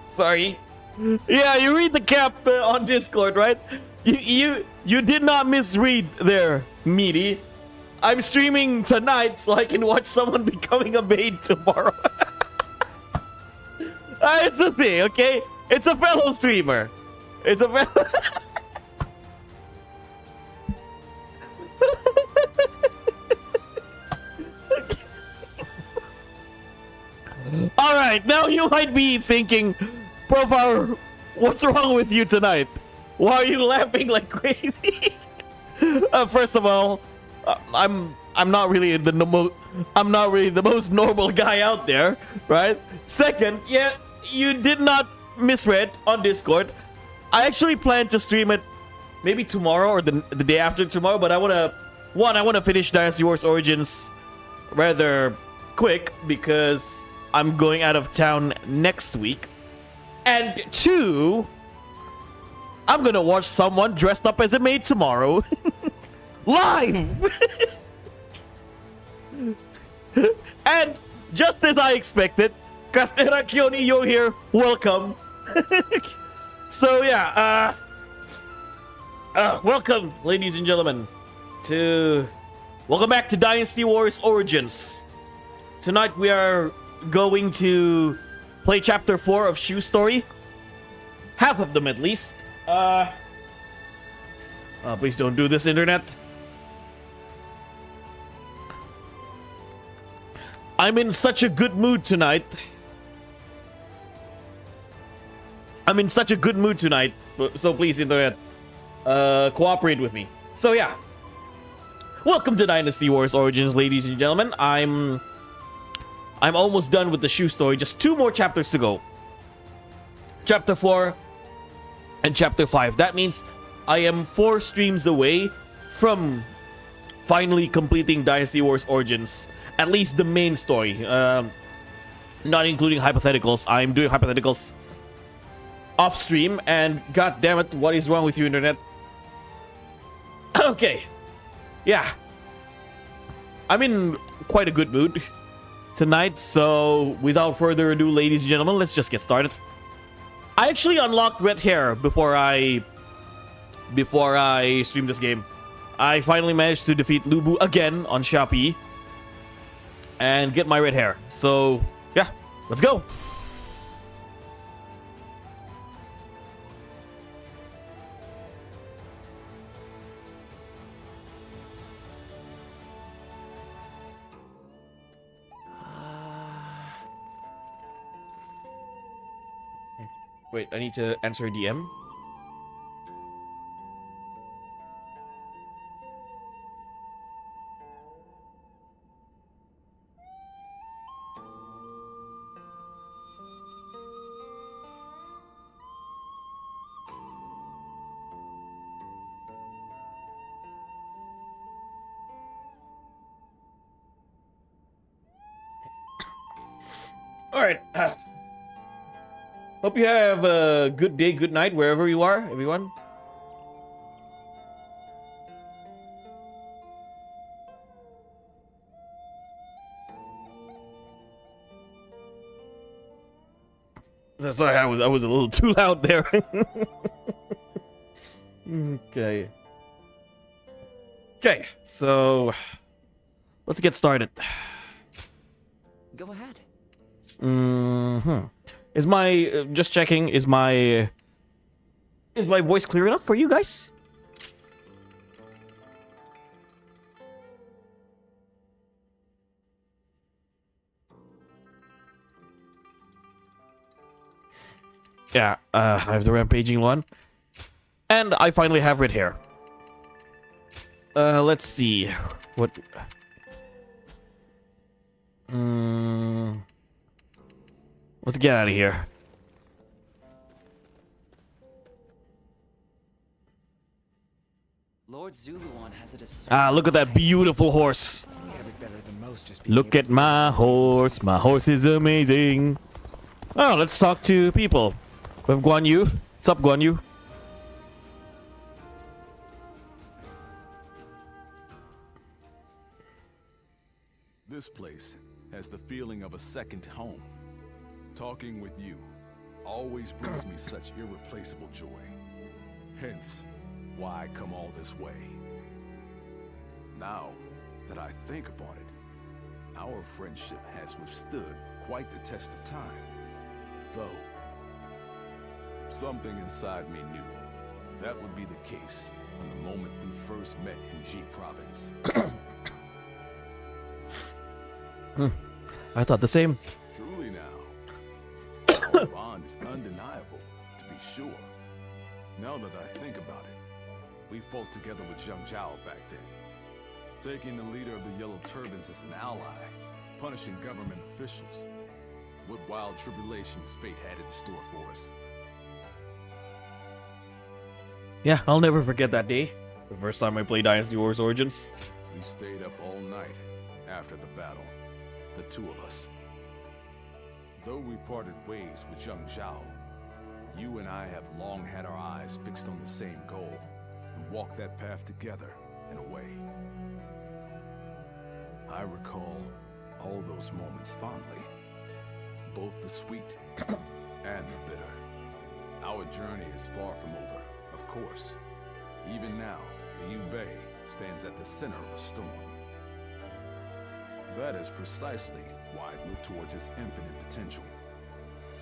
Sorry. Yeah, you read the cap on Discord, right? You did not misread there, Meaty. I'm streaming tonight so I can watch someone becoming a maid tomorrow. It's a thing, okay? It's a fellow streamer. It's a fellow... Alright, now you might be thinking, Profar, what's wrong with you tonight? Why are you laughing like crazy? First of all, I'm not really the most normal guy out there, right? Second, yeah, you did not misread on Discord. I actually plan to stream it maybe tomorrow or the day after tomorrow, but I want to finish Dynasty Warriors Origins rather quick because I'm going out of town next week. And 2, I'm gonna watch someone dressed up as a maid tomorrow. Live! And just as I expected, Castera Kioni, you're here. Welcome. So yeah, welcome, ladies and gentlemen, welcome back to Dynasty Warriors Origins. Tonight we are going to play Chapter 4 of Shoe Story. Half of them, at least. Please don't do this, internet. I'm in such a good mood tonight. So please, internet, cooperate with me. So yeah, welcome to Dynasty Warriors Origins, ladies and gentlemen. I'm almost done with the Shoe Story. Just 2 more chapters to go. Chapter 4 and Chapter 5. That means I am 4 streams away from finally completing Dynasty Warriors Origins. At least the main story. Not including hypotheticals. I'm doing hypotheticals off stream, and god damn it, what is wrong with you, internet? Okay. Yeah. I'm in quite a good mood tonight, so without further ado, ladies and gentlemen, let's just get started. I actually unlocked red hair before I streamed this game. I finally managed to defeat Liu Bei again on Shopee and get my red hair. So yeah, let's go. Wait, I need to answer a DM. All right. Hope you have a good day, good night, wherever you are, everyone. Sorry, I was a little too loud there. Okay. Okay, so let's get started. Go ahead. Is my just checking? Is my voice clear enough for you guys? Yeah, I have the rampaging one, and I finally have red hair. Let's see what. Let's get out of here. Lord Zuluan has a discernment. Ah, look at that beautiful horse. Look at my horse. My horse is amazing. Oh, let's talk to people. We have Guan Yu. What's up, Guan Yu? This place has the feeling of a second home. Talking with you always brings me such irreplaceable joy. Hence, why I come all this way. Now that I think upon it, our friendship has withstood quite the test of time. Though, something inside me knew that would be the case on the moment we first met in Ji Province. I thought the same. Truly now, our bond is undeniable, to be sure. Now that I think about it, we fought together with Zhang Zhao back then, taking the leader of the Yellow Turbans as an ally, punishing government officials. What wild tribulations fate had in store for us. Yeah, I'll never forget that day. The first time I played Dynasty Warriors Origins. We stayed up all night after the battle, the two of us. Though we parted ways with Zhang Zhao, you and I have long had our eyes fixed on the same goal and walked that path together in a way. I recall all those moments fondly, both the sweet and the bitter. Our journey is far from over, of course. Even now, Liu Bei stands at the center of a storm. That is precisely why I look towards his infinite potential.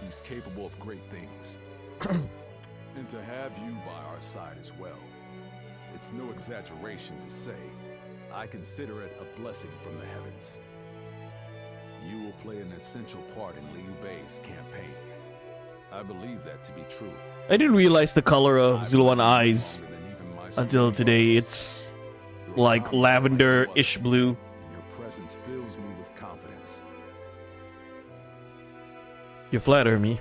He's capable of great things. And to have you by our side as well, it's no exaggeration to say, I consider it a blessing from the heavens. You will play an essential part in Liu Bei's campaign. I believe that to be true. I didn't realize the color of Ziluan eyes until today. It's like lavender-ish blue. Your presence fills me with confidence. You flatter me.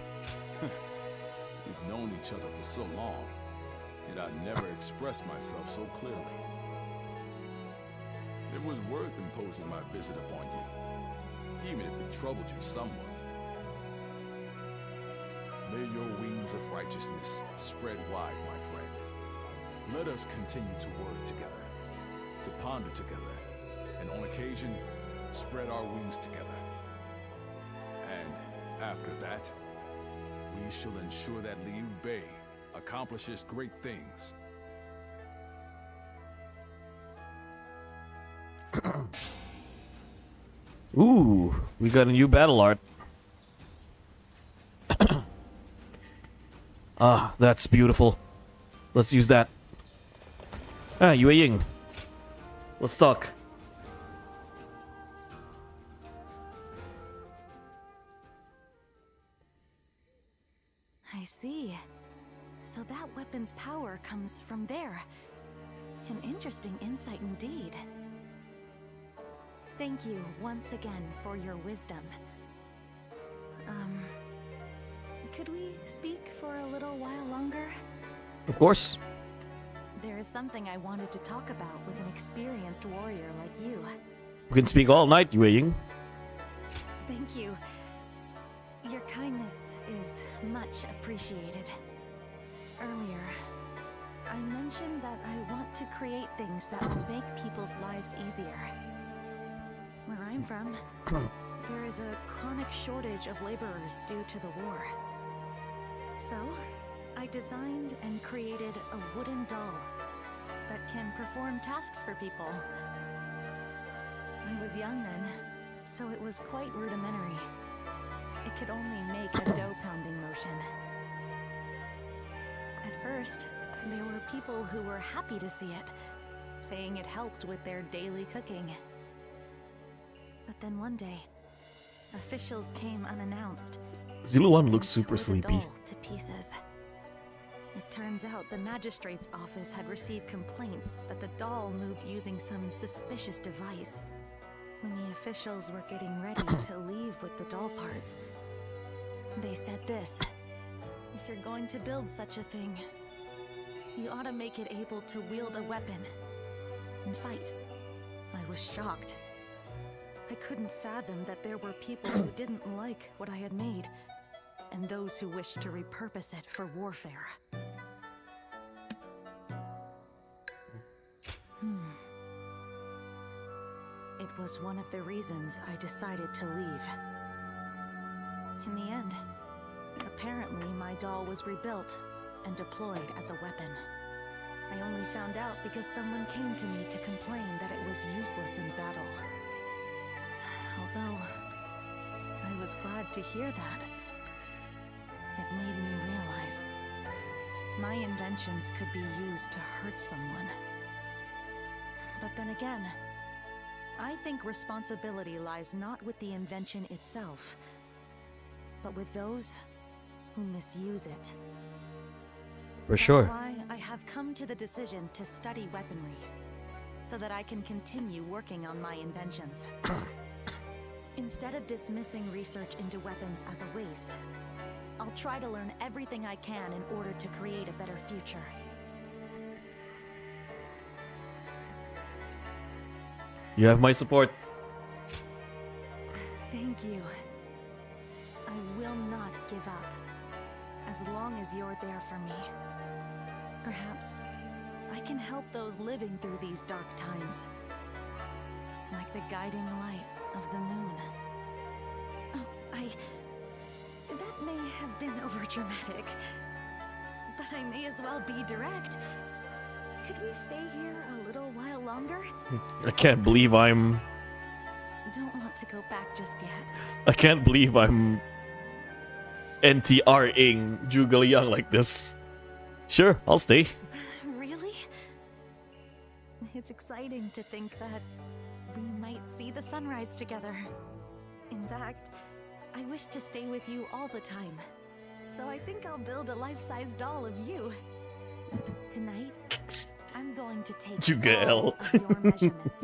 We've known each other for so long, yet I never expressed myself so clearly. It was worth imposing my visit upon you, even if it troubled you somewhat. May your wings of righteousness spread wide, my friend. Let us continue to worry together, to ponder together, and on occasion, spread our wings together. And after that, we shall ensure that Liu Bei accomplishes great things. Ooh, we got a new battle art. Ah, that's beautiful. Let's use that. Ah, Yue Ying. Let's talk. I see. So that weapon's power comes from there. An interesting insight indeed. Thank you once again for your wisdom. Could we speak for a little while longer? Of course. There is something I wanted to talk about with an experienced warrior like you. We can speak all night, Yue Ying. Thank you. Your kindness is much appreciated. Earlier, I mentioned that I want to create things that will make people's lives easier. Where I'm from, there is a chronic shortage of laborers due to the war. So, I designed and created a wooden doll that can perform tasks for people. I was young then, so it was quite rudimentary. It could only make a dough-pounding motion. At first, there were people who were happy to see it, saying it helped with their daily cooking. But then one day, officials came unannounced. Ziluan looks and super tore the sleepy. doll to pieces. It turns out the magistrate's office had received complaints that the doll moved using some suspicious device. When the officials were getting ready to leave with the doll parts, they said this: if you're going to build such a thing, you ought to make it able to wield a weapon and fight. I was shocked. I couldn't fathom that there were people who didn't like what I had made, and those who wished to repurpose it for warfare. It was one of the reasons I decided to leave. in the end. Apparently, my doll was rebuilt and deployed as a weapon. I only found out because someone came to me to complain that it was useless in battle. Although, I was glad to hear that. It made me realize my inventions could be used to hurt someone. But then again, I think responsibility lies not with the invention itself, but with those who misuse it. For sure. That's why I have come to the decision to study weaponry, so that I can continue working on my inventions. Instead of dismissing research into weapons as a waste, I'll try to learn everything I can in order to create a better future. You have my support. Thank you. I will not give up, as long as you're there for me. Perhaps I can help those living through these dark times, like the guiding light of the moon. Oh, that may have been overdramatic, but I may as well be direct. Could we stay here a little while longer? I can't believe I'm Don't want to go back just yet. I can't believe I'm NTR-ing Zhuge Liang like this. Sure, I'll stay. Really? It's exciting to think that we might see the sunrise together. In fact, I wish to stay with you all the time. So I think I'll build a life-size doll of you. Tonight, I'm going to take Zhuge all L. of your measurements.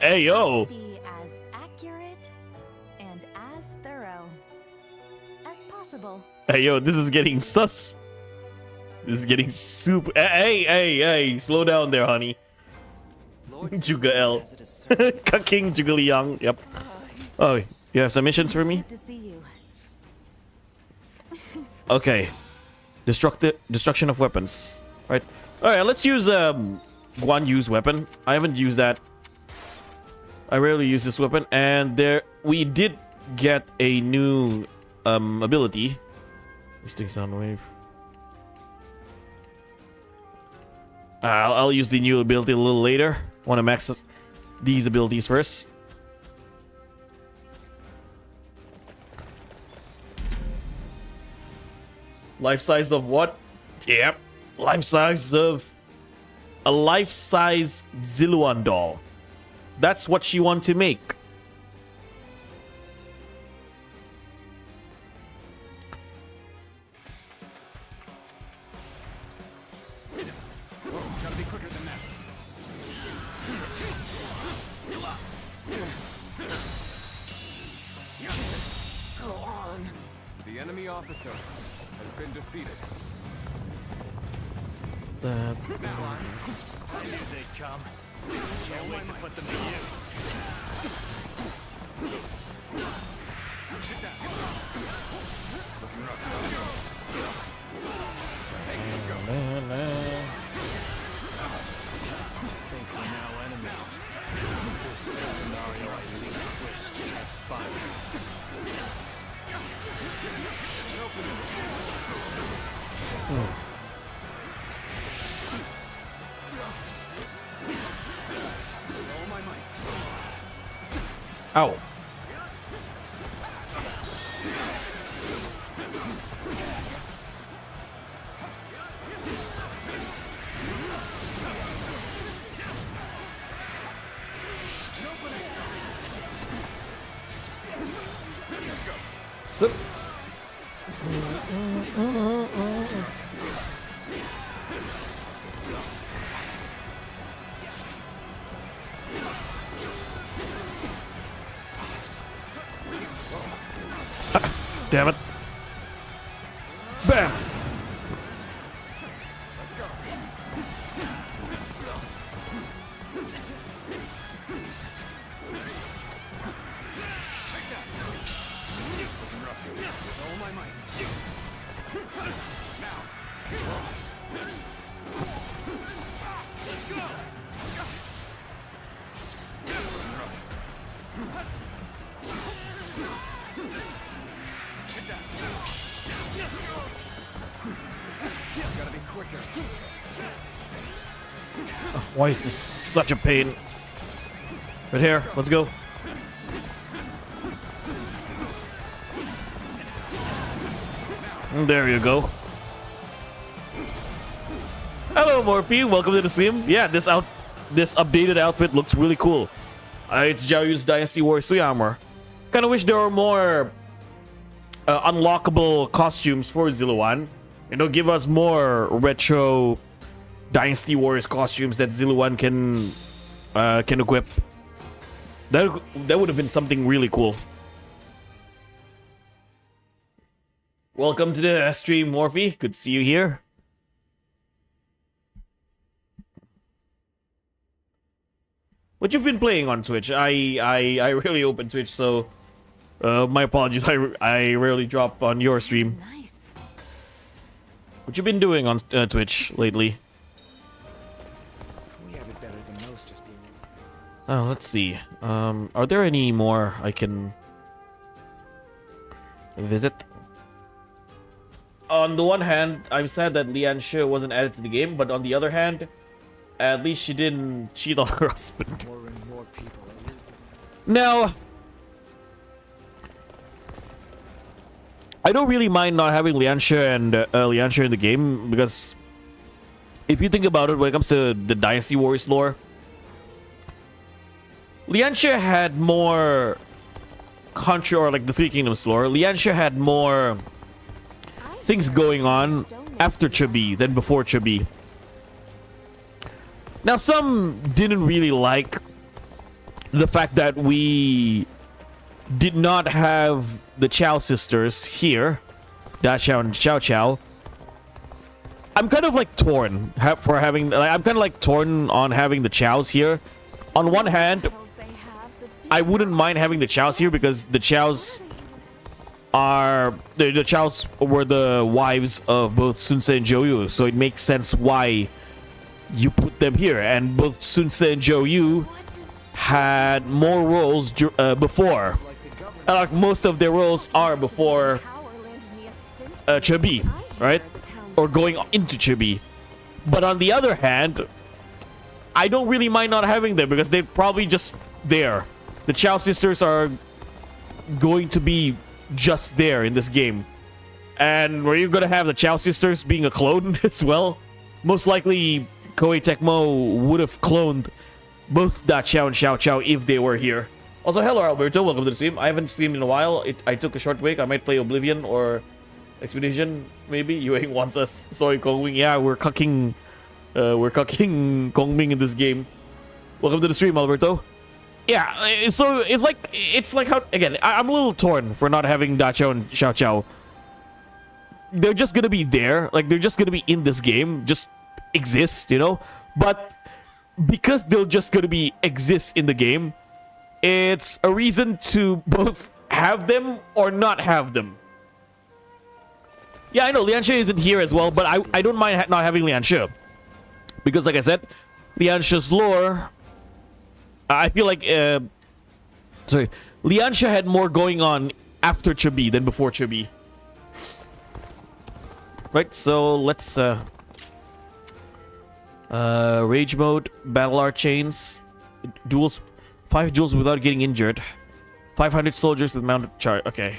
Hey yo! Be as accurate and as thorough as possible. Hey yo, this is getting sus. This is getting super. Hey, slow down there, honey. Lord Zhuge L. has a discernment. King Zhuge Liang. Yep. Oh, you have some missions for me? Good to see you. Okay. Destruction of weapons. Right. Alright, let's use Guan Yu's weapon. I haven't used that. I rarely use this weapon. And we did get a new ability. Boosting sound wave. I'll use the new ability a little later. Want to max these abilities first. Life size of what? Yep. Life size of a life-size Ziluan doll. That's what she want to make. Gotta be quicker than that. Go on. The enemy officer has been defeated. That. I knew they'd come. Can't wait to put them to use. Looking rough. Take it, let's go. Think we're now enemies. This scenario I least wish had spies. All my might. Ow. Zip. Damn it. Bam. Let's go. Take that. Looking rough. With all my might. Now. Let's go. Looking rough. Why is this such a pain? Right here, let's go. There you go. Hello, Morphe. Welcome to the stream. Yeah, this updated outfit looks really cool. It's Jiaoyu's Dynasty Warriors 3 armor. Kind of wish there were more unlockable costumes for Ziluan. You know, give us more retro Dynasty Warriors costumes that Ziluan can equip. That would have been something really cool. Welcome to the stream, Morphe. Good to see you here. What you've been playing on Twitch? I rarely open Twitch, so my apologies. I rarely drop on your stream. Nice. What you been doing on Twitch lately? We have it better than most, just being. Oh, let's see. Are there any more I can visit? On the one hand, I'm sad that Lian Shi wasn't added to the game, but on the other hand, at least she didn't cheat on her husband. More and more people are losing. Now, I don't really mind not having Lian Shi and Lian Shi in the game, because if you think about it, when it comes to the Dynasty Warriors lore, Lian Shi had more country, or like the Three Kingdoms lore. Lian Shi had more things going on after Chibi than before Chibi. Now, some didn't really like the fact that we did not have the Chow sisters here, Da Chow and Chow Chow. I'm kind of like torn for having. I'm kind of like torn on having the Chows here. On one hand, I wouldn't mind having the Chows here because the Chows are the Chows were the wives of both Sun Ce and Zhou Yu, so it makes sense why you put them here. And both Sun Ce and Zhou Yu had more roles before. Like most of their roles are before Chibi, right? Or going into Chibi. But on the other hand, I don't really mind not having them because they're probably just there. The Chow sisters are going to be just there in this game. And were you gonna have the Chow sisters being a clone as well? Most likely Koei Tecmo would have cloned both Da Chow and Xiao Chow if they were here. Also, hello Alberto, welcome to the stream. I haven't streamed in a while. I took a short break. I might play Oblivion or Expedition, maybe. Yuang wants us. Sorry, Kongming. Yeah, we're cucking Kongming in this game. Welcome to the stream, Alberto. Yeah, so it's like how, again, I'm a little torn for not having Da Chow and Xiao Chow. They're just gonna be there, like they're just gonna be in this game, just exist, you know. But because they're just gonna be exist in the game, it's a reason to both have them or not have them. Yeah, I know Lian Shi isn't here as well, but I don't mind not having Lian Shi because, like I said, Lian Shi's lore. I feel like, Lian Shi had more going on after Chibi than before Chibi. Right, so let's, Rage Mode, Battle Art Chains, duels, 5 duels without getting injured, 500 soldiers with mounted charge, okay.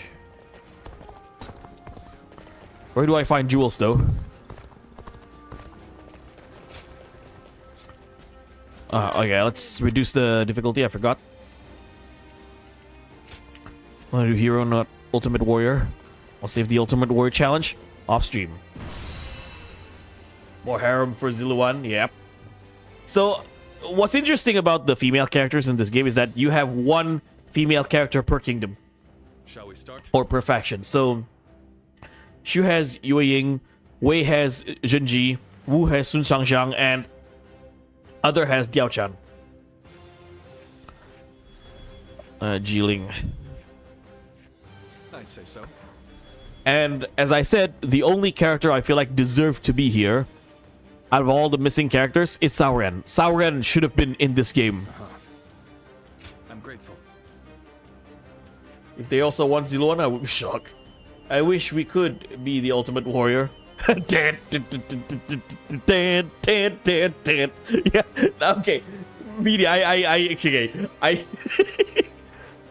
Where do I find jewels, though? Okay, let's reduce the difficulty. I forgot. I want to do hero, not ultimate warrior. I'll save the ultimate warrior challenge off stream. More harem for Ziluan. Yep. So, what's interesting about the female characters in this game is that you have one female character per kingdom. Shall we start? Or per faction. So, Xu has Yue Ying, Wei has Zhenji, Wu has Sun Shangxiang, and other has Diao Chan. Jiling. I'd say so. And as I said, the only character I feel like deserved to be here out of all the missing characters is Sao Ren. Sao Ren should have been in this game. I'm grateful. If they also want Ziluan, I would be shocked. I wish we could be the ultimate warrior. Yeah. Okay. Media.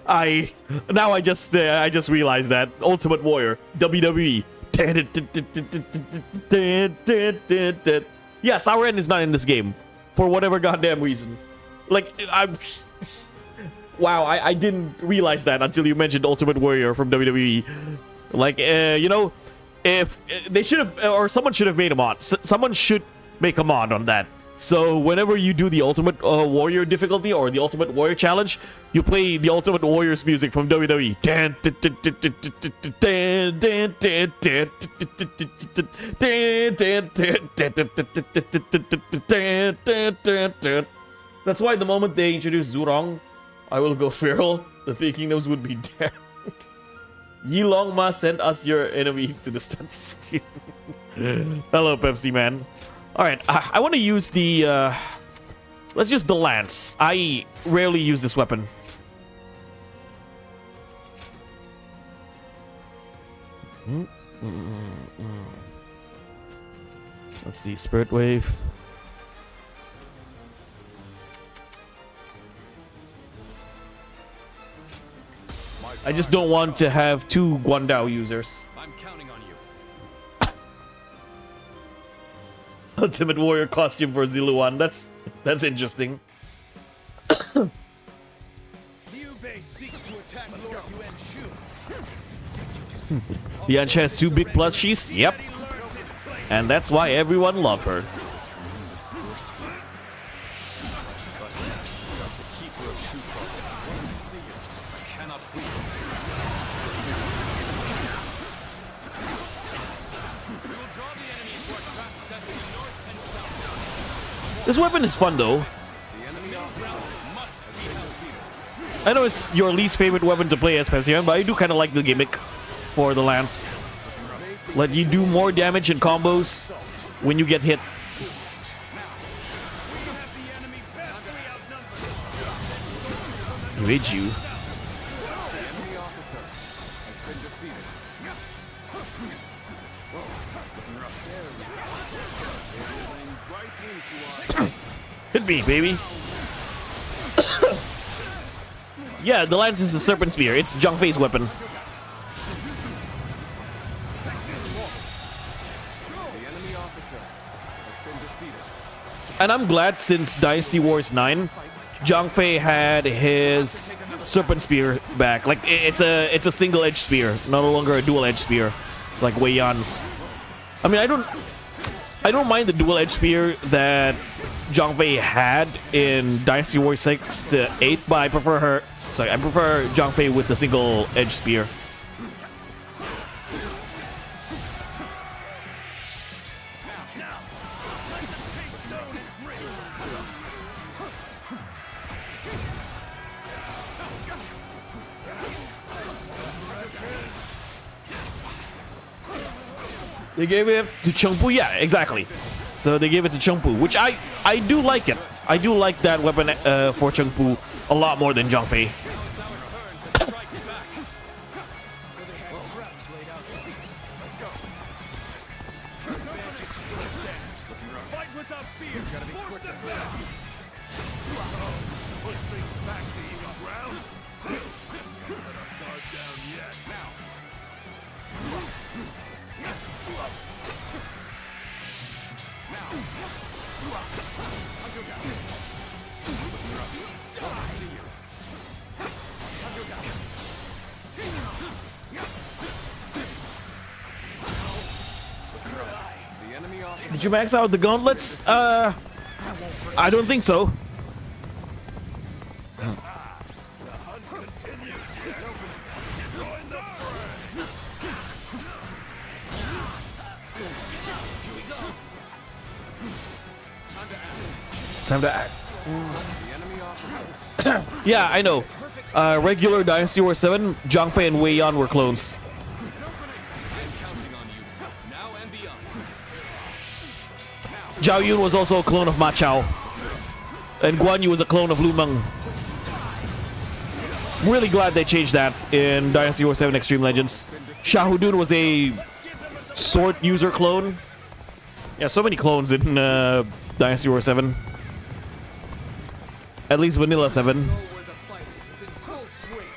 I now I just realized that Ultimate Warrior WWE. Yeah, Sour End is not in this game for whatever goddamn reason. Like I'm. Wow, I didn't realize that until you mentioned Ultimate Warrior from WWE. Like, you know, if they should have, or someone should have made a mod. Someone should make a mod on that. So whenever you do the Ultimate Warrior difficulty or the Ultimate Warrior challenge, you play the Ultimate Warrior's music from WWE. That's why the moment they introduced Zurong, I will go feral. The Three Kingdoms would be dead. Yi Long Ma sent us your enemy to the stun screen. Hello, Pepsi Man. Alright, I want to use the... let's use the lance. I rarely use this weapon. Let's see, Spirit Wave. I just don't want to have two Guandao users. I'm counting on you. Ultimate Warrior costume for Ziluan. That's interesting. Liu Bei seeks to attack Lord Yuan Shu. Bianca has two big plushies. Yep. And that's why everyone love her. This weapon is fun though. I know it's your least favorite weapon to play as Pepsi, but I do kind of like the gimmick for the lance. Let you do more damage and combos when you get hit. Evade you. Hit me, baby. Yeah, the lance is a serpent spear. It's Zhang Fei's weapon. And I'm glad since Dynasty Warriors 9, Zhang Fei had his serpent spear back. Like it's a single edge spear, no longer a dual edge spear, like Wei Yan's. I mean, I don't mind the dual edge spear that Zhang Fei had in Dynasty Warriors 6 to 8, but I prefer Zhang Fei with the single edge spear. They gave it to Chengpu, yeah, exactly. So they gave it to Chengpu, which I do like it. I do like that weapon for Chengpu a lot more than Zhang Fei. Did you max out the gauntlets? I don't think so. Time to act. Yeah, I know. Regular Dynasty War 7, Zhang Fei and Wei Yan were clones. Zhao Yun was also a clone of Ma Chao. And Guan Yu was a clone of Lu Meng. I'm really glad they changed that in Dynasty War 7 Extreme Legends. Shahudun was a sword user clone. Yeah, so many clones in Dynasty Warriors 7. At least Vanilla 7. Know where the fight is in full swing.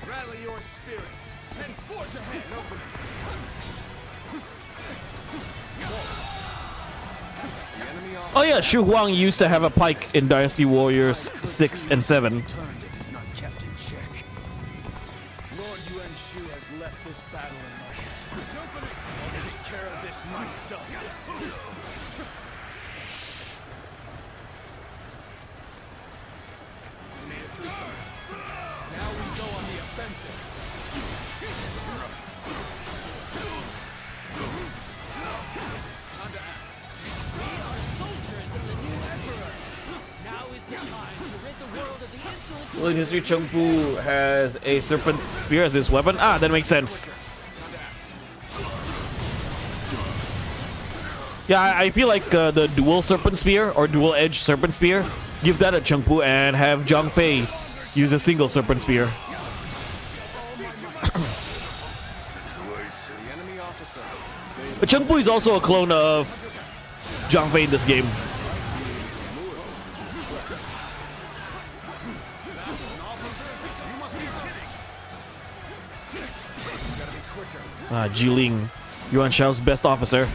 Rally your spirits and forge ahead. Open it. The enemy off Oh yeah, Shu Huang used to have a pike in Dynasty Warriors 6 and 7. turned and is not kept in check. Lord Yuan Shu has left this battle in my hands. I'll take care of this myself. We made it through something. Now we go on the offensive. Time to act. We are soldiers of the new emperor. Now is the time to rid the world of the insolent. Well, in history, Chung Fu has a serpent spear as his weapon. Ah, that makes sense. Yeah, I feel like the dual serpent spear or dual edge serpent spear, give that a Chung Fu and have Zhang Fei use a single serpent spear. The enemy officer. But Chung Fu is also a clone of Zhang Fei in this game. Ji Ling, Yuan Shao's best officer.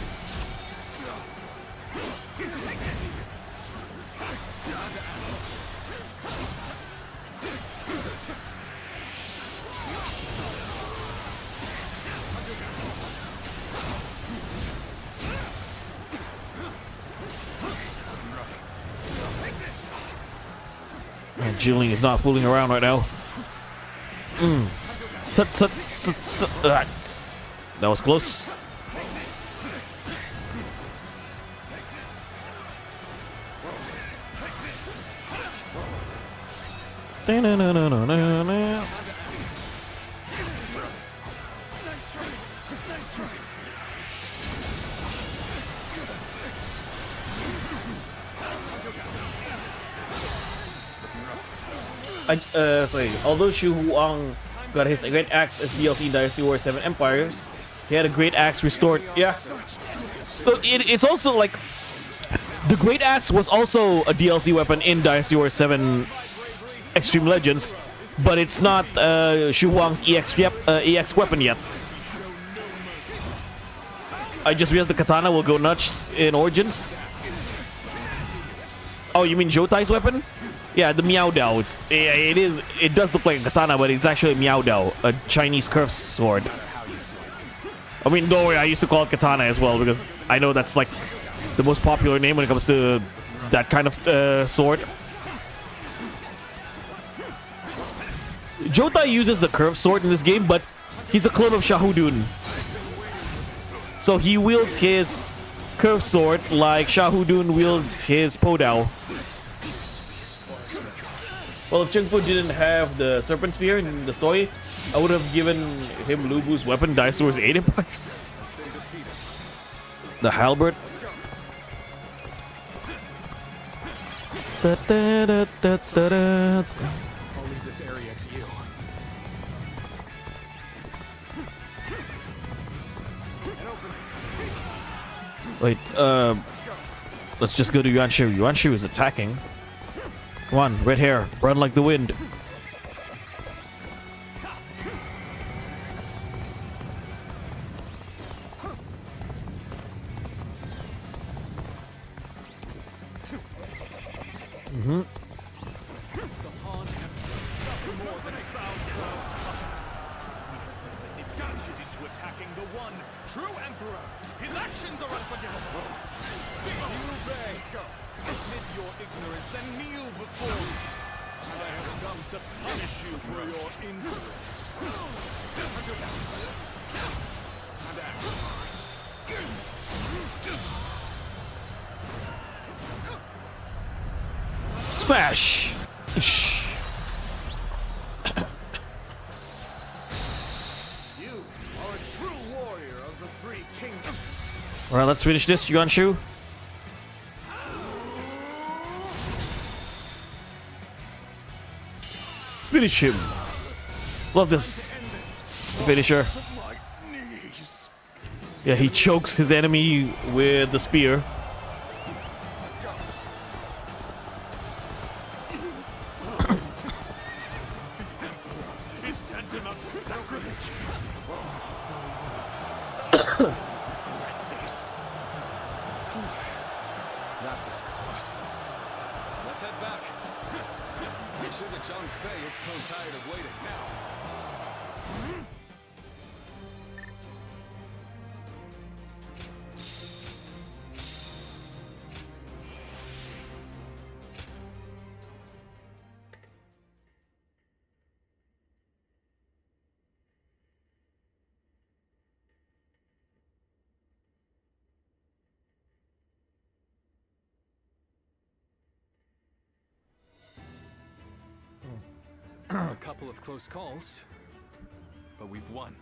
Ji Ling is not fooling around right now. That was close. Sorry. Although Shu Huang got his great axe as DLC in Dynasty Warriors 7 Empires, he had a great axe restored. Yeah. So it's also like the great axe was also a DLC weapon in Dynasty Warriors 7 Extreme Legends, but it's not Shu Huang's EX weapon yet. I just realized the katana will go nuts in Origins. Oh, you mean Jotai's weapon? Yeah, the Miao Dao. It does look like a katana, but it's actually a Miao Dao, a Chinese curved sword. I mean, don't worry, I used to call it katana as well because I know that's like the most popular name when it comes to that kind of sword. Jotai uses the curved sword in this game, but he's a clone of Shahudun. So he wields his curved sword like Shahudun wields his Podao. Well, if Chung Fu didn't have the Serpent Spear in the story, I would have given him Lu Bu's weapon, Dynasty Warriors 8 Empires. The halberd. I'll leave this area to you. Wait, let's just go to Yuan Shu. Yuan Shu is attacking. Come on, red hair, run like the wind. Into attacking the one true emperor. His actions are unforgivable. Liu Bei, let's go. Admit your ignorance and kneel before me. And I have come to punish you for your insolence. And act. Smash! You are a true warrior of the three kingdoms. Alright, let's finish this, Yuan Shu. Finish him. Love this finisher. My knees. Yeah, he chokes his enemy with the spear. Let's go. Is tantamount to sacrilege. That was close. Let's head back. Make sure that Zhang Fei is grown tired of waiting now. A couple of close calls, but we've won.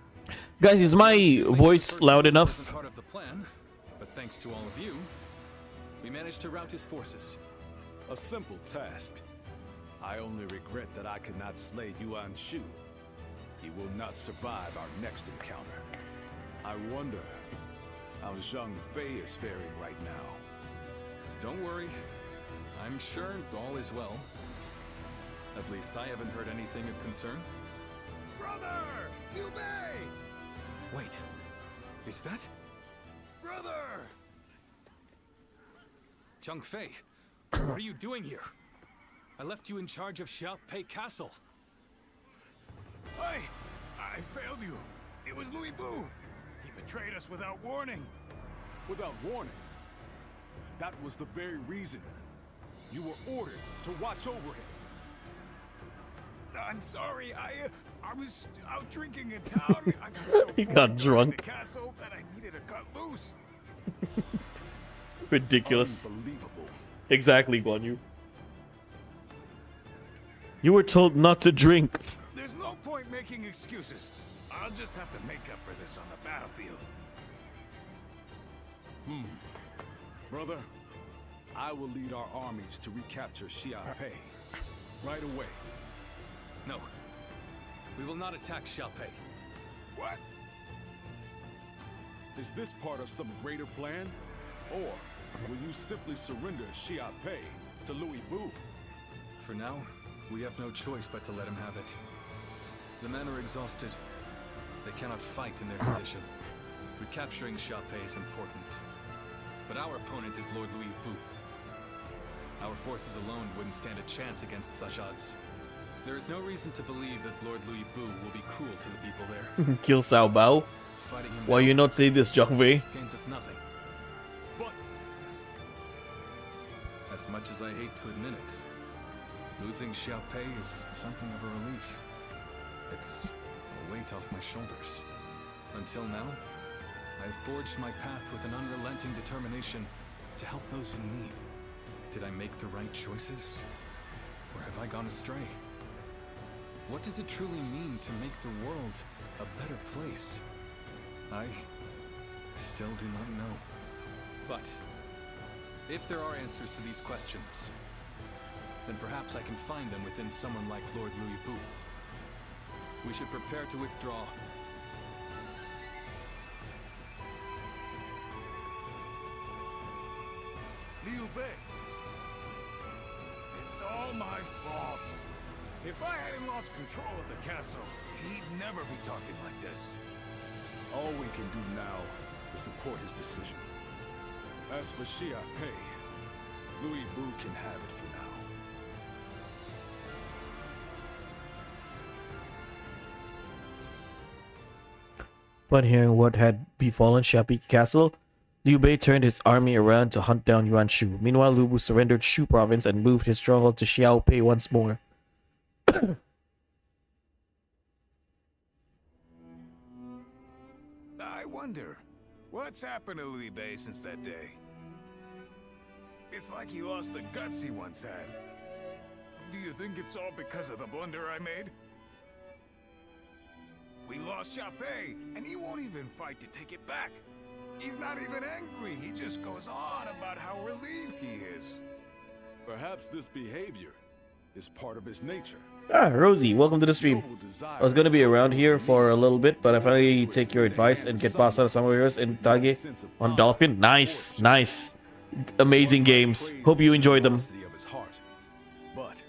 Guys, is my voice loud Wasn't enough? part of the plan, but thanks to all of you, we managed to rout his forces. A simple task. I only regret that I could not slay Yuan Shu. He will not survive our next encounter. I wonder how Zhang Fei is faring right now. Don't worry, I'm sure all is well. At least I haven't heard anything of concern. Brother! Liu Bei! Wait, is that Brother! Zhang Fei? What are you doing here? I left you in charge of Xiaopei Castle. I failed you. It was Liu Bei. He betrayed us without warning. Without warning. That was the very reason you were ordered to watch over him. I'm sorry. I was out drinking in town. I got so He bored got guarding drunk. the castle that I needed to cut loose. Ridiculous. Unbelievable. Exactly, Guan Yu. You were told not to drink. There's no point making excuses. I'll just have to make up for this on the battlefield. Brother, I will lead our armies to recapture Xiaopei right away. No, we will not attack Xiaopei. What? Is this part of some greater plan? Or will you simply surrender Xiaopei to Liu Bei? For now, we have no choice but to let him have it. The men are exhausted. They cannot fight in their condition. Recapturing Xiaopei is important. But our opponent is Lord Liu Bei. Our forces alone wouldn't stand a chance against such odds. There is no reason to believe that Lord Liu Bei will be cruel to the people there. Kill Sao Bao. Fighting him Why you not say this, Zhang Fei? gains us nothing. But As much as I hate to admit it, losing Xiaopei is something of a relief. It's a weight off my shoulders. Until now, I've forged my path with an unrelenting determination to help those in need. Did I make the right choices? Or have I gone astray? What does it truly mean to make the world a better place? I still do not know. But if there are answers to these questions, then perhaps I can find them within someone like Lord Liu Bei. We should prepare to withdraw. Liu Bei. It's all my fault. If I hadn't lost control of the castle, he'd never be talking like this. all we can do now is support his decision. As for Xiaopei, Liu Bei can have it for now. But hearing what had befallen Xiaopei Castle, Liu Bei turned his army around to hunt down Yuan Shu. Meanwhile, Liu Bu surrendered Shu province and moved his stronghold to Xiaopei once more. I wonder, what's happened to Liu Bei since that day? It's like he lost the guts he once had. Do you think it's all because of the blunder I made? We lost Xiaopei, and he won't even fight to take it back. He's not even angry, he just goes on about how relieved he is. Perhaps this behavior is part of his nature. Ah, Rosie, welcome to the stream. I was gonna be around here for a little bit, but I finally take your advice and get Basara Samurais and Tage on Dolphin. Nice, nice. Amazing games. Hope you enjoyed them. But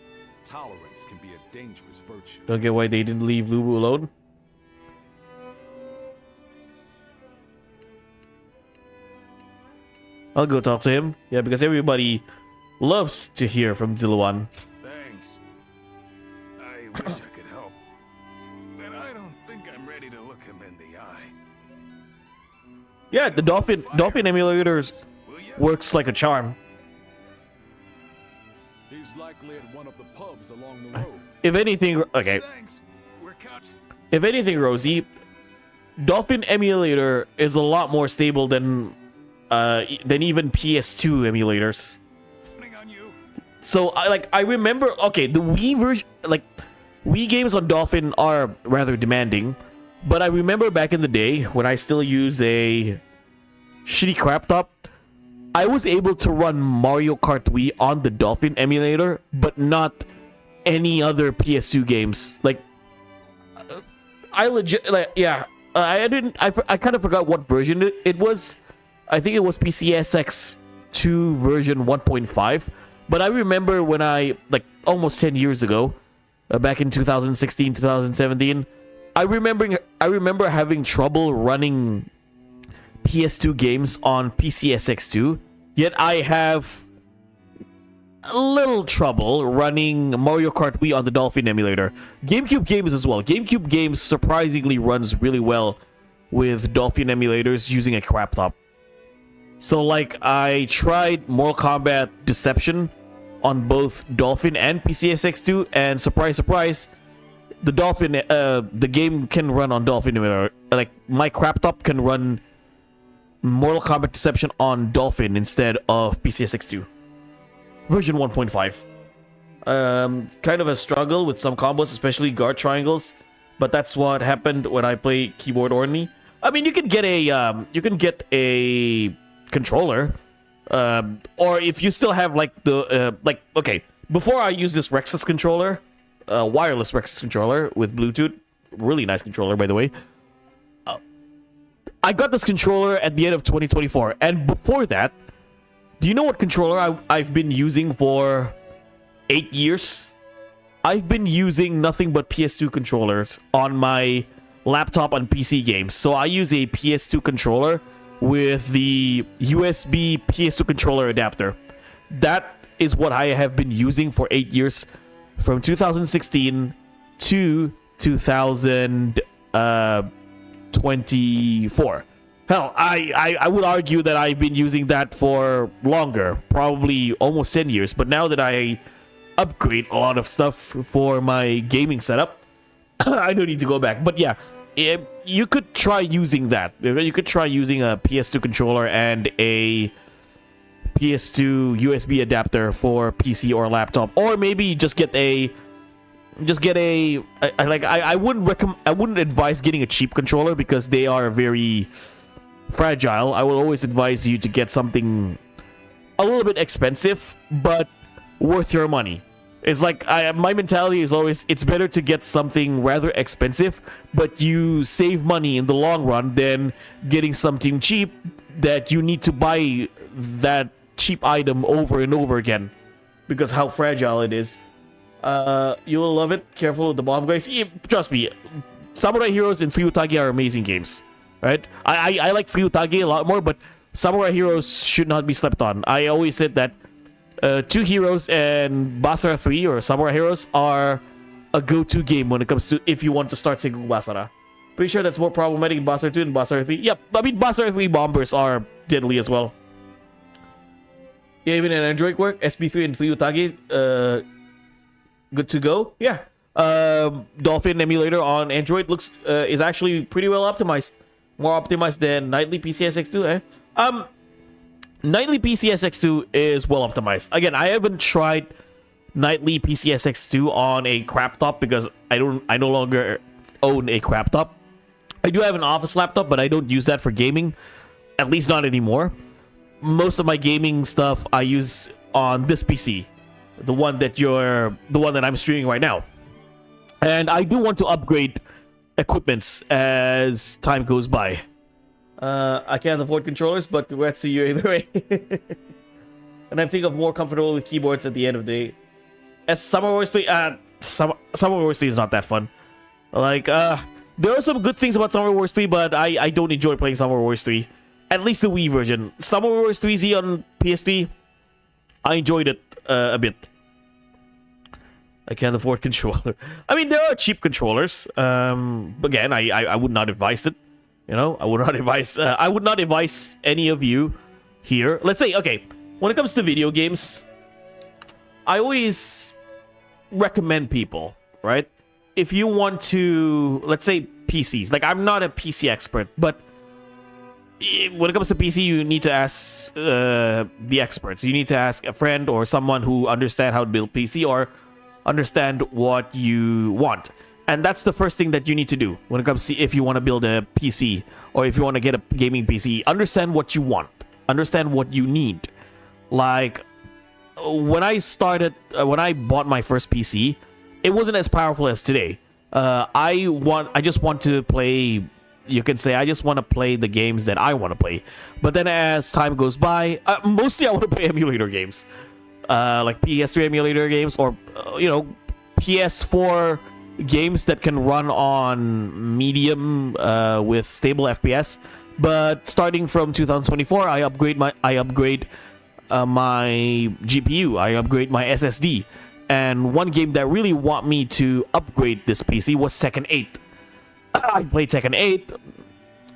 tolerance can be a dangerous virtue. Don't get why they didn't leave Lubu alone. I'll go talk to him. Yeah, because everybody loves to hear from Zilwan. Thanks. I wish I could help. But I don't think I'm ready to look him in the eye. Yeah, the Dolphin emulators works like a charm. He's likely at one of the pubs along the road. If anything, okay. Thanks. We're couched. If anything, Rosie, Dolphin emulator is a lot more stable than even PS2 emulators. On you. So I remember, okay, the Wii version, like Wii games on Dolphin are rather demanding, but I remember back in the day when I still use a shitty crap top, I was able to run Mario Kart Wii on the Dolphin emulator, but not any other PS2 games. Like I legit, like, yeah, I kind of forgot what version it was. I think it was PCSX 2 version 1.5. But I remember when I, like, almost 10 years ago, back in 2016, 2017, I remember having trouble running PS2 games on PCSX2. Yet I have a little trouble running Mario Kart Wii on the Dolphin emulator. GameCube games as well. GameCube games surprisingly runs really well with Dolphin emulators using a crap top. So, like, I tried Mortal Kombat Deception on both Dolphin and PCSX2, and surprise, surprise, the Dolphin, the game can run on Dolphin emulator. Like, my crap top can run Mortal Kombat Deception on Dolphin instead of PCSX2. Version 1.5. Kind of a struggle with some combos, especially guard triangles, but that's what happened when I play keyboard only. I mean, you can get a controller, or if you still have like the okay, before I use this Rexus controller, wireless Rexus controller with Bluetooth, really nice controller by the way. I got this controller at the end of 2024, and before that, do you know what controller I've been using for 8 years? I've been using nothing but PS2 controllers on my laptop and PC games. So I use a PS2 controller with the USB PS2 controller adapter. That is what I have been using for 8 years, from 2016 to 2024. Hell, I would argue that I've been using that for longer, probably almost 10 years. But now that I upgrade a lot of stuff for my gaming setup, I don't need to go back. But yeah, you could try using that. You could try using a PS2 controller and a PS2 USB adapter for PC or laptop, or maybe just get a I wouldn't advise getting a cheap controller because they are very fragile. I will always advise you to get something a little bit expensive but worth your money. It's like my mentality is always, it's better to get something rather expensive but you save money in the long run than getting something cheap that you need to buy that cheap item over and over again because how fragile it is. You will love it. Careful with the bomb, guys. Trust me, Samurai Heroes and Fuyutage are amazing games, right? I like Fuyutage a lot more, but Samurai Heroes should not be slept on. I always said that 2 Heroes and Basara 3 or Samurai Heroes are a go-to game when it comes to if you want to start Sengoku Basara. Pretty sure that's more problematic in Basara 2 and Basara 3. Yep, I mean Basara 3 bombers are deadly as well. Yeah, even in Android work, SB3 and Fuyutage, good to go. Yeah. Dolphin emulator on Android is actually pretty well optimized. More optimized than Nightly PCSX2, eh? Nightly PCSX2 is well optimized. Again, I haven't tried Nightly PCSX2 on a crap top because I no longer own a crap top. I do have an office laptop, but I don't use that for gaming. At least not anymore. Most of my gaming stuff I use on this PC. The one that I'm streaming right now. And I do want to upgrade equipments as time goes by. I can't afford controllers, but congrats to you either way. And I think I'm more comfortable with keyboards at the end of the day. As Summer Wars 3, Summer Wars 3 is not that fun. Like, there are some good things about Summer Wars 3, but I don't enjoy playing Summer Wars 3. At least the Wii version. Summer Wars 3Z on PS3, I enjoyed it a bit. I can't afford controller. I mean, there are cheap controllers. Again, I would not advise it. You know, I would not advise any of you here. Let's say, okay, when it comes to video games, I always recommend people, right? If you want to, let's say PCs. Like, I'm not a PC expert, but when it comes to PC, you need to ask the experts. You need to ask a friend or someone who understands how to build PC or understand what you want. And that's the first thing that you need to do when it comes to if you want to build a PC or if you want to get a gaming PC. Understand what you want. Understand what you need. Like, when I bought my first PC, it wasn't as powerful as today. I just want to play, you can say, I just want to play the games that I want to play. But then as time goes by, mostly I want to play emulator games. Like PS3 emulator games or, PS4 games that can run on medium with stable FPS. But starting from 2024, I upgrade my GPU, I upgrade my SSD. And one game that really want me to upgrade this PC was Tekken 8. I played Tekken 8.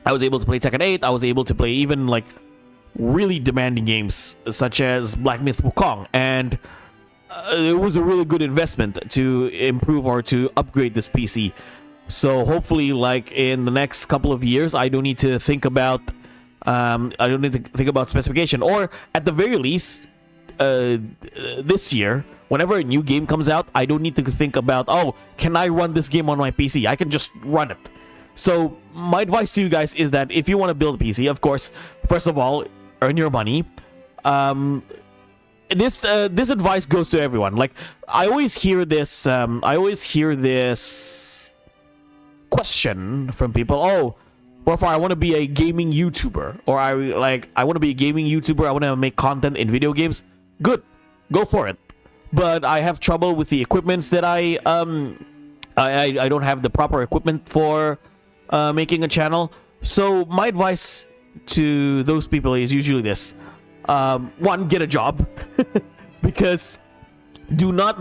I was able to play Tekken 8. I was able to play even like really demanding games such as Black Myth Wukong, and it was a really good investment to improve or to upgrade this PC. So hopefully, like in the next couple of years, I don't need to think about specification, or at the very least, this year, whenever a new game comes out, I don't need to think about, oh, can I run this game on my PC? I can just run it. So my advice to you guys is that if you want to build a PC, of course, first of all, earn your money. This advice goes to everyone. Like, I always hear this question from people. Oh, Profar, I want to be a gaming YouTuber, or I want to be a gaming YouTuber. I want to make content in video games. Good, go for it. But I have trouble with the equipments that I don't have the proper equipment for making a channel. So my advice to those people is usually this: one, get a job, because do not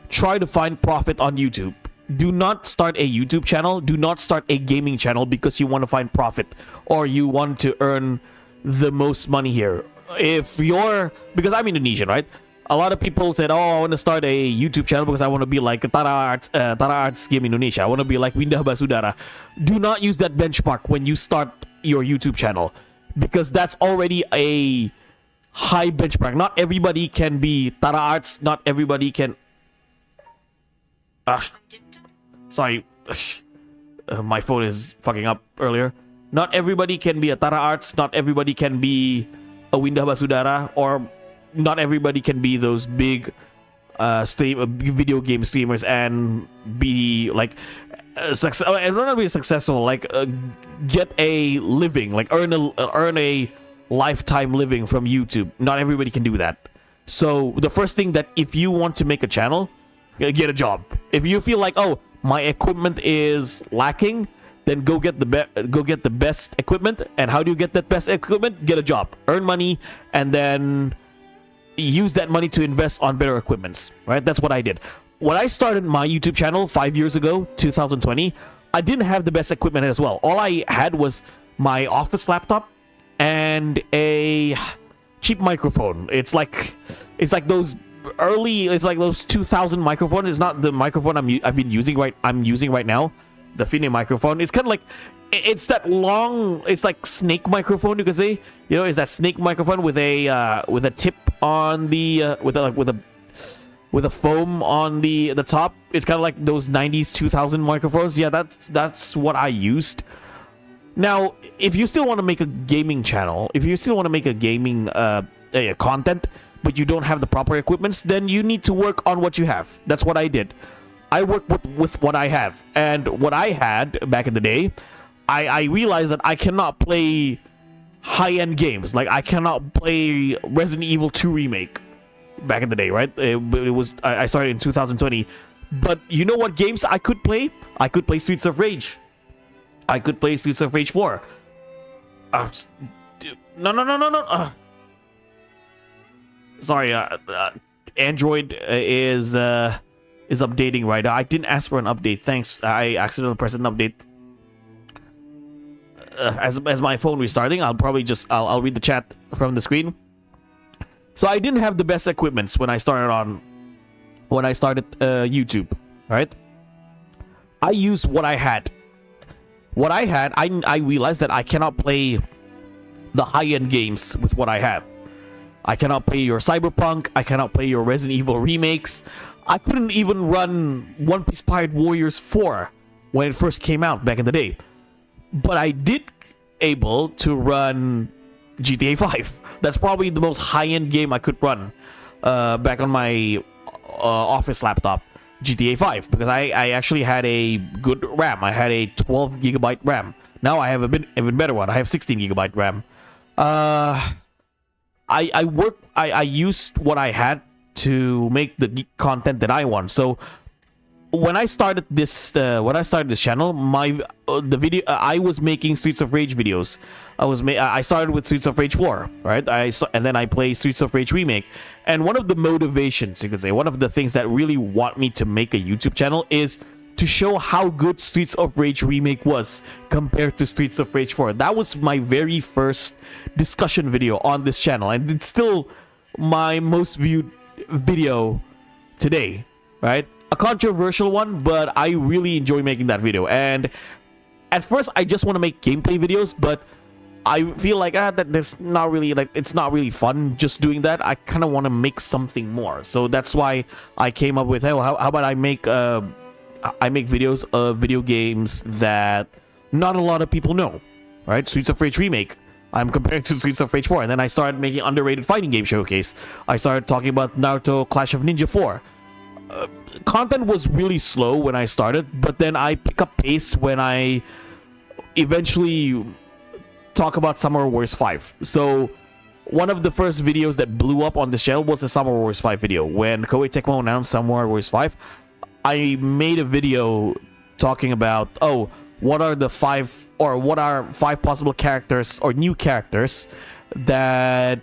try to find profit on YouTube. Do not start a YouTube channel. Do not start a gaming channel because you want to find profit or you want to earn the most money here. Because I'm Indonesian, right? A lot of people said, oh, I want to start a YouTube channel because I want to be like Tara Arts Game Indonesia. I want to be like Windah Basudara. Do not use that benchmark when you start your YouTube channel, because that's already a high benchmark. Not everybody can be Tara Arts. Not everybody can... sorry. My phone is fucking up earlier. Not everybody can be a Tara Arts. Not everybody can be a Windah Basudara, or not everybody can be those big video game streamers and be like and not be successful, like get a living, like earn a lifetime living from YouTube. Not everybody can do that. So the first thing, that if you want to make a channel, get a job. If you feel like, oh, my equipment is lacking, then go get the best equipment. And how do you get that best equipment? Get a job, earn money, and then use that money to invest on better equipments, right? That's what I did. When I started my YouTube channel 5 years ago, 2020, I didn't have the best equipment as well. All I had was my office laptop and a cheap microphone. It's like those 2000 microphone. It's not the microphone I'm using right now, the Fine microphone. It's kind of like, it's that long, it's like snake microphone, you could say. You know, it's that snake microphone with a tip on the with a foam on the top. It's kind of like those 90s 2000 microphones. Yeah, that's what I used. Now, if you still want to make a gaming channel, if you still want to make a gaming content, but you don't have the proper equipments, then you need to work on what you have. That's what I did. I work with what I have, and what I had back in the day, I realized that I cannot play high-end games. Like, I cannot play Resident Evil 2 Remake back in the day, right? I started in 2020. But you know what games I could play? I could play Streets of Rage. I could play Streets of Rage 4. No. Sorry, Android is updating right now. I didn't ask for an update. Thanks. I accidentally pressed an update. As my phone restarting, I'll probably just I'll read the chat from the screen. So I didn't have the best equipments when I started YouTube, right? I used what I had. I realized that I cannot play the high-end games with what I have. I cannot play your Cyberpunk. I cannot play your Resident Evil remakes. I couldn't even run One Piece Pirate Warriors 4 when it first came out back in the day. But I did able to run GTA 5. That's probably the most high-end game I could run back on my office laptop, GTA 5, because I actually had a good RAM. I had a 12GB RAM. Now I have a even better one. I have 16GB RAM. I used what I had to make the content that I want. So when I started this channel, I was making Streets of Rage videos. I started with Streets of Rage 4, right? And then I play Streets of Rage Remake. And one of the motivations, you could say, one of the things that really want me to make a YouTube channel is to show how good Streets of Rage Remake was compared to Streets of Rage 4. That was my very first discussion video on this channel, and it's still my most viewed video today, right? A controversial one, but I really enjoy making that video. And at first I just want to make gameplay videos, but I feel like that there's not really, like, it's not really fun just doing that. I kind of want to make something more. So that's why I came up with, hey, well, how about I make videos of video games that not a lot of people know, right? Streets of Rage Remake, I'm comparing to Streets of Rage 4. And then I started making underrated fighting game showcase. I started talking about Naruto Clash of Ninja 4. Content was really slow when I started, but then I pick up pace when I eventually talk about Summer Wars 5. So one of the first videos that blew up on this channel was the Summer Wars 5 video. When Koei Tecmo announced Summer Wars 5, I made a video talking about, what are 5 possible characters or new characters that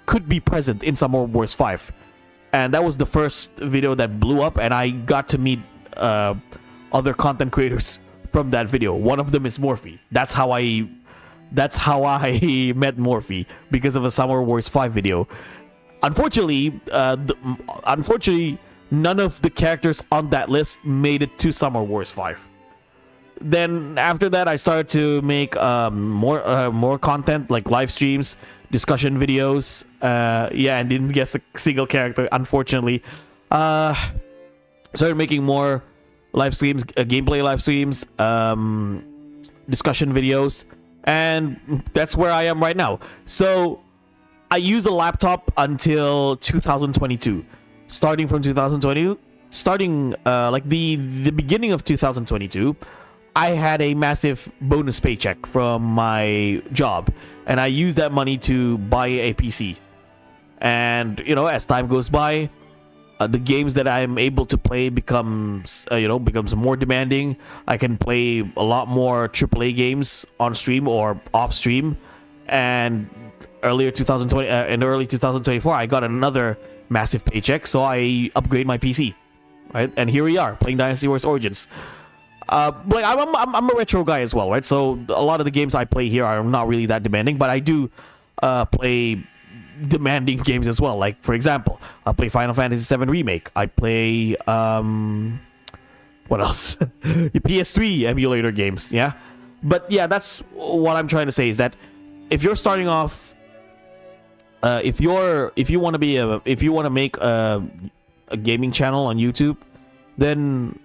could be present in Summer Wars 5. And that was the first video that blew up, and I got to meet other content creators from that video. One of them is Morphe. That's how I met Morphe, because of a Summer Wars 5 video. Unfortunately, none of the characters on that list made it to Summer Wars 5. Then after that, I started to make more content, like live streams, discussion videos. And didn't guess a single character, unfortunately. Started making more live streams, gameplay live streams, discussion videos, and that's where I am right now. So I use a laptop until 2022. Starting from 2020, like the beginning of 2022, I had a massive bonus paycheck from my job, and I used that money to buy a PC. And as time goes by, the games that I'm able to play becomes more demanding. I can play a lot more AAA games on stream or off stream. And in early 2024, I got another massive paycheck, so I upgrade my PC, right? And here we are playing Dynasty Warriors Origins. Like I'm a retro guy as well, right? So a lot of the games I play here are not really that demanding, but I do play demanding games as well. Like, for example, I play Final Fantasy VII Remake. I play what else? PS3 emulator games, yeah. But yeah, that's what I'm trying to say, is that if you're starting off, if you want to make a gaming channel on YouTube, then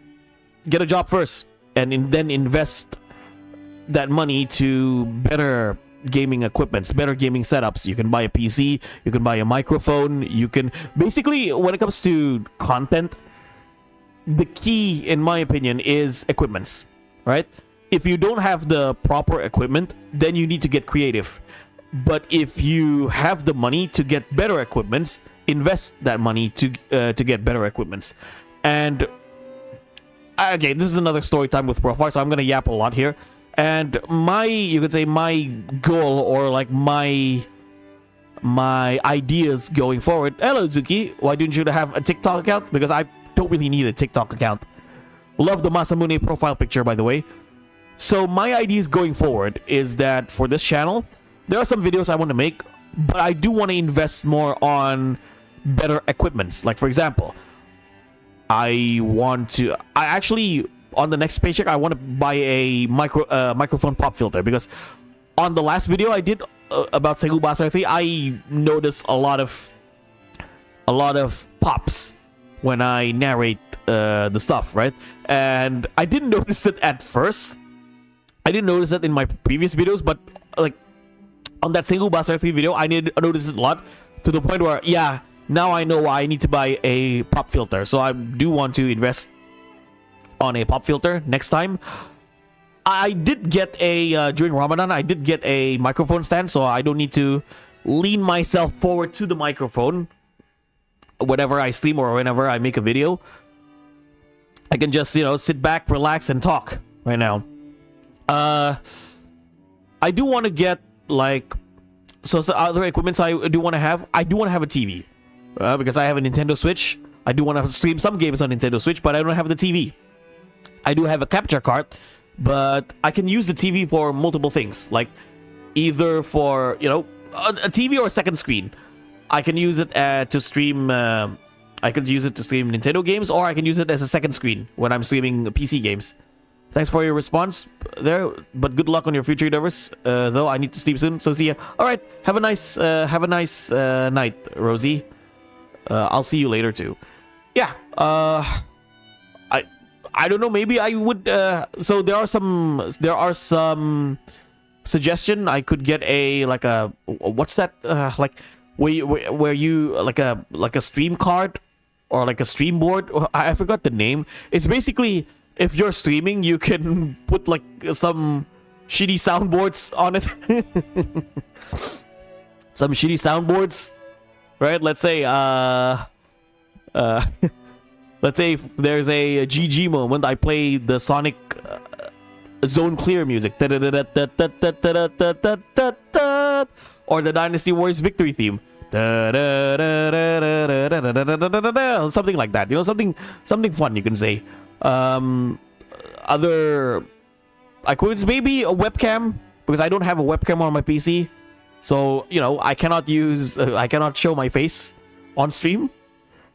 get a job first, and then invest that money to better gaming equipments, better gaming setups. You can buy a PC, you can buy a microphone, you can basically, when it comes to content, the key, in my opinion, is equipments, right? If you don't have the proper equipment, then you need to get creative. But if you have the money to get better equipments, invest that money to get better equipments. And okay, this is another story time with Profar, so I'm gonna yap a lot here. And you could say my goal, or like my ideas going forward. Hello, Zuki. Why didn't you have a TikTok account? Because I don't really need a TikTok account. Love the Masamune profile picture, by the way. So my ideas going forward is that for this channel, there are some videos I want to make, but I do want to invest more on better equipments. Like, for example, I actually, on the next paycheck, I want to buy a microphone pop filter, because on the last video I did about Segu Basar 3, I noticed a lot of pops when I narrate the stuff, right? And I didn't notice it at first. I didn't notice it in my previous videos, but like on that Segu Basar 3 video, I noticed it a lot, to the point where, yeah, now I know why I need to buy a pop filter. So I do want to invest on a pop filter next time. I did get during Ramadan, I did get a microphone stand, so I don't need to lean myself forward to the microphone whenever I stream or whenever I make a video. I can just, sit back, relax, and talk right now. I do want to get, like, so other equipments I do want to have. I do want to have a TV, because I have a Nintendo Switch. I do want to stream some games on Nintendo Switch, but I don't have the TV. I do have a capture card, but I can use the TV for multiple things, like either for, a TV or a second screen. I can use it to stream. I could use it to stream Nintendo games, or I can use it as a second screen when I'm streaming PC games. Thanks for your response there, but good luck on your future endeavors. Though I need to sleep soon, so see ya. All right, have a nice night, Rosie. I'll see you later too. Yeah. I don't know. Maybe I would. So there are some suggestion. I could get what's that? Like where you like a stream card or like a stream board. I forgot the name. It's basically, if you're streaming, you can put like some shitty soundboards on it. Some shitty soundboards, right? Let's say let's say if there's a GG moment, I play the Sonic Zone Clear music, or the Dynasty Warriors victory theme, something like that. Something fun, you can say. Other equipment, maybe a webcam, because I don't have a webcam on my PC, so I cannot show my face on stream.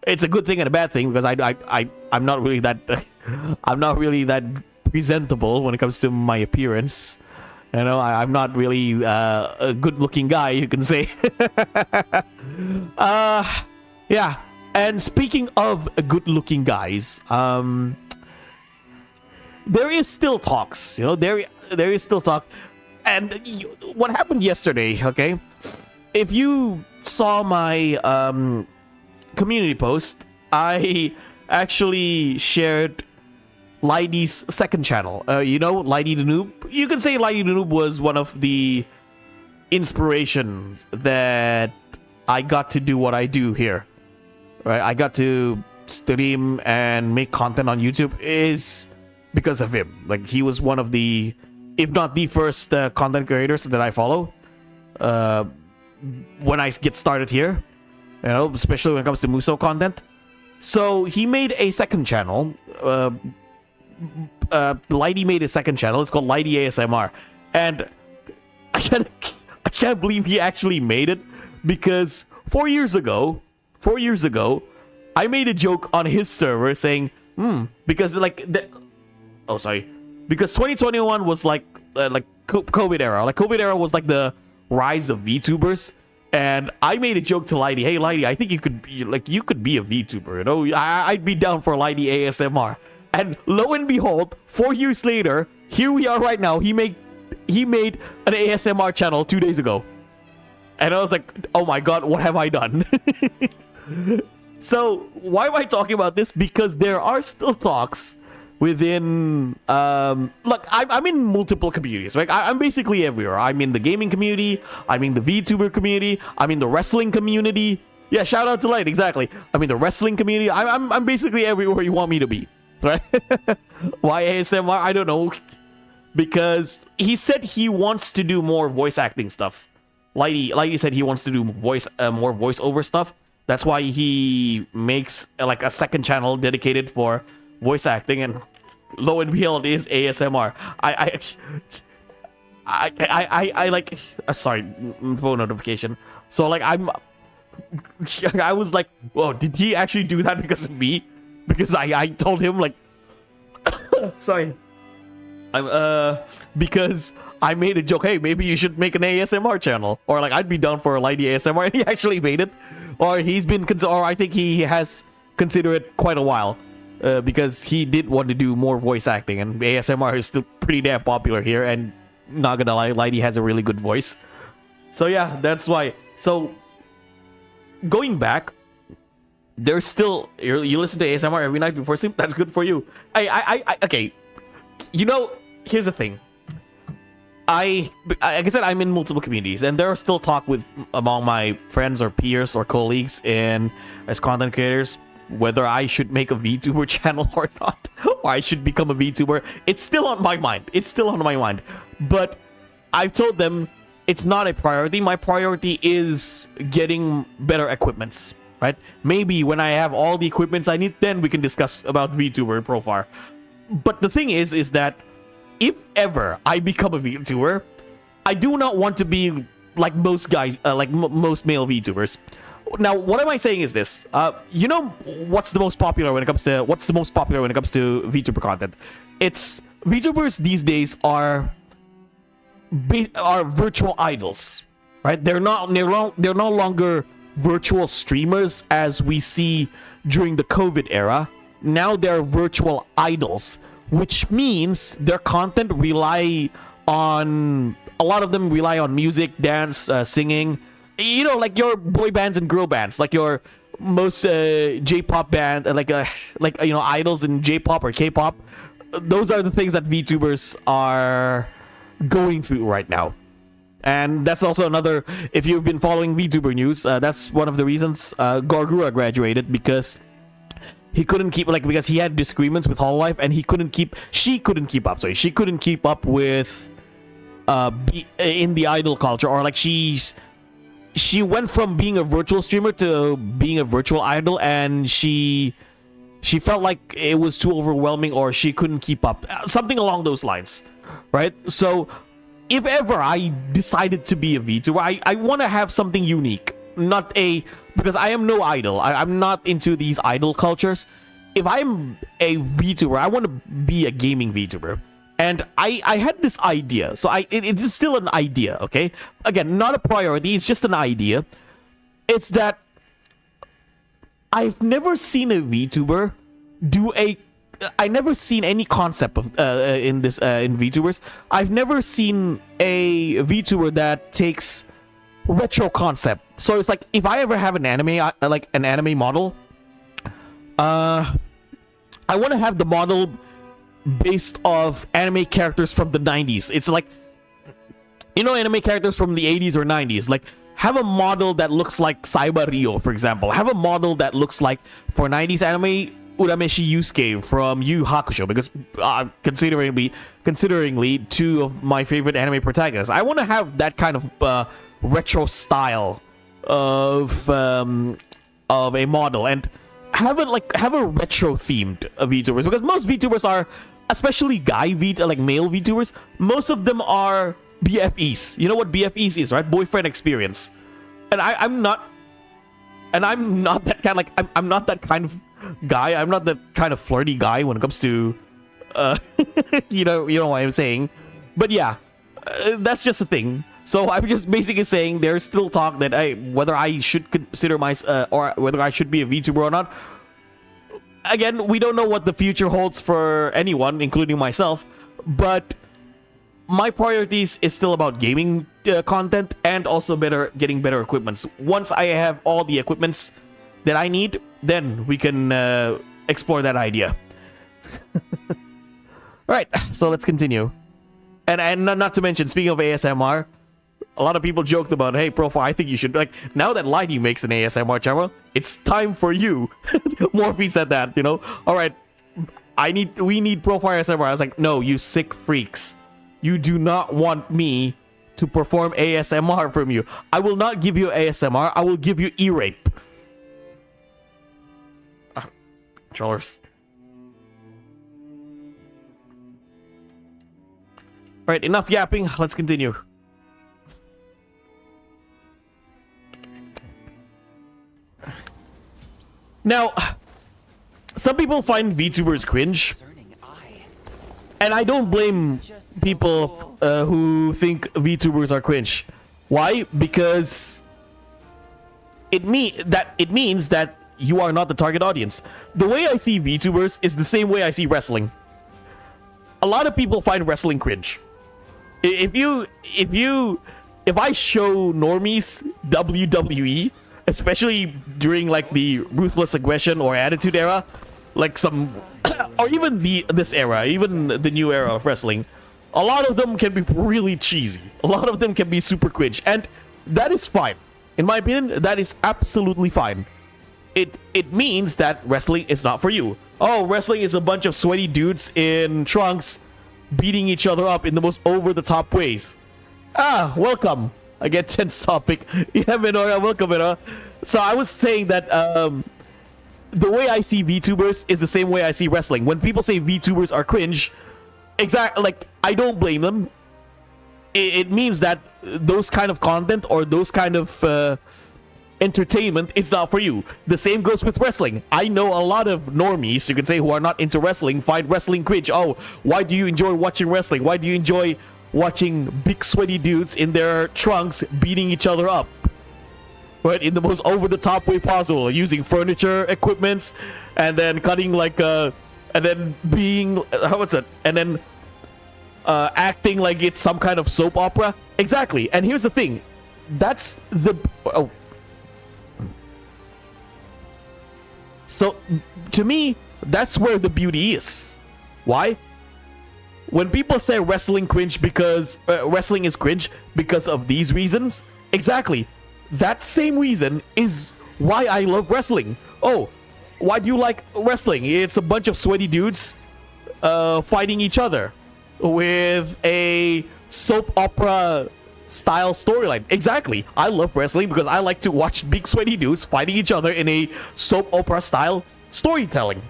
It's a good thing and a bad thing, because I'm not really that I'm not really that presentable when it comes to my appearance. I'm not really a good-looking guy, you can say. Yeah. And speaking of good-looking guys, there is still talks. There is still talk. And what happened yesterday? Okay, if you saw my community post, I actually shared Lidy's second channel. Lidy the Noob. You can say Lidy the Noob was one of the inspirations that I got to do what I do here. Right? I got to stream and make content on YouTube is because of him. Like, he was one of the, if not the first content creators that I follow when I get started here. Especially when it comes to Muso content. So he made a second channel. Lidy made a second channel. It's called Lidy ASMR, and I can't believe he actually made it, because 4 years ago, I made a joke on his server saying, because because 2021 was like COVID era. Like, COVID era was like the rise of VTubers. And I made a joke to Lidy, hey Lidy, I think you could be a VTuber, I'd be down for Lidy ASMR. And lo and behold, 4 years later, here we are right now. He made an ASMR channel 2 days ago. And I was like, oh my god, what have I done? So why am I talking about this? Because there are still talks within look, I'm in multiple communities, right? I'm basically everywhere. I'm in the gaming community, I'm in the VTuber community, I'm in the wrestling community. Yeah, shout out to Light, exactly. I'm in the wrestling community. I'm basically everywhere you want me to be, right? Why ASMR? I don't know. Because he said he wants to do more voice acting stuff. Lighty said he wants to do more voiceover stuff. That's why he makes like a second channel dedicated for voice acting, and lo and behold, is ASMR. I like. Sorry, phone notification. So like I was like, whoa, did he actually do that because of me? Because I told him like, sorry, because I made a joke. Hey, maybe you should make an ASMR channel, or like I'd be down for a Lighty ASMR, and he actually made it, or he's been or I think he has considered it quite a while, because he did want to do more voice acting, and ASMR is still pretty damn popular here, and not gonna lie, Lighty has a really good voice. So yeah, that's why. So going back, there's still you listen to ASMR every night before sleep. That's good for you. Okay, you know, here's the thing. Like I said, I'm in multiple communities, and there are still talk among my friends or peers or colleagues as content creators whether I should make a VTuber channel or not, or I should become a VTuber. It's still on my mind. But I've told them it's not a priority. My priority is getting better equipments, right? Maybe when I have all the equipments I need, then we can discuss about VTuber Profar. But the thing is that if ever I become a VTuber, I do not want to be like most guys, like most male VTubers. Now, what am I saying is this? You know what's the most popular when it comes to VTuber content? It's VTubers these days are virtual idols, right? They're no longer virtual streamers as we see during the COVID era. Now they're virtual idols, which means their content a lot of them rely on music, dance, singing. You know, like your boy bands and girl bands, like your most J-pop band, like you know, idols in J-pop or K-pop. Those are the things that VTubers are going through right now. And that's also another, if you've been following VTuber news, that's one of the reasons Gorgura graduated, because he couldn't keep, because he had disagreements with Hololive, and she couldn't keep up with in the idol culture, or like she went from being a virtual streamer to being a virtual idol, and she felt like it was too overwhelming, or she couldn't keep up, something along those lines, right? So if ever I decided to be a VTuber, I want to have something unique, because I am no idol. I'm not into these idol cultures. If I'm a VTuber, I want to be a gaming VTuber. And I had this idea. So it is still an idea, okay? Again, not a priority. It's just an idea. It's that I've never seen a VTuber I never seen any concept of in VTubers. I've never seen a VTuber that takes retro concept. So it's like, if I ever have an anime, like an anime model, I want to have the model based off anime characters from the 90s. It's like, you know, anime characters from the 80s or 90s. Like, have a model that looks like Saiba Ryo, for example. Have a model that looks like, for 90s anime, Urameshi Yusuke from Yu Hakusho, because consideringly two of my favorite anime protagonists. I want to have that kind of retro style of a model, and have a retro themed VTubers, because most VTubers are, especially male VTubers, most of them are BFEs. You know what BFEs is, right? Boyfriend experience. And I'm not that kind, I'm not that kind of guy. I'm not that kind of flirty guy when it comes to you know what I'm saying. But yeah, that's just a thing. So I'm just basically saying there's still talk that whether I should consider or whether I should be a VTuber or not. Again, we don't know what the future holds for anyone, including myself. But my priorities is still about gaming content, and also getting better equipments. Once I have all the equipments, that I need, then we can explore that idea. Alright, so let's continue. And not to mention, speaking of ASMR, a lot of people joked about, hey, Profar, I think you should, like, now that Lighty makes an ASMR channel, it's time for you. Morphe said that, you know? Alright, we need Profar ASMR. I was like, no, you sick freaks. You do not want me to perform ASMR from you. I will not give you ASMR, I will give you e-rape. Controllers. Alright, enough yapping, let's continue. Now, some people find VTubers cringe, and I don't blame people who think VTubers are cringe. Why? Because it means that you are not the target audience. The way I see VTubers is the same way I see wrestling. A lot of people find wrestling cringe. If I show normies WWE, especially during like the Ruthless Aggression or Attitude Era, like some, or even this era, even the new era of wrestling, a lot of them can be really cheesy. A lot of them can be super cringe, and that is fine. In my opinion, that is absolutely fine. It means that wrestling is not for you. Oh, wrestling is a bunch of sweaty dudes in trunks beating each other up in the most over-the-top ways. Ah, welcome. I get tense topic. Yeah, Minora, welcome, Minora. So I was saying that the way I see VTubers is the same way I see wrestling. When people say VTubers are cringe, like, I don't blame them. It means that those kind of content or those kind of entertainment is not for you. The same goes with wrestling. I know a lot of normies, you can say, who are not into wrestling, find wrestling cringe. Oh, why do you enjoy watching wrestling? Why do you enjoy watching big sweaty dudes in their trunks beating each other up? Right, in the most over-the-top way possible, using furniture, equipments, and then cutting like and then being and then acting like it's some kind of soap opera. Exactly. And here's the thing, that's the so to me, that's where the beauty is. Why? When people say wrestling cringe because wrestling is cringe because of these reasons, exactly. That same reason is why I love wrestling. Oh, why do you like wrestling? It's a bunch of sweaty dudes fighting each other with a soap opera style storyline. Exactly. I love wrestling because I like to watch big sweaty dudes fighting each other in a soap opera style storytelling.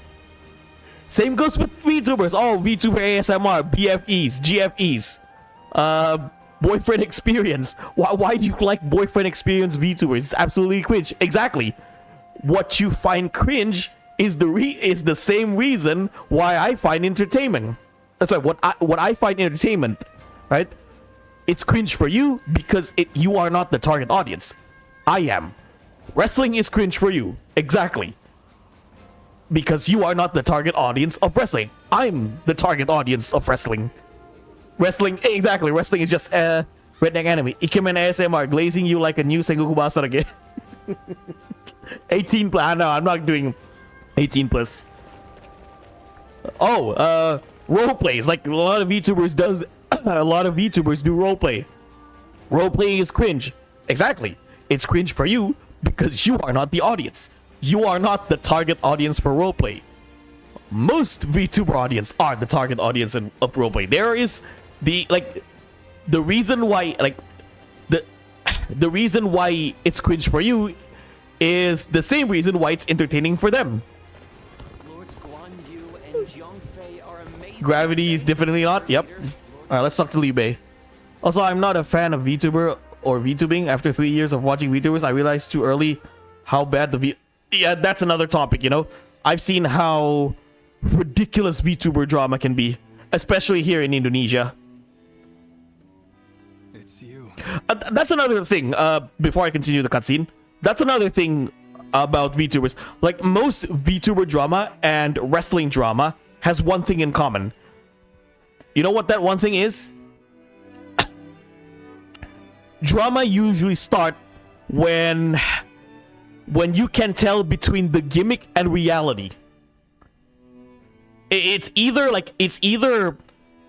Same goes with VTubers. Oh, VTuber ASMR, BFEs, GFEs, boyfriend experience. Why do you like boyfriend experience VTubers? It's absolutely cringe. Exactly. What you find cringe is the same reason why I find entertainment. That's right. What I find entertainment, right? It's cringe for you because you are not the target audience. I am. Wrestling is cringe for you. Exactly. Because you are not the target audience of wrestling. I'm the target audience of wrestling. Wrestling, exactly. Wrestling is just redneck anime. Ikemen ASMR, glazing you like a new Sengoku Master again. 18 plus. No, I'm not doing 18 plus. Oh, role plays. Like a lot of VTubers does. A lot of VTubers do roleplay. Roleplaying is cringe. Exactly. It's cringe for you because you are not the audience. You are not the target audience for roleplay. Most VTuber audience are the target audience of roleplay. There is the reason why the reason why it's cringe for you is the same reason why it's entertaining for them. Lords Guan Yu and Zhang Fei are amazing. Gravity is definitely not. Yep. Alright, let's talk to Liu Bei. Also, I'm not a fan of VTuber or VTubing. After 3 years of watching VTubers, I realized too early how bad yeah, that's another topic, you know? I've seen how ridiculous VTuber drama can be, especially here in Indonesia. It's you. That's another thing, before I continue the cutscene. That's another thing about VTubers. Like, most VTuber drama and wrestling drama has one thing in common. You know what that one thing is? Drama usually start when when you can tell between the gimmick and reality. It's either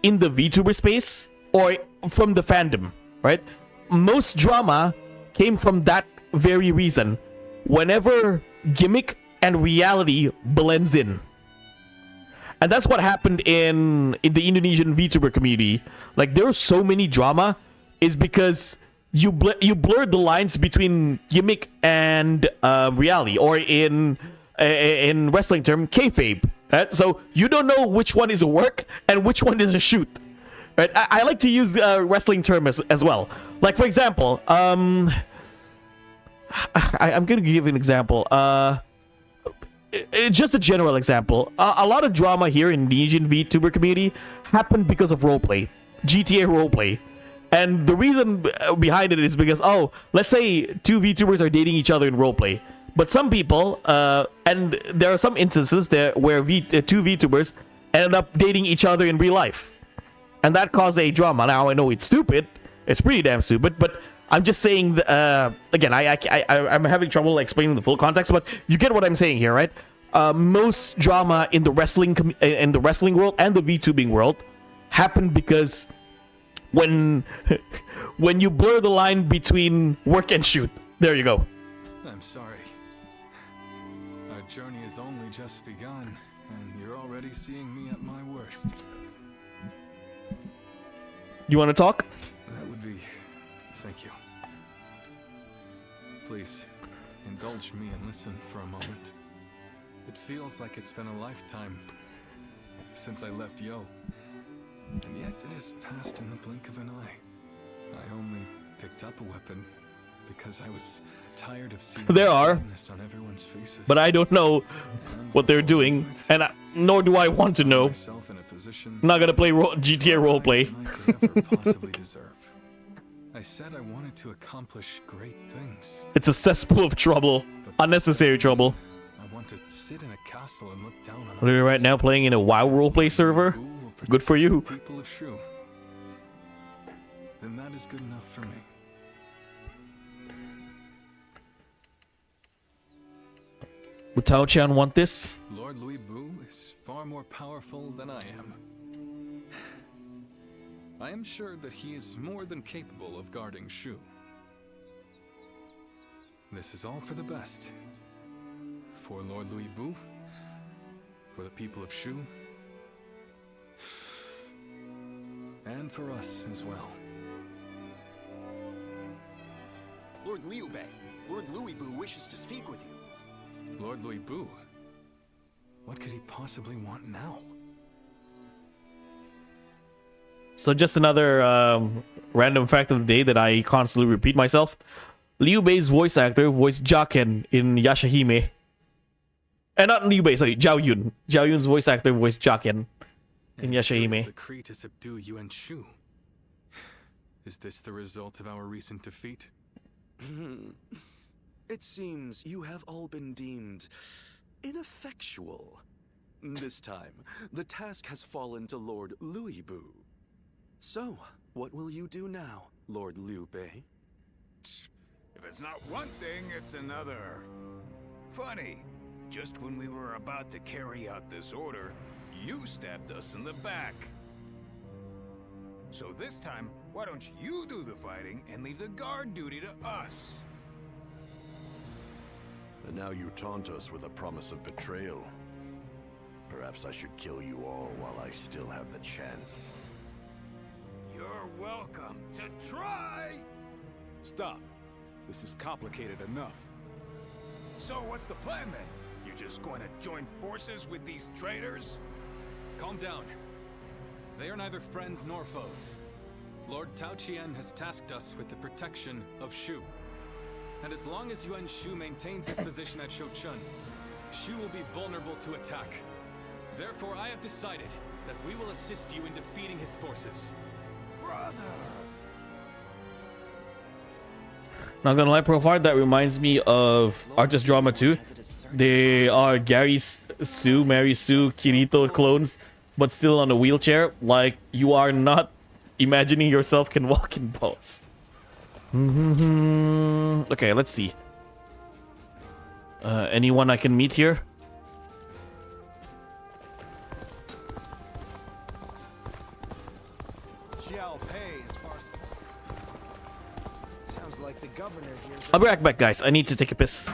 in the VTuber space or from the fandom, right? Most drama came from that very reason. Whenever gimmick and reality blends in. And that's what happened in the Indonesian VTuber community. Like, there was so many drama is because you blurred the lines between gimmick and reality, or in wrestling term, kayfabe. Right? So you don't know which one is a work and which one is a shoot. Right? I like to use wrestling terms as well. Like, for example, I'm gonna give an example. Just a general example. A lot of drama here in the Asian VTuber community happened because of roleplay, GTA roleplay. And the reason behind it is because, let's say two VTubers are dating each other in roleplay. But some people, and there are some instances there where two VTubers ended up dating each other in real life. And that caused a drama. Now, I know it's stupid. It's pretty damn stupid, but I'm just saying, again, I'm having trouble explaining the full context, but you get what I'm saying here, right? Most drama in the wrestling world and the VTubing world happened because when you blur the line between work and shoot. There you go. I'm sorry. Our journey has only just begun, and you're already seeing me at my worst. You want to talk? That would be... Thank you. Please, indulge me and listen for a moment. It feels like it's been a lifetime since I left Yo. And yet it has passed in the blink of an eye. I only picked up a weapon because I was tired of seeing there are, sadness on everyone's faces. but I don't know what they're doing, and nor do I want to know. I'm not gonna play GTA roleplay. I said I wanted to accomplish great things. It's a cesspool of trouble, unnecessary trouble. I want to sit in a castle and look down on We're right now playing in a WoW roleplay server. Good for you. People of Shu. Then that is good enough for me. Would Tao-chan want this? Lord Liu Bei is far more powerful than I am. I am sure that he is more than capable of guarding Shu. This is all for the best. For Lord Liu Bei, for the people of Shu, and for us as well. Lord Liu Bei, Lord Liu Bei wishes to speak with you. Lord Liu Bei? What could he possibly want now? So just another random fact of the day that I constantly repeat myself. Liu Bei's voice actor voiced Jaken in Yashahime. Not Liu Bei, sorry, Zhao Yun. Zhao Yun's voice actor voiced Jaken in Yashahime. Decree to subdue Yuan Shu. Is this the result of our recent defeat? It seems you have all been deemed ineffectual. This time, the task has fallen to Lord Liu Bei. So, what will you do now, Lord Liu Bei? If it's not one thing, it's another. Funny, just when we were about to carry out this order, you stabbed us in the back. So this time, why don't you do the fighting and leave the guard duty to us? And now you taunt us with a promise of betrayal. Perhaps I should kill you all while I still have the chance. You're welcome to try! Stop. This is complicated enough. So what's the plan then? You're just going to join forces with these traitors? Calm down. They are neither friends nor foes. Lord Tao Qian has tasked us with the protection of Shu. And as long as Yuan Shu maintains his position at Shouchun, Shu will be vulnerable to attack. Therefore, I have decided that we will assist you in defeating his forces. Brother! Not gonna lie, Profar, that reminds me of Artist Drama 2. They are Gary Sue, Mary Sue, Kirito clones, but still on a wheelchair. Like, you are not imagining yourself can walk in pose. Okay, let's see. Anyone I can meet here? Sounds like the governor here's I'll be right back, guys. I need to take a piss.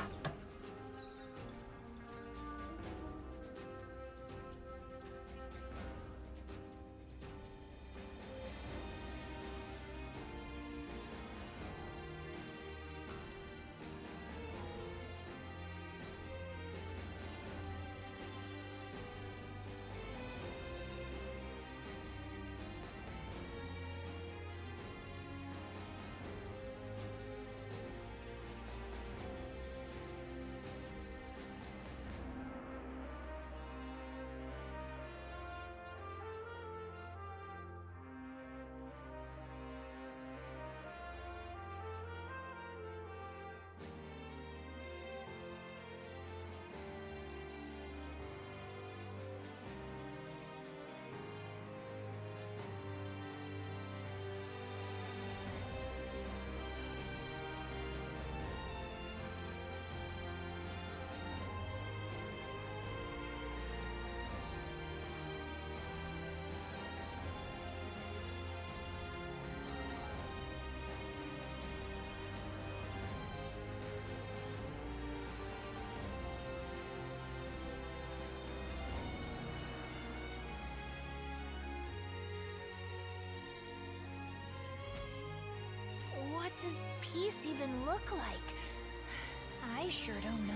What does peace even look like? I sure don't know.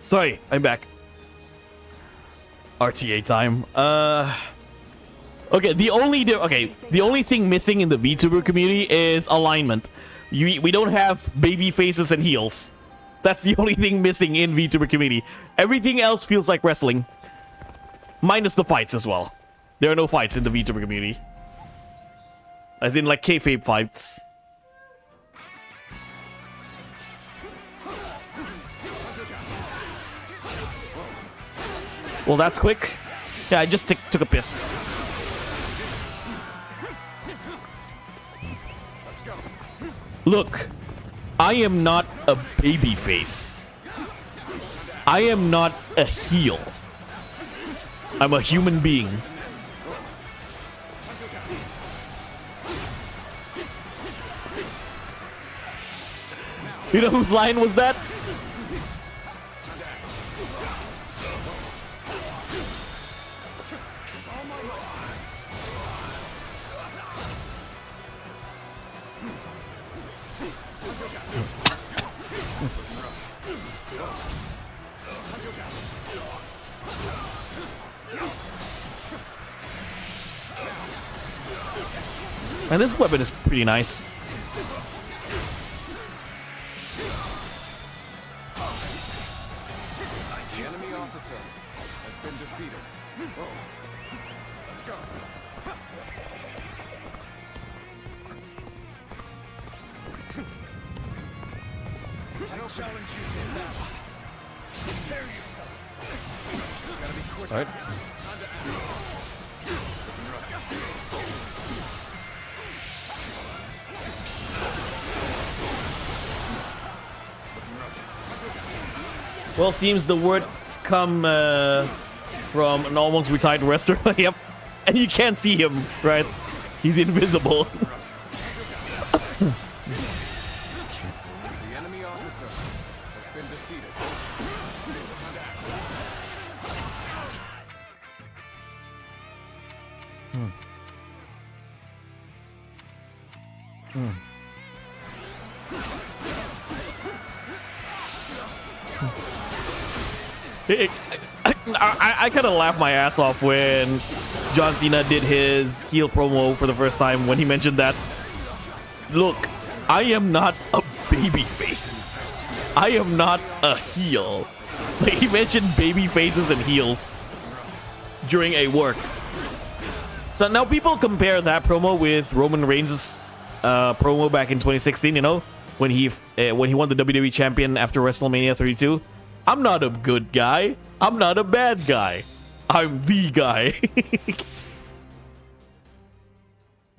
Sorry, I'm back. RTA time. Okay, the only thing missing in the VTuber community is alignment. We don't have baby faces and heels. That's the only thing missing in VTuber community. Everything else feels like wrestling. Minus the fights as well. There are no fights in the VTuber community. As in, like, kayfabe fights. Well, that's quick. Yeah, I just took a piss. Look, I am not a baby face. I am not a heel. I'm a human being. You know whose line was that? And this weapon is pretty nice. The enemy officer has been defeated. Oh, let's go. I'll challenge you to battle. Prepare yourself. Gotta be quick. All right. Well, seems the words come from an almost retired wrestler. Yep. And you can't see him, right? He's invisible. The enemy officer has been defeated. I kind of laughed my ass off when John Cena did his heel promo for the first time when he mentioned that. Look, I am not a baby face. I am not a heel. Like, he mentioned baby faces and heels during a work. So now people compare that promo with Roman Reigns' promo back in 2016. You know, when he won the WWE champion after WrestleMania 32. I'm not a good guy. I'm not a bad guy. I'm the guy.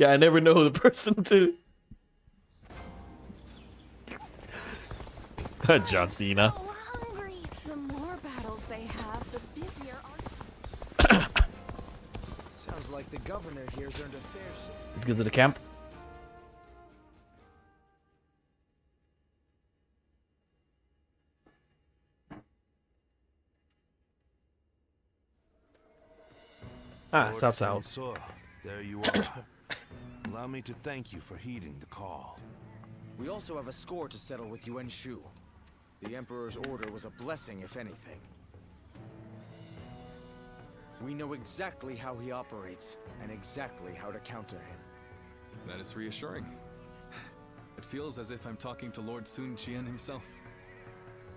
Yeah, I never know the person to. John Cena. So hungry. The more battles they have, the busier Sounds like the governor here's earned a fair share. Let's go to the camp. Ah, South South. Sensor, there you are. Allow me to thank you for heeding the call. We also have a score to settle with Yuan Shu. The Emperor's order was a blessing, if anything. We know exactly how he operates, and exactly how to counter him. That is reassuring. It feels as if I'm talking to Lord Sun Jian himself.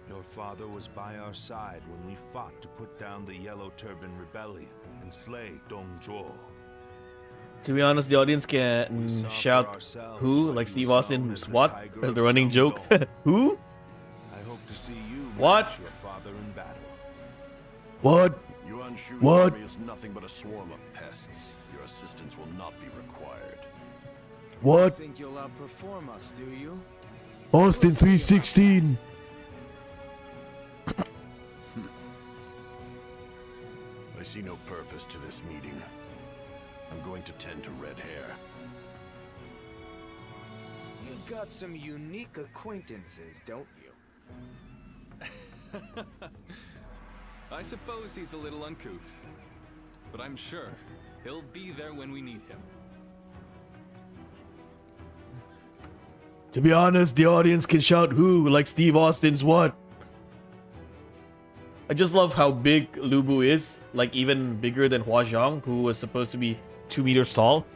Your father was by our side when we fought to put down the Yellow Turban Rebellion and slay Dong Zhuo. To be honest, the audience can shout "Who?" like Steve Austin's "What?" as the running joke. Who? I hope to see you What? match your father in battle. What? Yuan Shu's What? army is nothing but a swarm of pests. Your assistance will not be required. What? Think you'll outperform us, do you? Austin 316. I see no purpose to this meeting. I'm going to tend to red hair. You've got some unique acquaintances, don't you? I suppose he's a little uncouth, but I'm sure he'll be there when we need him. To be honest, the audience can shout "Who?" like Steve Austin's "What?" I just love how big Liu Bei is, like even bigger than Hua Zhang, who was supposed to be 2 meters tall.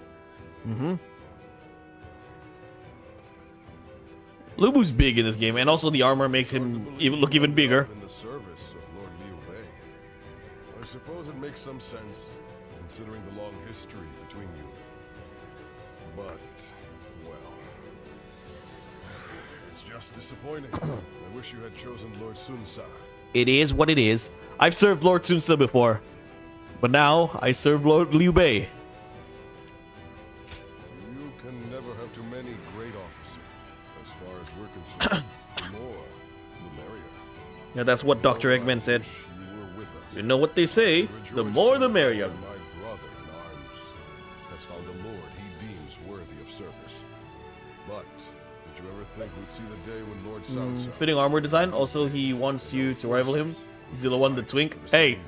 Liu Bei's big in this game, and also the armor makes him look even bigger. In the service of Lord Liu Bei. I suppose it makes some sense, considering the long history between you. But, well, it's just disappointing. I wish you had chosen Lord Sun Sa. It is what it is. I've served Lord Sun Ce before, but now I serve Lord Liu Bei. You can never have too many great officers. As far as we're concerned, the more, the merrier. Yeah, that's what Dr. Eggman said. Wish you were with us. You know what they say, the more the merrier. My brother in arms has found a lord he deems worthy of service. But did you ever think we'd see the day when Lord Cao Cao Fitting armor design. Also, he wants you to rival him. He's the one to twink. Hey,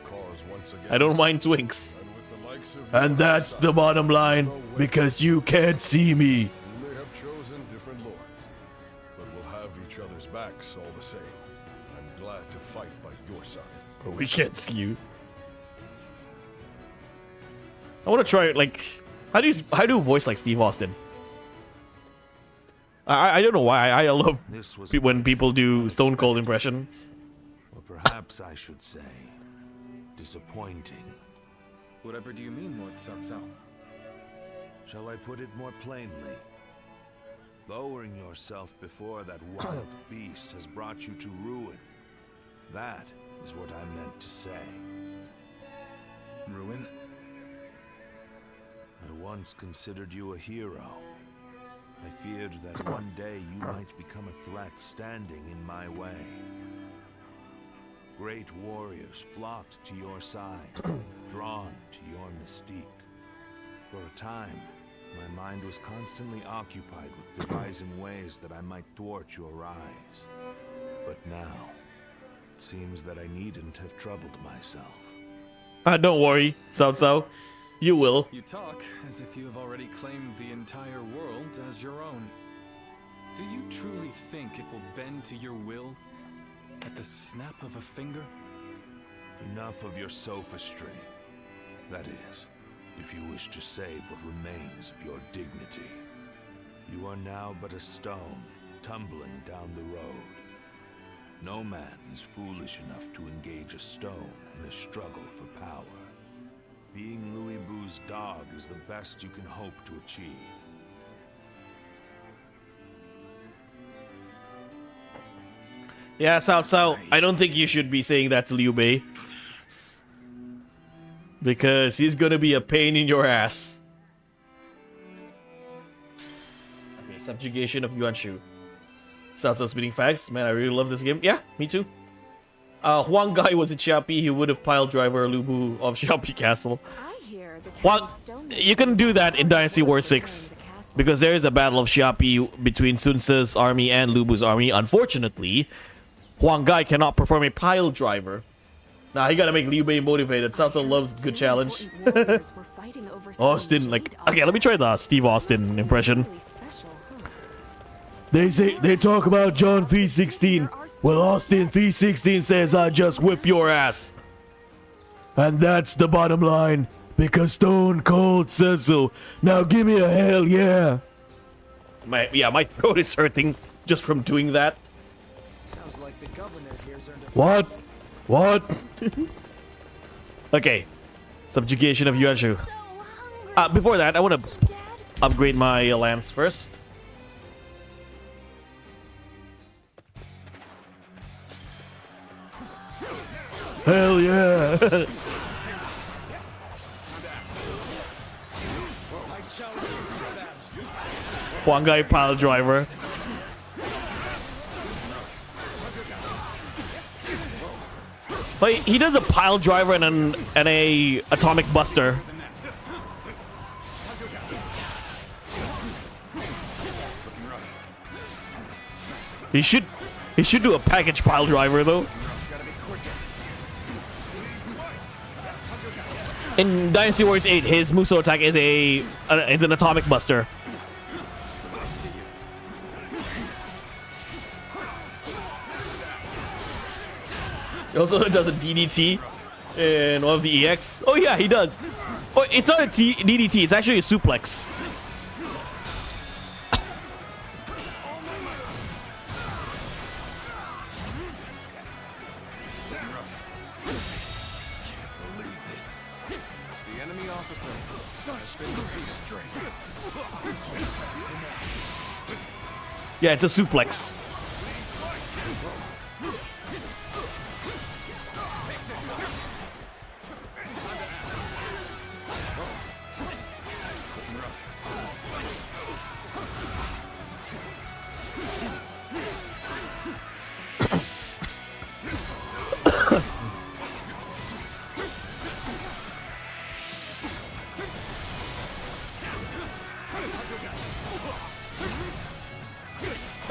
I don't mind twinks. and with the likes of And you that's on the our side, bottom line, there's no way because you can't see me. we may have chosen different lords, but we'll have each other's backs all the same. I'm glad to fight by your side. But we can't see you. I want to try it. Like, how do you voice like Steve Austin? I don't know why. I love This was when people do Stone Cold impressions. or perhaps I should say, disappointing. Whatever do you mean, Lord Cao Cao? Shall I put it more plainly? Lowering yourself before that wild beast has brought you to ruin. That is what I meant to say. Ruin? I once considered you a hero. I feared that one day you might become a threat standing in my way. Great warriors flocked to your side, drawn to your mystique. For a time, my mind was constantly occupied with devising ways that I might thwart your rise. But now, it seems that I needn't have troubled myself. Don't worry, Cao Cao. You will. You talk as if you have already claimed the entire world as your own. Do you truly think it will bend to your will at the snap of a finger? Enough of your sophistry. That is, if you wish to save what remains of your dignity. You are now but a stone, tumbling down the road. No man is foolish enough to engage a stone in a struggle for power. Being Liu Bei's dog is the best you can hope to achieve. Yeah, Cao Cao, I don't think you should be saying that to Liu Bei. Because he's gonna be a pain in your ass. Subjugation of Yuanshu. Sounds like spitting facts. Man, I really love this game. Yeah, me too. Huang Gai was in Xiaopi, he would have piled driver Liu Bu of Xiaopi Castle. You can do that in Dynasty War 6. Because there is a battle of Xiaopi between Sun Ce's army and Liu Bu's army. Unfortunately, Huang Gai cannot perform a pile driver. Nah, he gotta make Liu Bei motivated. Cao Cao loves good challenge. Austin, like, okay, let me try the Steve Austin impression. They talk about John V16. Well, Austin V16 says I just whip your ass. And that's the bottom line. Because Stone Cold says so. Now give me a hell yeah. My throat is hurting just from doing that. Sounds like the governor here's earned What? Okay. Subjugation of Yuanshu. Before that, I want to upgrade my lance first. Hell yeah. Huang Gai pile driver. But he does a pile driver and a atomic buster. He should do a package pile driver though. In Dynasty Warriors 8, his Muso attack is an atomic buster. He also does a DDT in one of the EX. Oh yeah, he does. Oh, it's not a DDT, it's actually a suplex. Yeah, it's a suplex.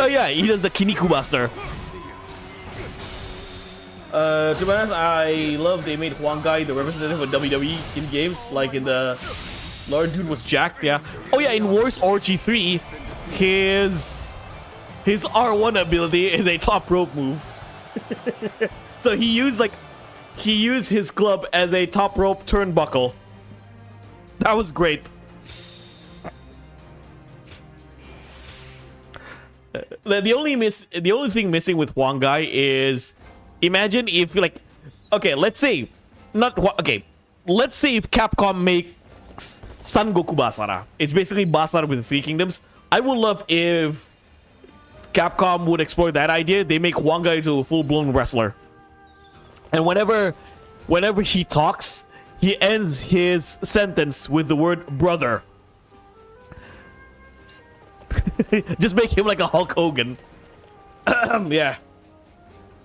Oh yeah, he does the Kiniku Buster. To be honest, I love they made Huang Gai the representative of WWE in games, like in the Lord Dude was jacked, yeah. Oh yeah, in Wars Orgy 3, his R1 ability is a top rope move. So he used his club as a top rope turnbuckle. That was great. The only thing missing with Huang Gai is, imagine if let's say if Capcom makes Son Goku Basara. It's basically Basara with the Three Kingdoms. I would love if Capcom would explore that idea. They make Huang Gai into a full-blown wrestler, and whenever he talks, he ends his sentence with the word brother. Just make him like a Hulk Hogan. Yeah.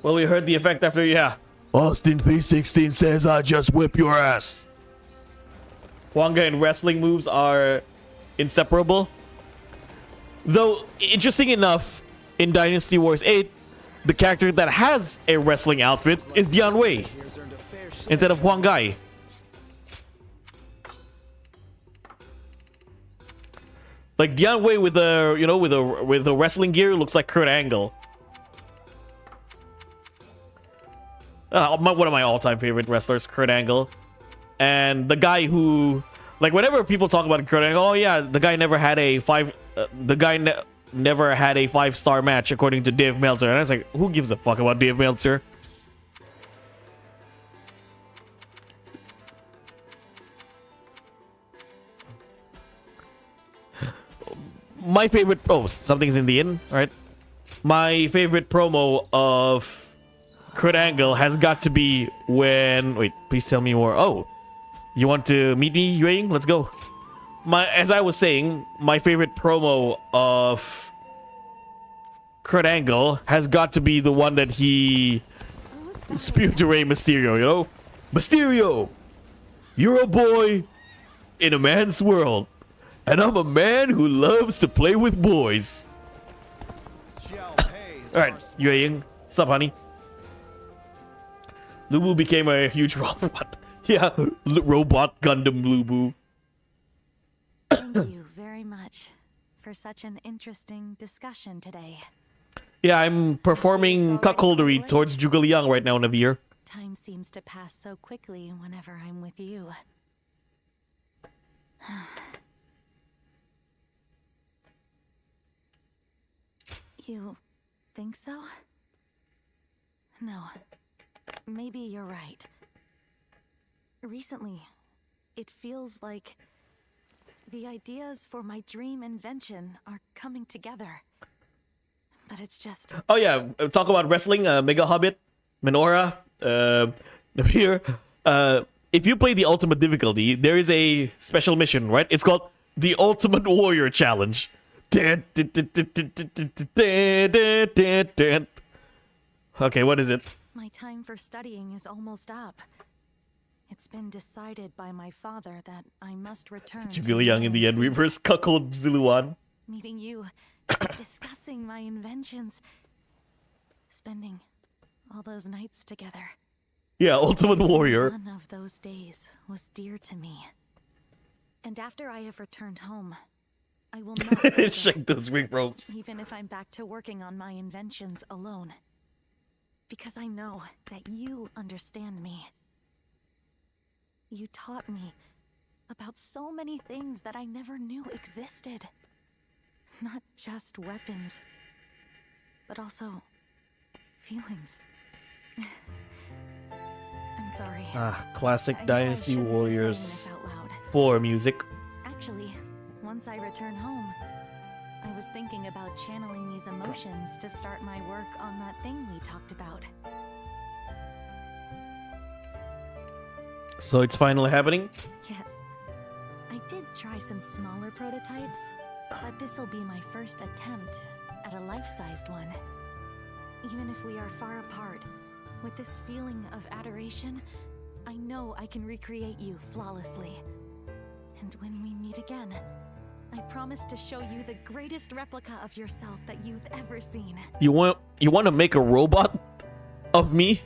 Well, we heard the effect after, yeah. Austin 316 says I just whip your ass. Huang Gai and wrestling moves are inseparable. Though, interesting enough, in Dynasty Warriors 8, the character that has a wrestling outfit is Dian Wei instead of Huang Gai. Like Dian Wei with the wrestling gear looks like Kurt Angle. One of my all-time favorite wrestlers, Kurt Angle, and the guy who, like, whenever people talk about Kurt Angle, oh yeah, the guy never had a never had a 5-star match according to Dave Meltzer, and I was like, who gives a fuck about Dave Meltzer? My favorite... Oh, something's in the inn, right? My favorite promo of Kurt Angle has got to be when... Wait, please tell me more. Oh, you want to meet me, Yue? Let's go. as I was saying, my favorite promo of Kurt Angle has got to be the one that he spewed to Rey Mysterio, you know? Mysterio, you're a boy in a man's world, and I'm a man who loves to play with boys. Alright, Yue Ying, what's up, honey? Liu Bu became a huge robot. Yeah, robot Gundam Liu Bu. Thank you very much for such an interesting discussion today. Yeah, I'm performing cuckoldry towards Zhuge Liang right now, Navir. Time seems to pass so quickly whenever I'm with you. You think so? No. Maybe you're right. Recently, it feels like the ideas for my dream invention are coming together. But it's just... Oh yeah, talk about wrestling, Mega Hobbit, Menorah, Navir. If you play the ultimate difficulty, there is a special mission, right? It's called the Ultimate Warrior Challenge. Okay, what is it? My time for studying is almost up. It's been decided by my father that I must return to Zhuge Liang in the end reverse cuckold Ziluan. Meeting you, discussing my inventions, spending all those nights together. Yeah, Ultimate Warrior. One of those days was dear to me. And after I have returned home, I will not shake those ring ropes. Even if I'm back to working on my inventions alone. Because I know that you understand me. You taught me about so many things that I never knew existed. Not just weapons, but also feelings. I'm sorry. Classic I know Dynasty I shouldn't be saying Warriors this out loud. 4 music. Actually, once I return home, I was thinking about channeling these emotions to start my work on that thing we talked about. So it's finally happening? Yes. I did try some smaller prototypes, but this will be my first attempt at a life-sized one. Even if we are far apart, with this feeling of adoration, I know I can recreate you flawlessly. And when we meet again, I promise to show you the greatest replica of yourself that you've ever seen. You want to make a robot of me?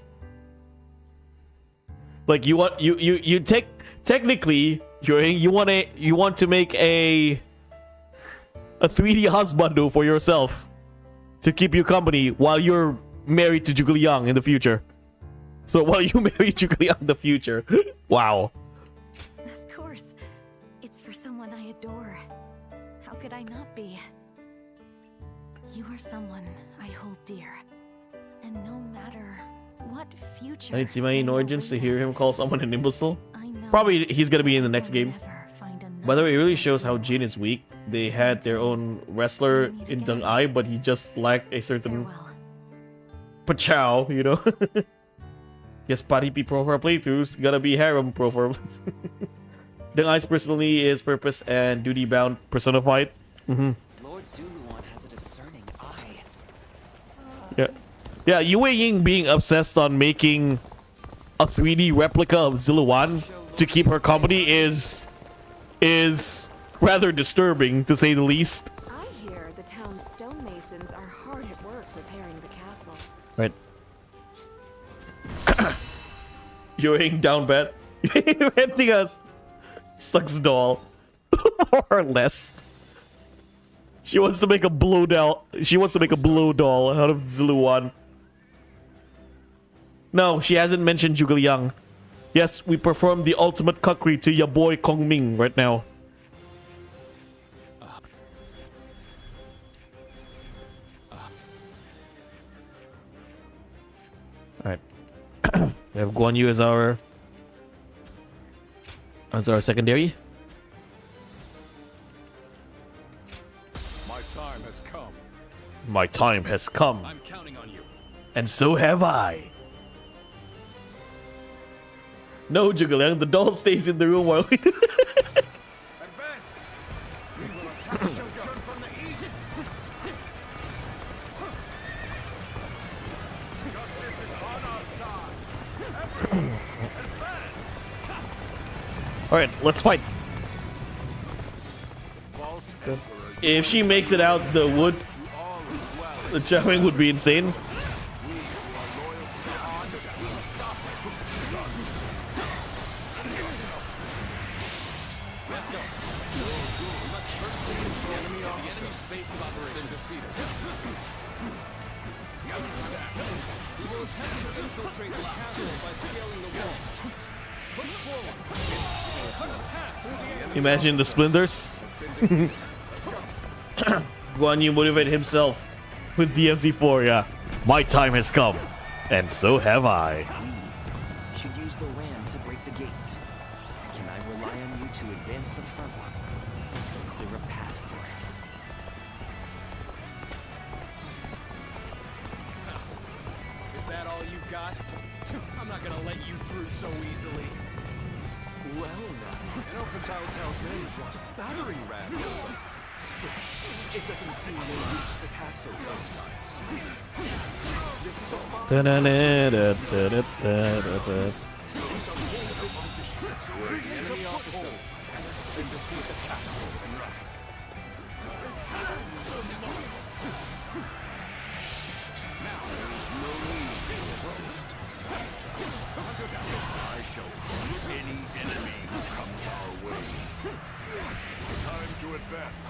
Like you technically you want to make a 3D husbando for yourself to keep you company while you're married to Zhuge Liang in the future. So while you marry Zhuge Liang in the future, wow. Of course, it's for someone I adore. How could I not be? You are someone I hold dear, and no matter what future. I need to see my in Origins to hear him call someone an imbecile. Probably he's gonna be in the next game. By the way, it really shows how Jin is weak. They had their own wrestler in Deng Ai, but he just lacked a certain pachow, you know. Yes, Patty P Profar playthroughs gotta be harem Profar. Deng Ai's personally is purpose and duty bound personified. Lord Zuluan has a discerning eye. Yeah. Yeah, Yue Ying being obsessed on making a 3D replica of Ziluan to keep her company is rather disturbing, to say the least. I hear the town's stonemasons are hard at work repairing the castle. Right. Yue Ying down bad. Renting us sucks doll. More or less. She wants to make a blow doll. She wants to make a blow doll out of Ziluan. No, she hasn't mentioned Zhuge Liang. Yes, we performed the ultimate cuckery to your boy Kong Ming right now. Alright. We have Guan Yu as our secondary. My time has come. My time has come. I'm counting on you. And so have I. No, Zhuge Liang, the doll stays in the room while we do. Advance! Alright, let's fight. If she makes it out the wood, the jamming would be insane. Imagine the splinters. Guan Yu motivated himself with DMZ4, yeah. My time has come, and so have I. Should use the ram to break the gates. Can I rely on you to advance the front line? Clear a path for it. Is that all you've got? I'm not gonna let you through so easily. Well, now, an open tells me what battering ram. Still, it doesn't seem they reach the castle those guys. This is a fine... Enemy officer has been defeated. Now there's no need to resist. I shall crush any enemy who comes our way. It's time to advance.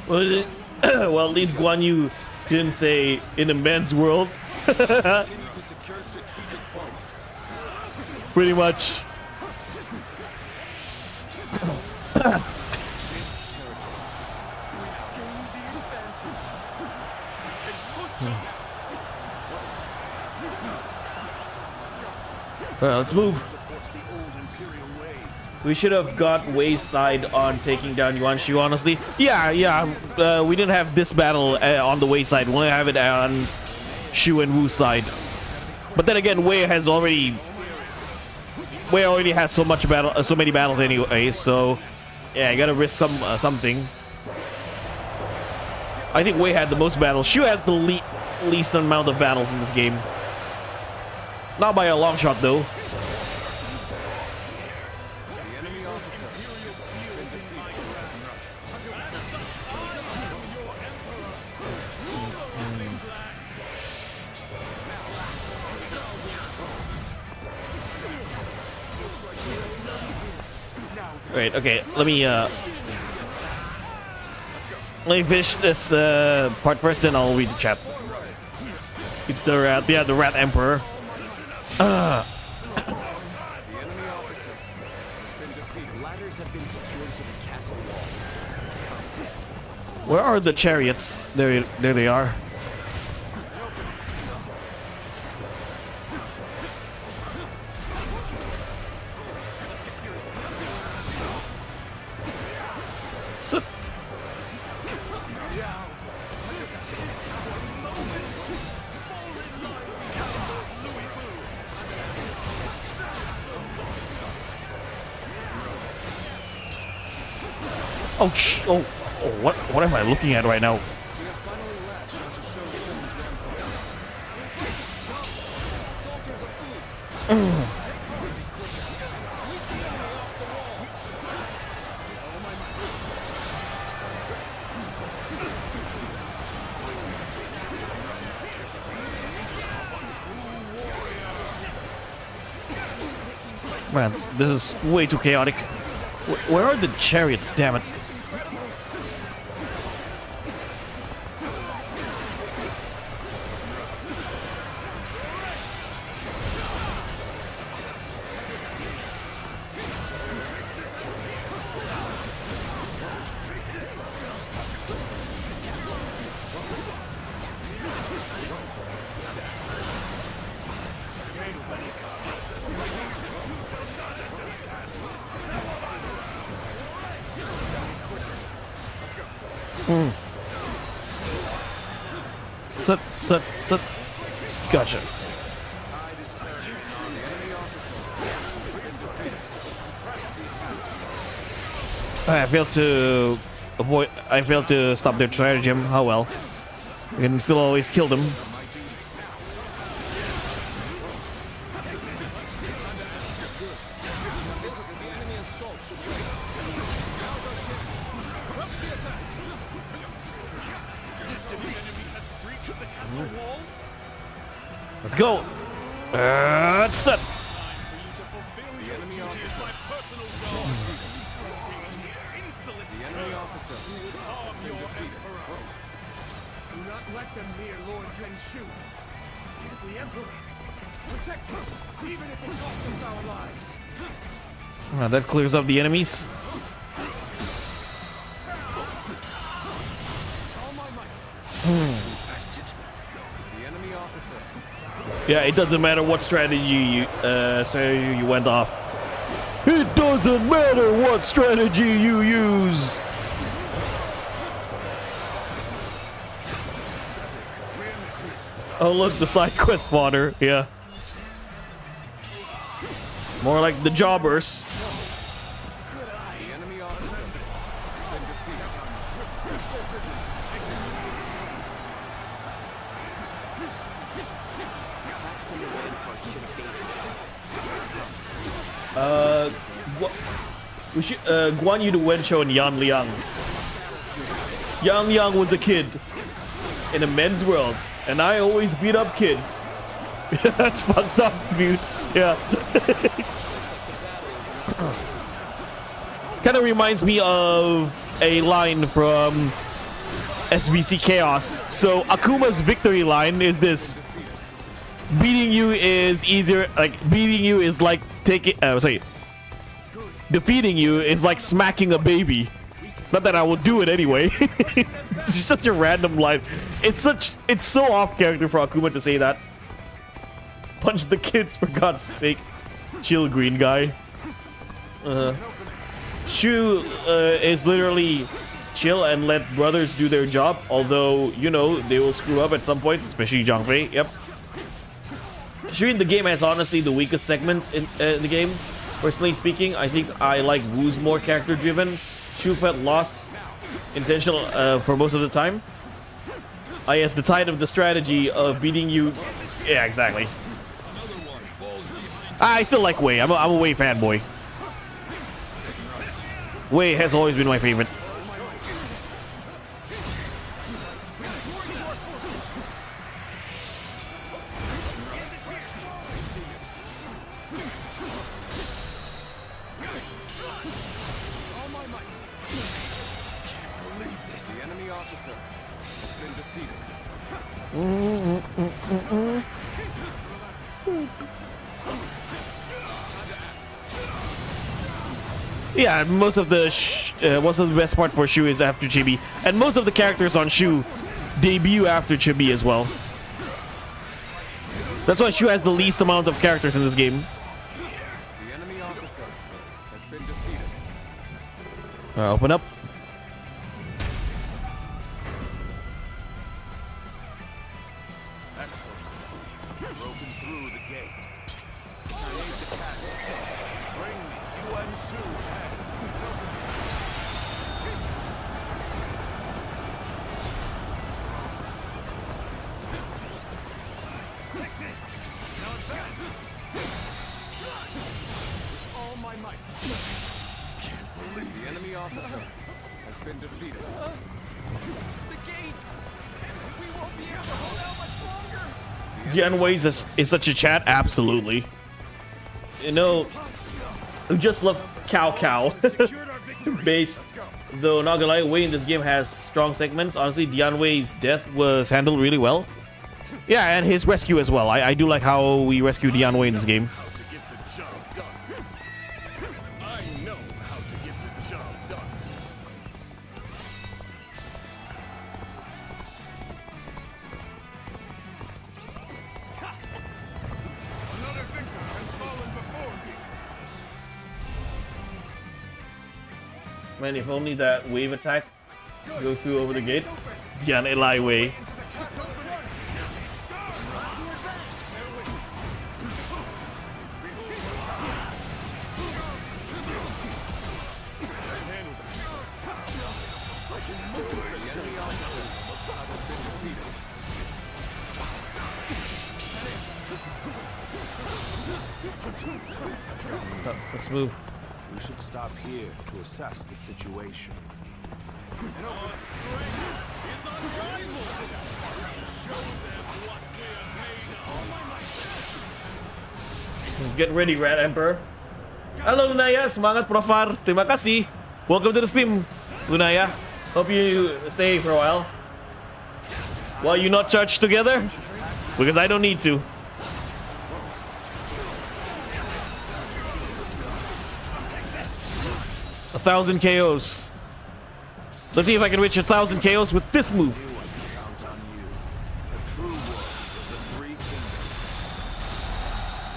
Well, at least Guan Yu didn't say in a man's world. Continue to secure strategic points. Pretty much. Let's move. We should have got Wei's side on taking down Yuan Shu, honestly. Yeah. We didn't have this battle on the Wei side. We only have it on Shu and Wu's side. But then again, Wei already has so many battles anyway. So yeah, you gotta risk something. I think Wei had the most battles. Shu had the least amount of battles in this game. Not by a long shot, though. Wait, okay, let me finish this part first, then I'll read the chat. The rat, yeah, the Rat Emperor. The enemy officer has been defeated. Ladders have been secured to the castle walls. Where are the chariots? There they are. So oh, what am I looking at right now? Man, this is way too chaotic. Where are the chariots, damn it? Sit. Gotcha. I failed to stop their stratagem. Oh well. We can still always kill them. go. Set. The enemy officer. The enemy officer has been defeated. Do not let them near Lord Khenshu. You're the Emperor. Protect him, even if it costs us our lives. That clears up the enemies. All my might. Bastard. The enemy officer. Yeah, it doesn't matter what strategy you went off. It doesn't matter what strategy you use. Oh look, the side quest fodder. Yeah. More like the jobbers. The enemy officer has been defeated. Attacks from the rampart should fade. We should Guan Yu to Wenshou and Yan Liang. Yan Liang was a kid in a men's world, and I always beat up kids. That's fucked up, dude. Yeah. Kind of reminds me of a line from SVC Chaos. So Akuma's victory line is this: beating you is easier. Like beating you is like taking. Defeating you is like smacking a baby. Not that I will do it anyway. It's such a random line. It's so off character for Akuma to say that. Punch the kids for God's sake. Chill, green guy. Shu is literally chill and let brothers do their job. Although, you know, they will screw up at some point, especially Zhang Fei. Yep. Shu in the game has honestly the weakest segment in the game. Personally speaking, I think I like Wu's more character driven. Shu felt lost intentional for most of the time. I guess the tide of the strategy of beating you. Yeah, exactly. I still like Wei. I'm a Wei fanboy. Wei has always been my favorite. The enemy officer has been defeated. Yeah, most of the best part for Shu is after Chibi, and most of the characters on Shu debut after Chibi as well. That's why Shu has the least amount of characters in this game. The enemy officer has been defeated. Open up. Excellent. Broken through the gate. Time the task. Bring me Yuan Shu's head. Take this. Now advance. All my might. The enemy officer has been defeated. The gates. We won't be able to hold out much longer. Jian Wei's is such a chat? Absolutely. You know, who just love Cao Cao based. Though not gonna lie, Wei in this game has strong segments. Honestly, Dian Wei's death was handled really well. Yeah, and his rescue as well. I do like how we rescue Dian Wei in this game. How to get the job done. I know how to get the job done. Another victim has fallen before me. Man, if only that wave attack go through over the gate. Dian Eli Wei. Let's move. We should stop here to assess the situation. Our strength is unrivaled. Show them what we're made of. Get ready, Rat Emperor. Hello, Lunaya. Semangat, Profar. Terima kasih. Welcome to the stream, Lunaya. Hope you stay for a while. While you not charged together? Because I don't need to. A 1,000 KOs. Let's see if I can reach 1,000 KOs with this move.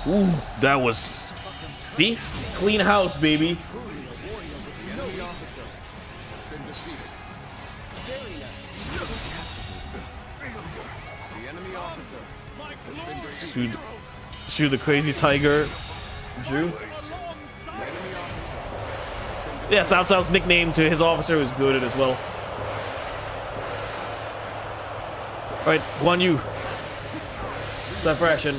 Ooh, that was... See? Clean house, baby. Shoot the crazy tiger. Drew. Yeah, Cao Cao's nickname to his officer was good as well. Alright, Guan Yu. Time for action.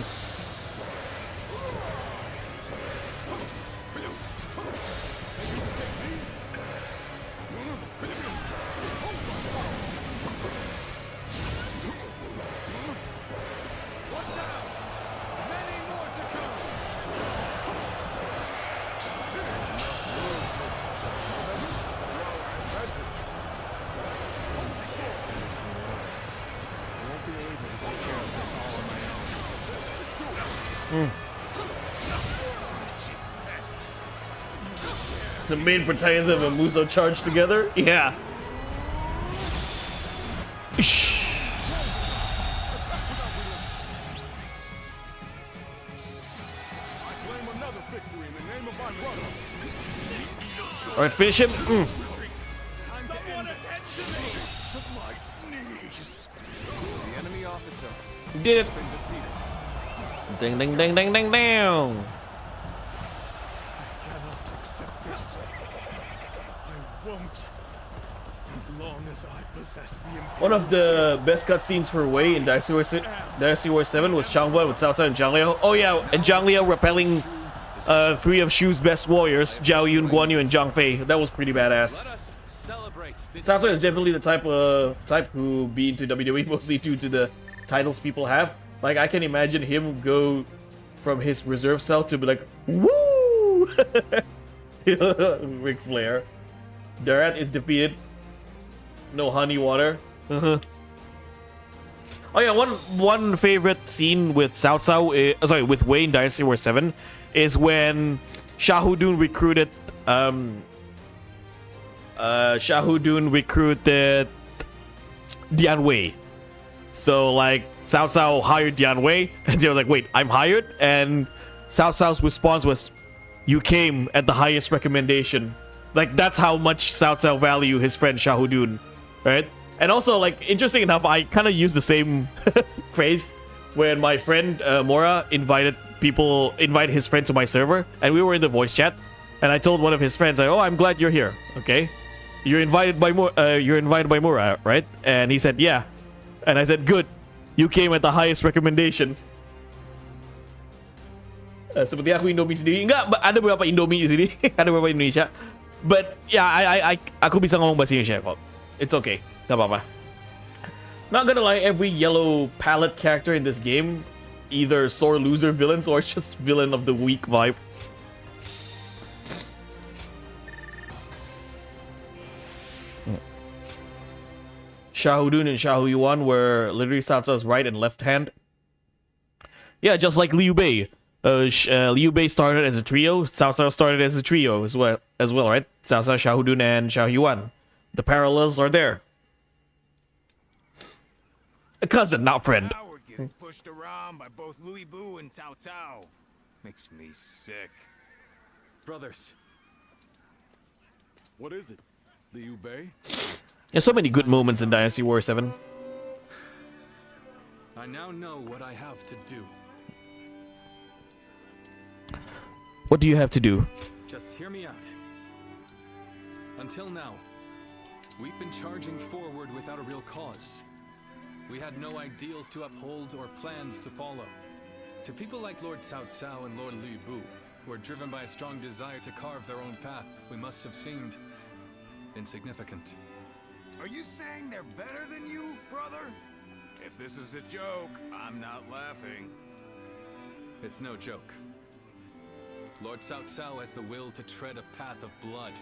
The main protagonists of a Muso charge together? Yeah. Alright, finish him. Did it. Ding ding ding ding ding ding. One of the best cutscenes for Wei in Dynasty Warriors 7 was Changguan with Cao Cao and Zhang Liao. Oh yeah, and Zhang Liao repelling 3 of Shu's best warriors, Zhao Yun, Guan Yu, and Zhang Fei. That was pretty badass. Cao Cao is definitely the type who be into WWE mostly due to the titles people have. Like, I can imagine him go from his reserve cell to be like, woo! Ric Flair. Darat is defeated. No honey water. Oh yeah, one favorite scene with Cao Cao, with Wei in Dynasty Warriors 7 is when Shahudun recruited Dian Wei. So like Cao Cao hired Dian Wei, and they were like, "Wait, I'm hired?" And Cao Cao's response was, "You came at the highest recommendation." Like, that's how much Cao Cao value his friend Shahudun, right? And also, like, interesting enough, I kind of use the same phrase when my friend Mora invited his friend to my server, and we were in the voice chat, and I told one of his friends, like, "Oh, I'm glad you're here. Okay, you're invited by Mora, right?" And he said, "Yeah," and I said, "Good, you came at the highest recommendation." Seperti aku Indomie sendiri. Enggak, ada beberapa Indomie di sini. Ada beberapa Indonesia. But yeah, aku bisa ngomong bahasa Indonesia kok. It's okay. Gak apa-apa. Not gonna lie, every yellow palette character in this game, either sore loser villains or just villain of the week vibe. Shahudun and Shahuyuan were literally Cao Cao's right and left hand. Yeah, just like Liu Bei. Liu Bei started as a trio. Cao Cao started as a trio as well, right? Cao Cao, Shahudun, and Xiaoyuan. The parallels are there. A cousin, not friend. Now we're getting pushed around by both Liu Bei and Cao Cao. Makes me sick. Brothers. What is it? Liu Bei? There's so many good moments in Dynasty Warriors 7. I now know what I have to do. What do you have to do? Just hear me out. Until now, we've been charging forward without a real cause. We had no ideals to uphold or plans to follow. To people like Lord Cao Cao and Lord Liu Bei, who are driven by a strong desire to carve their own path, we must have seemed insignificant. Are you saying they're better than you, brother? If this is a joke, I'm not laughing. It's no joke. Lord Cao Cao has the will to tread a path of blood.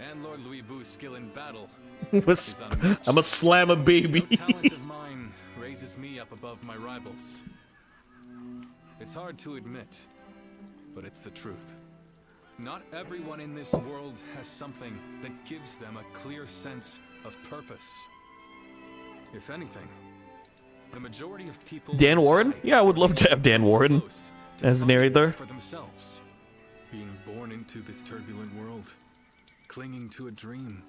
And Lord Liu Bei's skill in battle is unmatched. I'm a slam a baby. No talent of mine raises me up above my rivals. It's hard to admit, but it's the truth. Not everyone in this world has something that gives them a clear sense of purpose. If anything, the majority of people Dan Warren? Yeah, I would love to have Dan Warren as narrator. for themselves. Being born into this turbulent world, clinging to a dream,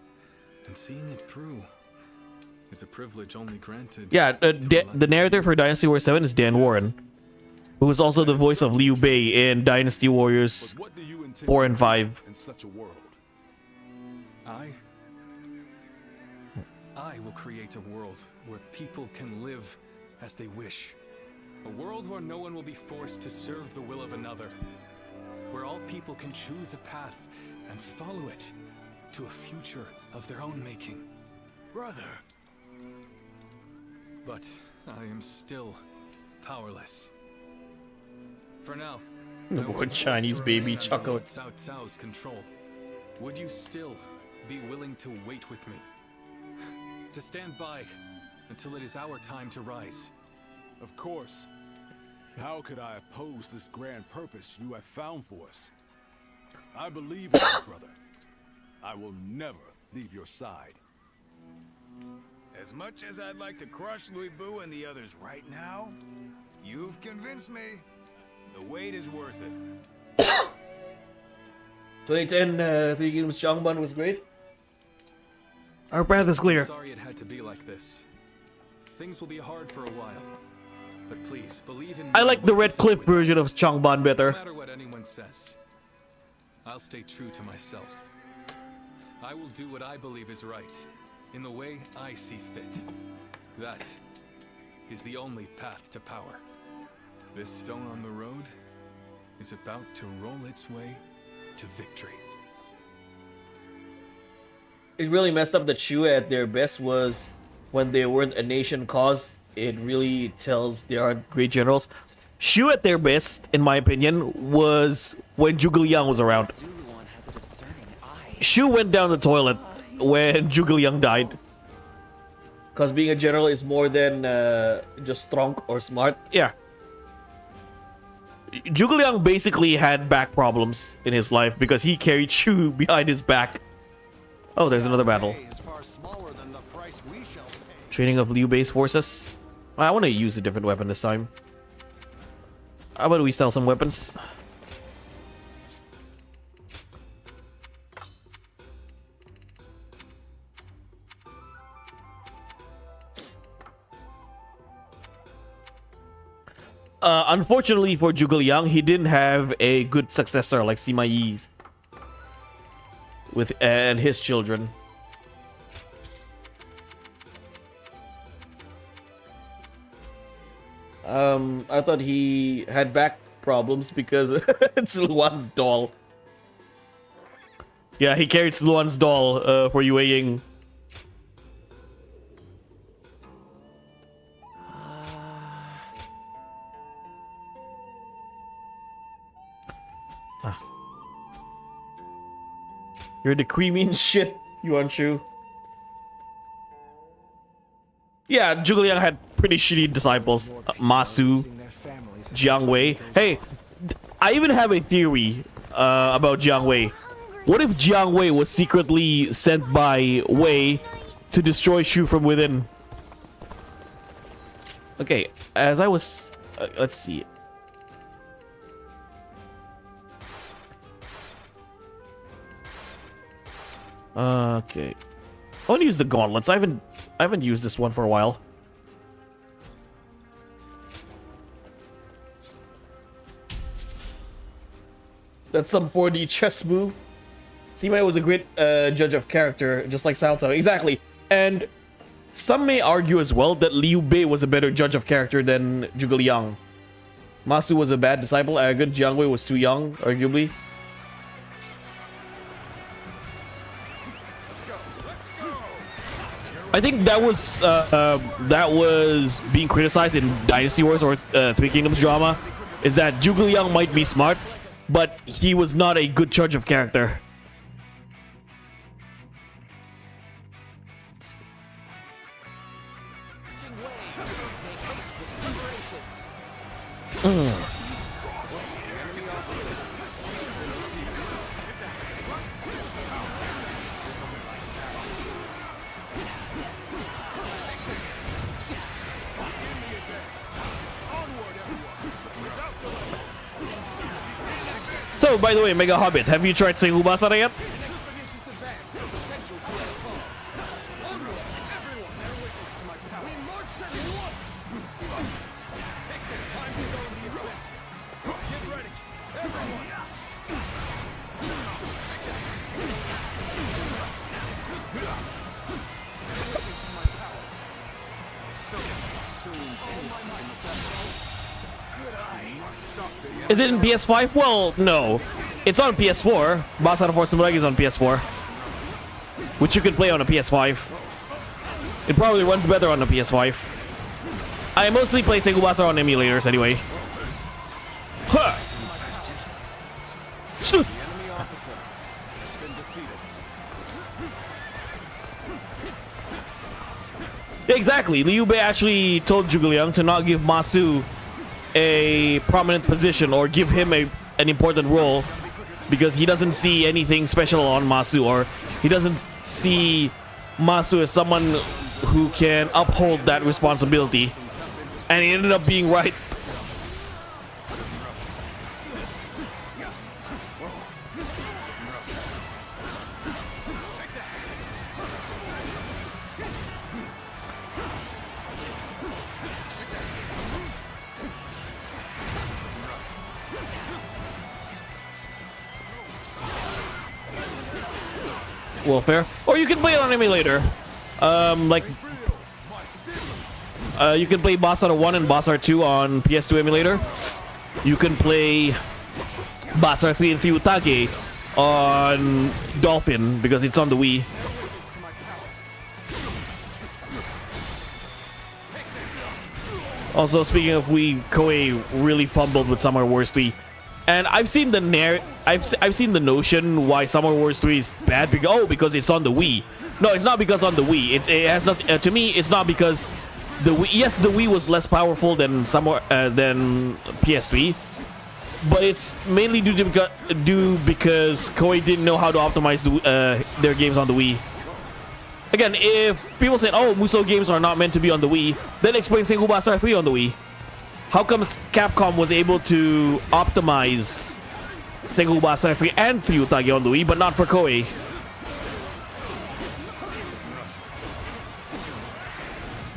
and seeing it through is a privilege only granted. Yeah, the narrator for Dynasty Warriors 7 is Dan Warren, who is also the voice of Liu Bei in Dynasty Warriors 4 and 5. In such a world, I will create a world where people can live as they wish. A world where no one will be forced to serve the will of another. Where all people can choose a path and follow it to a future of their own making. Brother. But I am still powerless. For now, The one Chinese baby chuckle. Cao Cao's control. Would you still be willing to wait with me? To stand by until it is our time to rise? of course. How could I oppose this grand purpose you have found for us? I believe in you, brother. I will never leave your side. As much as I'd like to crush Liu Bei and the others right now, you've convinced me. The wait is worth it. 2010 Three Kingdoms Changban was great. Our path is clear. I'm sorry it had to be like this. Things will be hard for a while. But please, believe in me. I like the Red Cliff version of Changban better. No matter what anyone says, I'll stay true to myself. I will do what I believe is right, in the way I see fit. That is the only path to power. This stone on the road is about to roll its way to victory. It really messed up that Shu at their best was when they weren't a nation cause. It really tells they aren't great generals. Shu at their best, in my opinion, was when Zhuge Liang was around. Shu went down the toilet when Zhuge Liang died. Because being a general is more than just strong or smart. Yeah. Zhuge Liang basically had back problems in his life because he carried Shu behind his back. Oh, there's another battle. Training of Liu Bei's forces. I want to use a different weapon this time. How about we sell some weapons? Unfortunately for Zhuge Liang, he didn't have a good successor like Sima Yi with and his children. I thought he had back problems because it's Luan's doll. Yeah, he carried Luan's doll for Yue Ying. You're the creamy shit, Yuan Shu. Yeah, Zhuge Liang had pretty shitty disciples. Masu, Jiang Wei. Hey, I even have a theory about Jiang Wei. What if Jiang Wei was secretly sent by Wei to destroy Shu from within? Okay, as I was... let's see. Okay. I want to use the gauntlets. I haven't used this one for a while. That's some 4D chess move. Sima was a great judge of character, just like Cao Cao. Exactly. And some may argue as well that Liu Bei was a better judge of character than Zhuge Liang. Masu was a bad disciple, arrogant. Jiang Wei was too young, arguably. I think that was being criticized in Dynasty Wars or Three Kingdoms drama, is that Zhuge Liang might be smart, but he was not a good charge of character. So, by the way, Mega Hobbit, have you tried Sengu Basara yet? Is it in PS5? Well, no. It's on PS4. Basara for Samurai is on PS4. Which you can play on a PS5. It probably runs better on a PS5. I mostly play Sengu Basara on emulators anyway. Huh. Exactly. Liu Bei actually told Zhuge Liang to not give Masu a prominent position or give him an important role because he doesn't see anything special on Masu, or he doesn't see Masu as someone who can uphold that responsibility. And he ended up being right. Welfare, or you can play it on emulator. You can play Basara 1 and Basara 2 on PS2 emulator. You can play Basara 3 and Fuyutage on Dolphin because it's on the Wii. Also, speaking of Wii, Koei really fumbled with Summer Wars 3. And I've seen the I've seen the notion why Summer Wars 3 is bad because it's on the Wii. No, it's not because on the Wii. It has not. To me, it's not because the Wii. Yes, the Wii was less powerful than PS3, but it's mainly due because Koei didn't know how to optimize their games on the Wii. Again, if people say, "Oh, Musou games are not meant to be on the Wii," then explain Sengu Basara 3 on the Wii. How come Capcom was able to optimize Sengu Basara 3 and Fuyutage on the Wii, but not for Koei?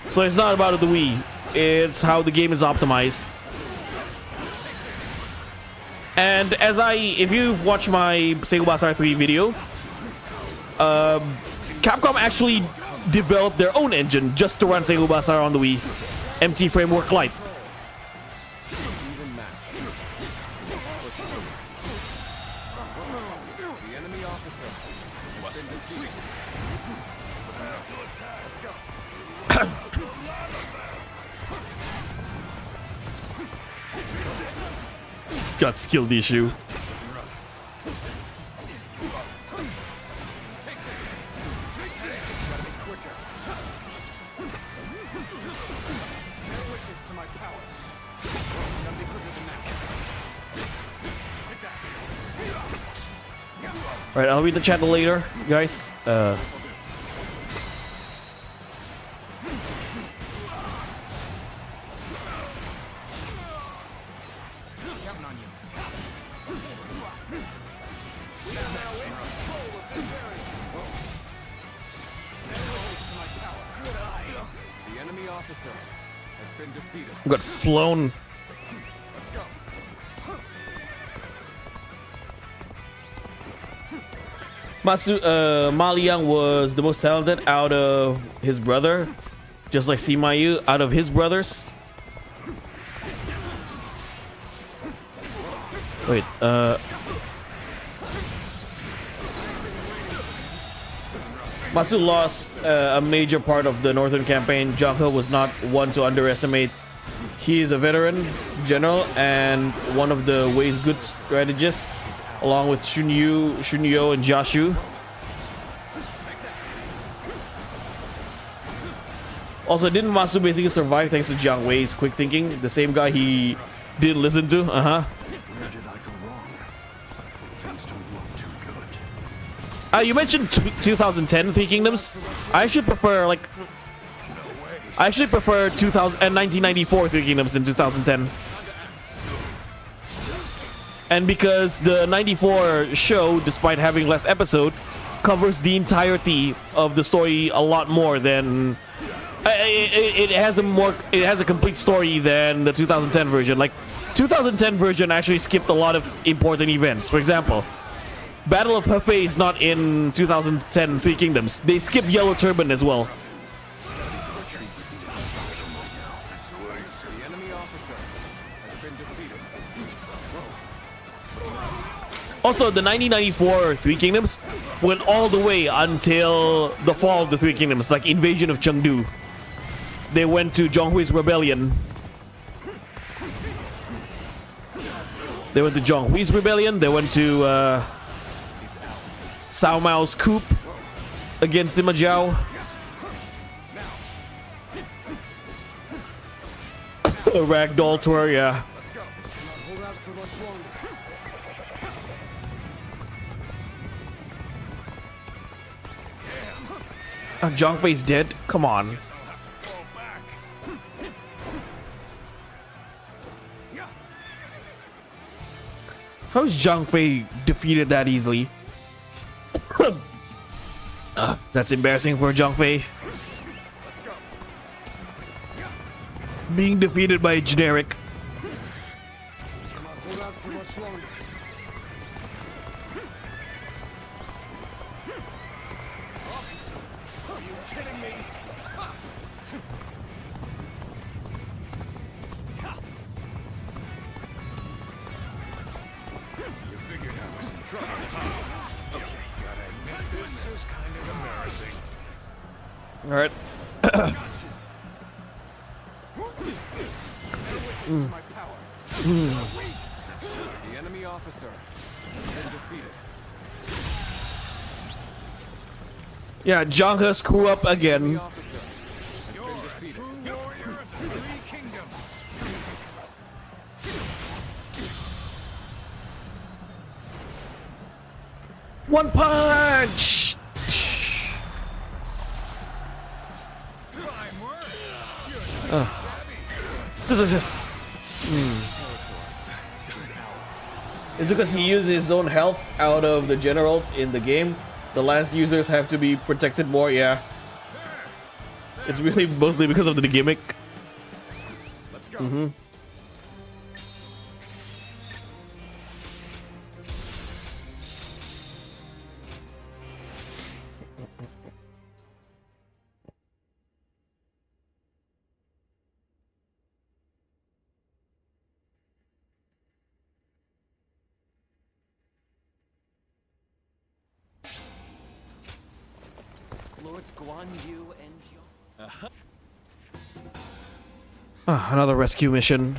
So it's not about the Wii, it's how the game is optimized. And if you've watched my Sengu Basara 3 video, Capcom actually developed their own engine just to run Sengu Basara on the Wii. MT Framework Lite. He's got skilled issue. Alright, I'll read the chat later, guys. Got flown. Ma Liang was the most talented out of his brother, just like Sima Yu out of his brothers. Wait, Masu lost a major part of the Northern Campaign. Jaka was not one to underestimate. He is a veteran. general and one of the Wei's good strategists, along with Shunyu, and Jashu. Also, didn't Masu basically survive thanks to Jiang Wei's quick thinking? The same guy he didn't listen to? Where did I go wrong? Things don't look too good. You mentioned 2010 Three Kingdoms. I actually prefer 1994 Three Kingdoms in 2010. And because the 94 show, despite having less episode, covers the entirety of the story a lot more than it has a complete story than the 2010 version. Like 2010 version actually skipped a lot of important events. For example, Battle of Hefei is not in 2010 Three Kingdoms. They skip Yellow Turban as well. The enemy officer has been defeated. Also, the 1994 Three Kingdoms went all the way until the fall of the Three Kingdoms, like invasion of Chengdu. They went to Zhonghui's rebellion. They went to Zhonghui's rebellion. They went to Cao Mao's coup against Sima Zhao. A ragdoll tour, yeah. Zhang Fei's dead? Come on. How's Zhang Fei defeated that easily? That's embarrassing for Zhang Fei. Being defeated by a generic. All right. The enemy officer has been defeated. Yeah, Zhang He screw up again. One punch. It's because he uses his own health out of the generals in the game. The lance users have to be protected more, yeah. It's really mostly because of the gimmick. Let's go. Lords Guan Yu and Another rescue mission.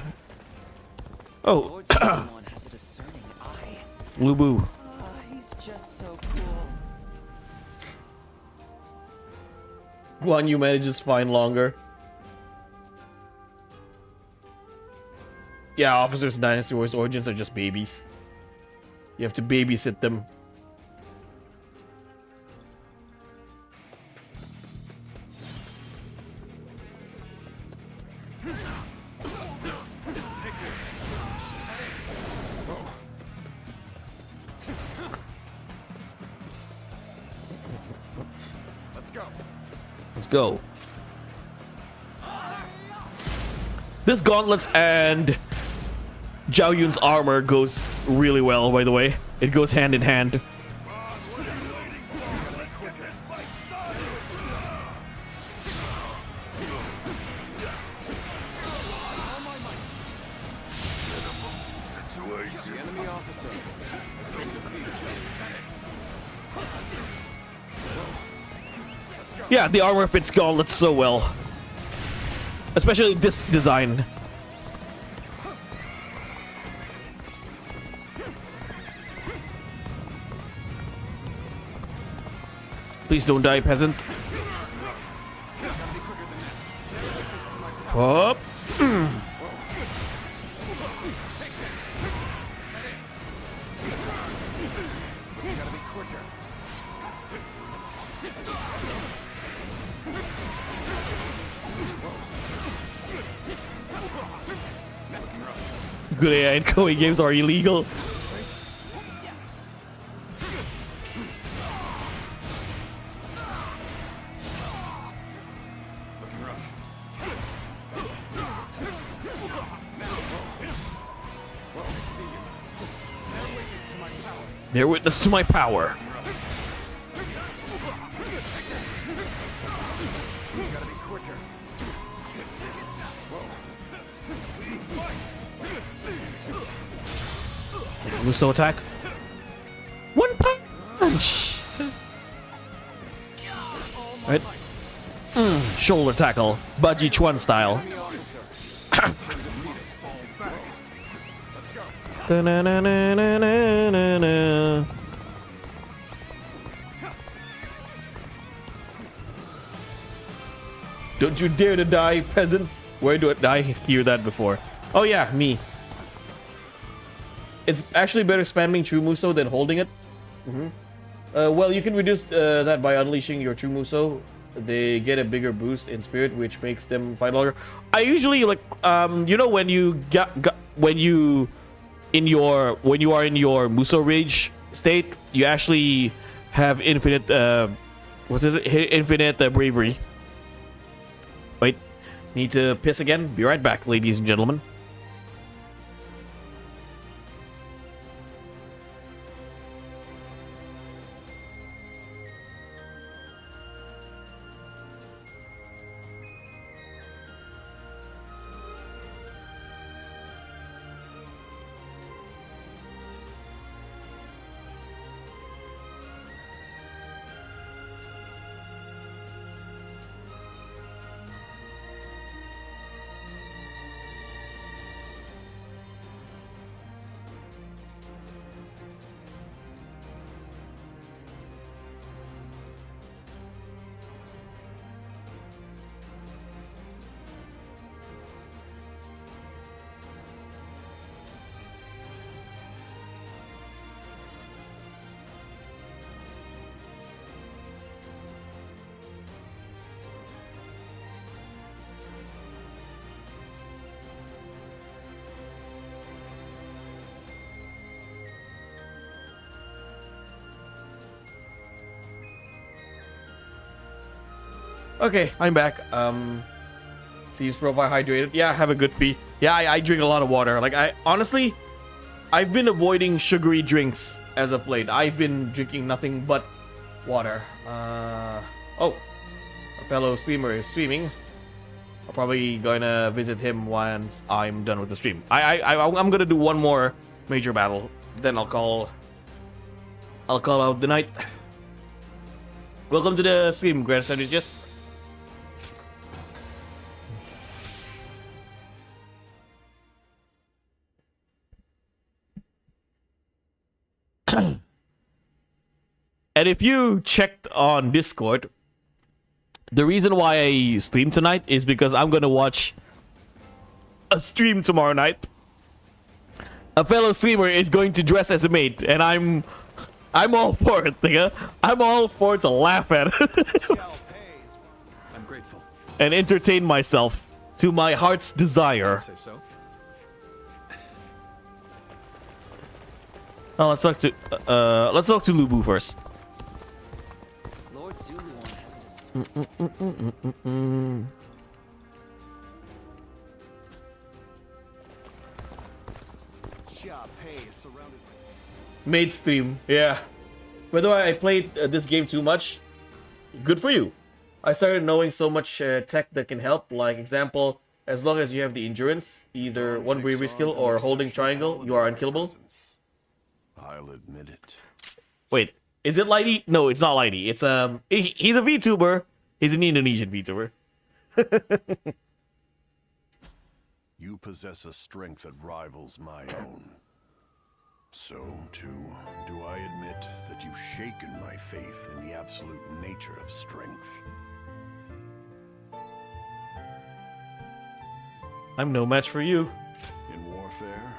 Oh, has a discerning eye. Liu Bei. He's just so cool. Guan Yu manages fine longer. Yeah, officers in Dynasty Warriors Origins are just babies. You have to babysit them. Let's go. This gauntlets and Zhao Yun's armor goes really well, by the way. It goes hand in hand. The enemy officer has been defeated. Yeah, the armor fits gauntlets so well. Especially this design. Please don't die, peasant. Up. Good AI and Koei games are illegal. They're witness to my power. Muso attack. One punch. Right. Shoulder tackle, Baji Chuan style. Da-na-na-na-na-na-na. Don't you dare to die, peasants! Where do I hear that before? Oh yeah, me. It's actually better spamming True Muso than holding it. Well, you can reduce that by unleashing your True Muso. They get a bigger boost in spirit, which makes them fight longer. I usually like, you know, when you when you are in your Muso rage state, you actually have infinite infinite bravery. Wait, need to piss again. Be right back, ladies and gentlemen. Okay, I'm back. Seems Profar hydrated. Yeah, have a good pee. Yeah, I drink a lot of water. Like, honestly, I've been avoiding sugary drinks as of late. I've been drinking nothing but water. Oh, a fellow streamer is streaming. I'm probably gonna visit him once I'm done with the stream. I'm gonna do one more major battle, then I'll call out the night. Welcome to the stream, Grand Strategist. And if you checked on Discord, the reason why I stream tonight is because I'm gonna watch a stream tomorrow night. A fellow streamer is going to dress as a maid, and I'm all for it, nigga. I'm all for it to laugh at it. I'm grateful. And entertain myself to my heart's desire. Say so. Oh, let's talk to Liu Bei first. Lord Zuluon has dis- Maid stream, yeah. By the way, I played this game too much. Good for you. I started knowing so much tech that can help. Like example, as long as you have the endurance, either one bravery skill or holding triangle, you are unkillable. I'll admit it. Wait, is it Lighty? No, it's not Lighty. It's he's a VTuber. He's an Indonesian VTuber. You possess a strength that rivals my own. So, too, do I admit that you you've shaken my faith in the absolute nature of strength. I'm no match for you. In warfare?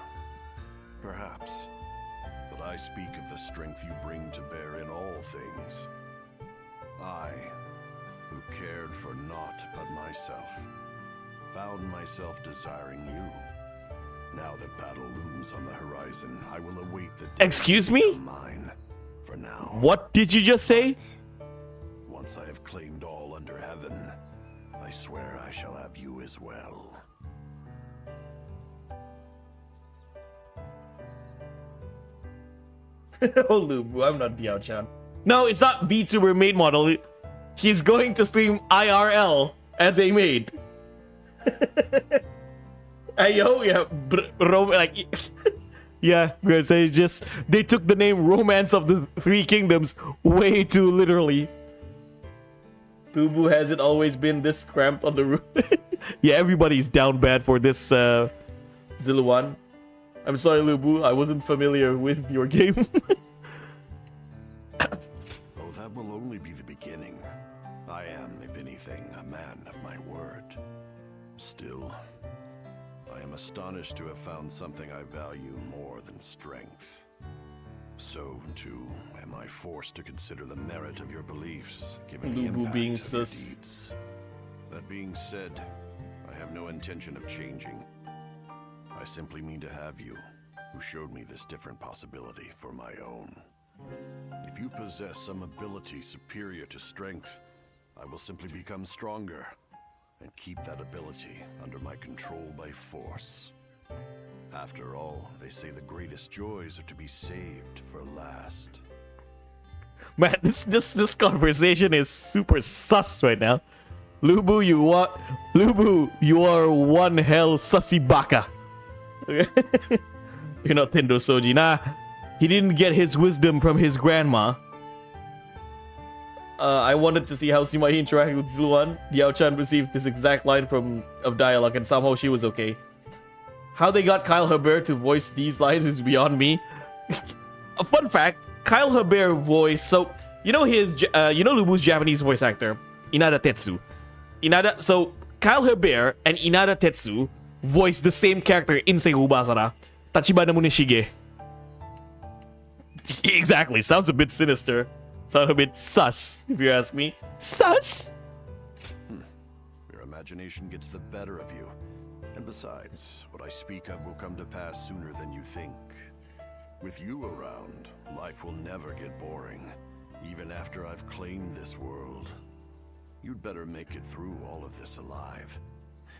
Perhaps. But I speak of the strength you bring to bear in all things. I, who cared for naught but myself, found myself desiring you. Now that battle looms on the horizon, I will await the day. Excuse me? Mine. For now. What did you just say? Once I have claimed all under heaven, I swear I shall have you as well. Oh, Liu Bei, I'm not Diao-chan. No, it's not VTuber maid model. He's going to stream IRL as a maid. Ayo, yeah, like, yeah, good. So they took the name Romance of the Three Kingdoms way too literally. Liu Bei hasn't always been this cramped on the roof. Yeah, everybody's down bad for this Ziluan. I'm sorry, Liu Bei, I wasn't familiar with your game. Oh, that will only be the beginning. I am, if anything, a man of my word. Still, I am astonished to have found something I value more than strength. So, too, am I forced to consider the merit of your beliefs, given the Liu Bei impact being of your sus. deeds. That being said, I have no intention of changing. I simply mean to have you, who showed me this different possibility, for my own. If you possess some ability superior to strength, I will simply become stronger, and keep that ability under my control by force. After all, they say the greatest joys are to be saved for last. Man, this conversation is super sus right now. Liu Bei, you are one hell sussy baka. You're not Tendo Soji. Nah, he didn't get his wisdom from his grandma. I wanted to see how Sima interacted with Ziluan. Diao-chan received this exact line of dialogue, and somehow she was okay. How they got Kyle Hebert to voice these lines is beyond me. A fun fact: Kyle Hebert voice. So you know Liu Bei's Japanese voice actor, Inada Tetsu. So Kyle Hebert and Inada Tetsu voiced the same character in Seigu Basara, Tachibana Muneshige. Exactly. Sounds a bit sinister. Sounds a bit sus, if you ask me. Sus? Your imagination gets the better of you. And besides, what I speak of will come to pass sooner than you think. With you around, life will never get boring, even after I've claimed this world. You'd better make it through all of this alive,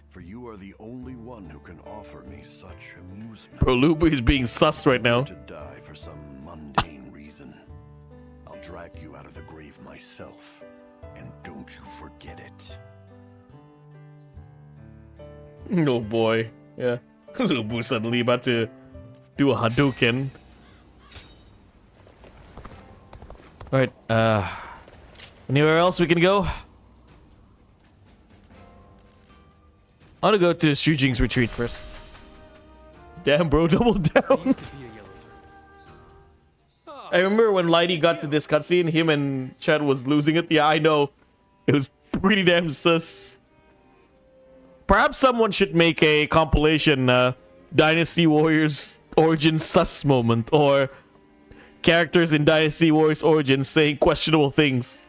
for you are the only one who can offer me such amusement. Bro, Liu Bei is being sus right now. To die for some mundane reason. I'll drag you out of the grave myself, and don't you forget it. Oh boy, yeah. Liu Bei suddenly about to do a Hadouken. Alright, anywhere else we can go? I want to go to Xu Jing's retreat first. Damn, bro, double down. I remember when Lighty got to this cutscene, him and Chad was losing it. Yeah, I know. It was pretty damn sus. Perhaps someone should make a compilation, Dynasty Warriors Origin sus moment, or characters in Dynasty Warriors Origins saying questionable things.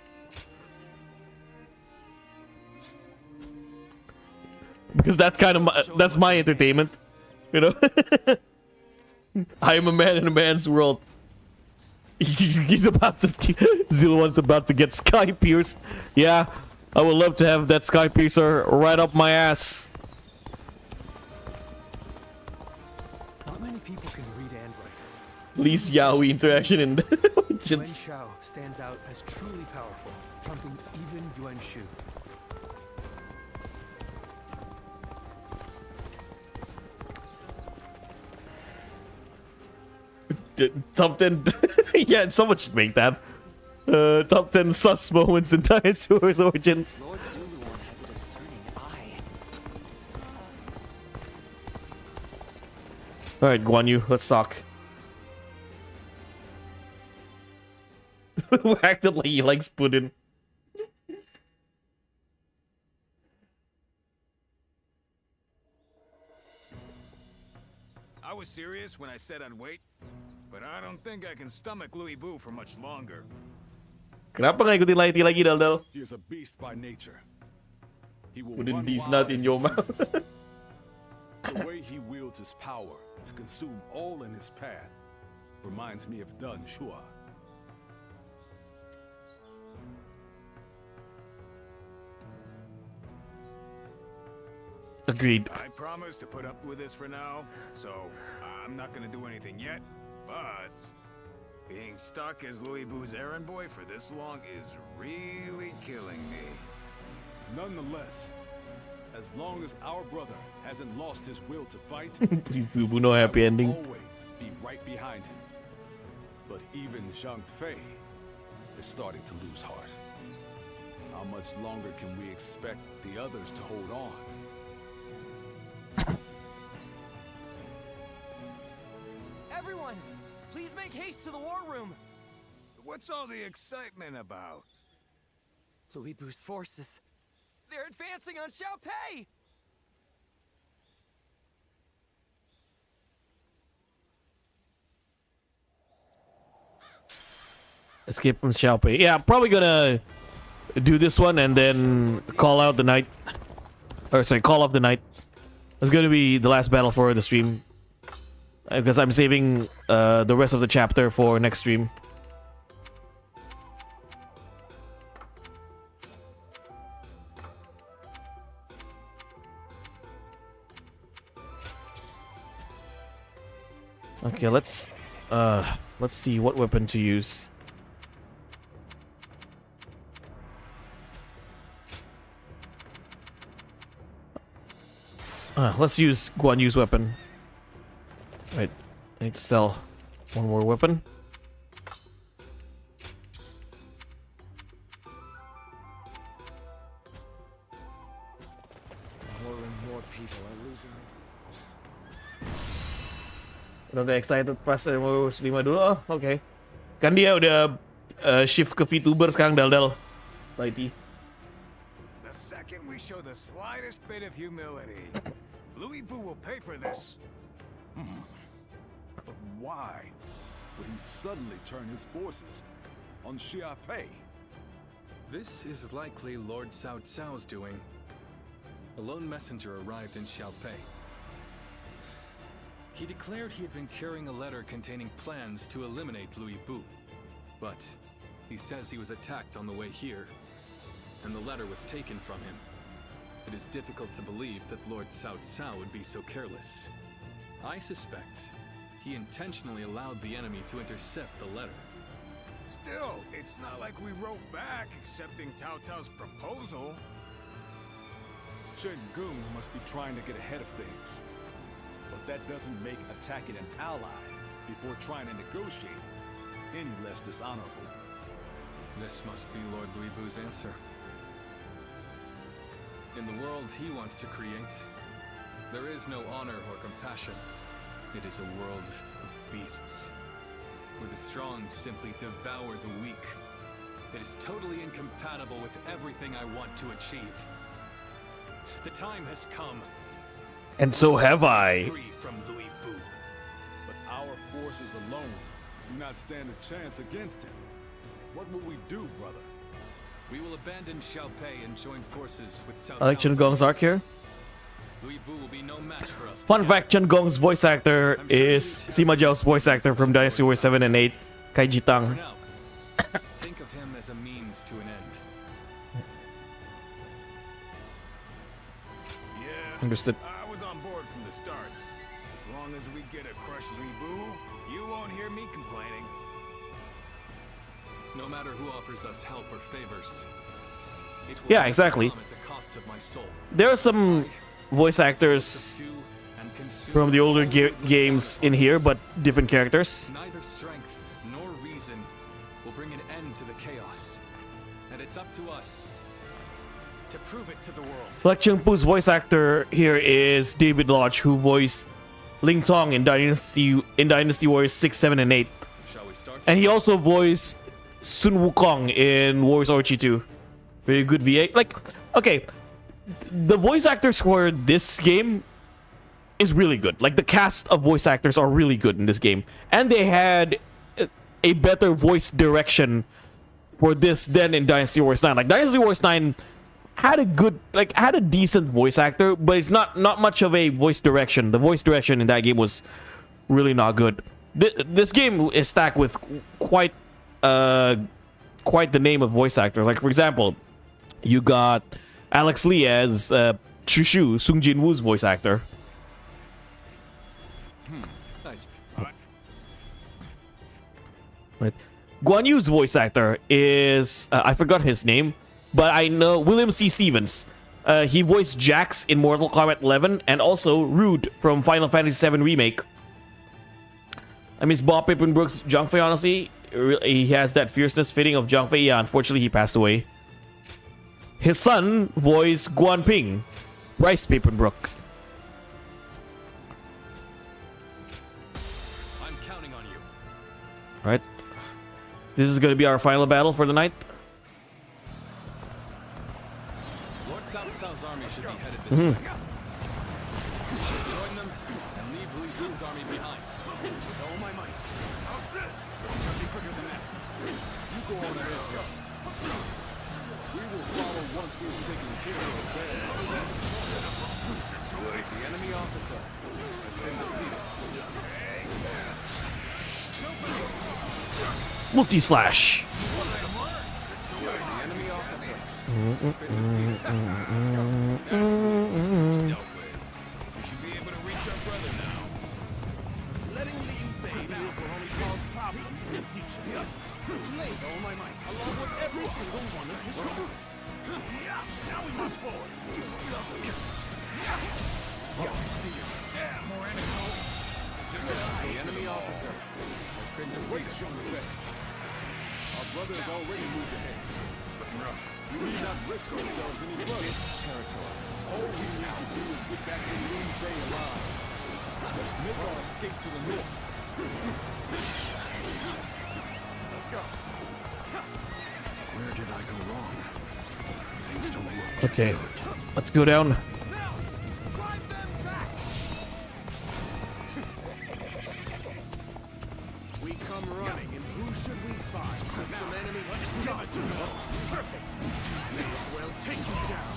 Because that's kind of that's my entertainment, you know. I am a man in a man's world. He's about to. Ziluan's about to get sky pierced. Yeah, I would love to have that sky piercer right up my ass. Not many people can read and write. Least yaoi interaction in Yuan Origins. Shao stands out as truly powerful, trumping even Yuan Shu. Top 10. Yeah, someone should make that. Top 10 sus moments in Dynasty Warriors Origins. Lord Zuluan has a discerning eye. Alright, Guan Yu, let's talk. Who acted like he likes pudding. I was serious when I said I'd wait, but I don't think I can stomach Louis Bu for much longer. Kenapa nggak ikutin Lighty lagi, Dal? He is a beast by nature. He will Pudding run these wild not as in he your mouth. pleases. The way he wields his power to consume all in his path reminds me of Dun Shua. Agreed. I promise to put up with this for now, so I'm not gonna do anything yet, but being stuck as Louis Bu's errand boy for this long is really killing me. Nonetheless, as long as our brother hasn't lost his will to fight, Please do, no happy I will ending. always be right behind him. But even Zhang Fei is starting to lose heart. How much longer can we expect the others to hold on? Everyone, please make haste to the war room. What's all the excitement about? Louis Bu's forces. They're advancing on Xiaopei! Escape from Xiaopei. Yeah, I'm probably gonna do this one and then call out the night. Or sorry, call off the night. It's gonna be the last battle for the stream. Because I'm saving the rest of the chapter for next stream. Okay, let's see what weapon to use. Let's use Guan Yu's weapon. Right, I need to sell one more weapon. More and more people are losing. Udah gak excited pas mau 5 dulu. Oh, oke. Okay. Kan dia udah shift ke VTuber sekarang, Dal. Lighty. The second we show the slightest bit of humility, Louis Bu will pay for this. But why would he suddenly turn his forces on Xiaopei? This is likely Lord Cao Cao's doing. A lone messenger arrived in Xiaopei. He declared he had been carrying a letter containing plans to eliminate Louis Bu. But he says he was attacked on the way here, and the letter was taken from him. It is difficult to believe that Lord Cao Cao would be so careless. I suspect he intentionally allowed the enemy to intercept the letter. Still, it's not like we wrote back accepting Cao Cao's proposal. Chen Gung must be trying to get ahead of things. But that doesn't make attacking an ally before trying to negotiate any less dishonorable. This must be Lord Louis Bu's answer. In the world he wants to create, there is no honor or compassion. It is a world of beasts, where the strong simply devour the weak. It is totally incompatible with everything I want to achieve. The time has come. And so have I. Free from Louis Bu. But our forces alone do not stand a chance against him. What will we do, brother? We will abandon Xiaopei and join forces with Cao I like Chen Gong's arc here. Louis Bu will be no match for us. Fun fact, Chen Gong's voice actor is Sima Zhao's voice actor from Dynasty Warriors 7 and 8, Kaiji For Tang. now, think of him as a means to an end. Yeah, Understood. I was on board from the start. As long as we get a crush Louis Bu, you won't hear me complaining. No matter who offers us help or favors, it will Yeah, never exactly. come at the cost of my soul. There are some voice actors Subdue and consume from the older all games in here, but different characters. Neither strength nor reason will bring an end to the chaos. And it's up to us to prove it to the world. Like Chen Pu's voice actor here is David Lodge, who voiced Ling Tong in Dynasty Warriors 6, 7, and 8. Shall we start? And he also voiced Sun Wukong in Warriors Orochi 2. Very good VA. Like, okay, the voice actors for this game is really good. Like, the cast of voice actors are really good in this game, and they had a better voice direction for this than in Dynasty Warriors 9. Like, Dynasty Warriors 9 had a good, like, had a decent voice actor, but it's not much of a voice direction. The voice direction in that game was really not good. This game is stacked with quite the name of voice actors. Like, for example, you got Alex Lee as Chushu, Sung Jin Woo's voice actor. Nice. Right. Guan Yu's voice actor is I forgot his name, but I know William C. Stevens. He voiced Jax in Mortal Kombat 11 and also Rude from Final Fantasy VII Remake. I miss Bob Pippenbrook's Zhang Fei, honestly. He has that fierceness fitting of Zhang Fei. Yeah, unfortunately, he passed away. His son voiced Guan Ping, Bryce Pippenbrook. I'm counting on you. Right. This is going to be our final battle for the night. Lord Cao Cao's army should be headed this way. Join them and leave Liu Bei's army behind. With all my might. How's this? Gotta be quicker than that. You go on ahead. We will follow once we've taken care of the enemy officer has been defeated. Multi-slash. Letting Liu Bei will only cause problems in the future. Slay all my might, along with every single one of his troops. Now we march forward. See you. Yeah, more enemy. Just the enemy officer has been defeated. Our brother has already moved ahead. Looking rough. We need not risk ourselves any further. This territory. All we need to do is get back to Liu Bei alive. Let's make our escape to the north. Let's go. Where did I go wrong? Things don't look Okay, let's go down. Drive them back. We come running, and who should we find? Some enemies. Let's give it to them. Perfect. May as well take you down.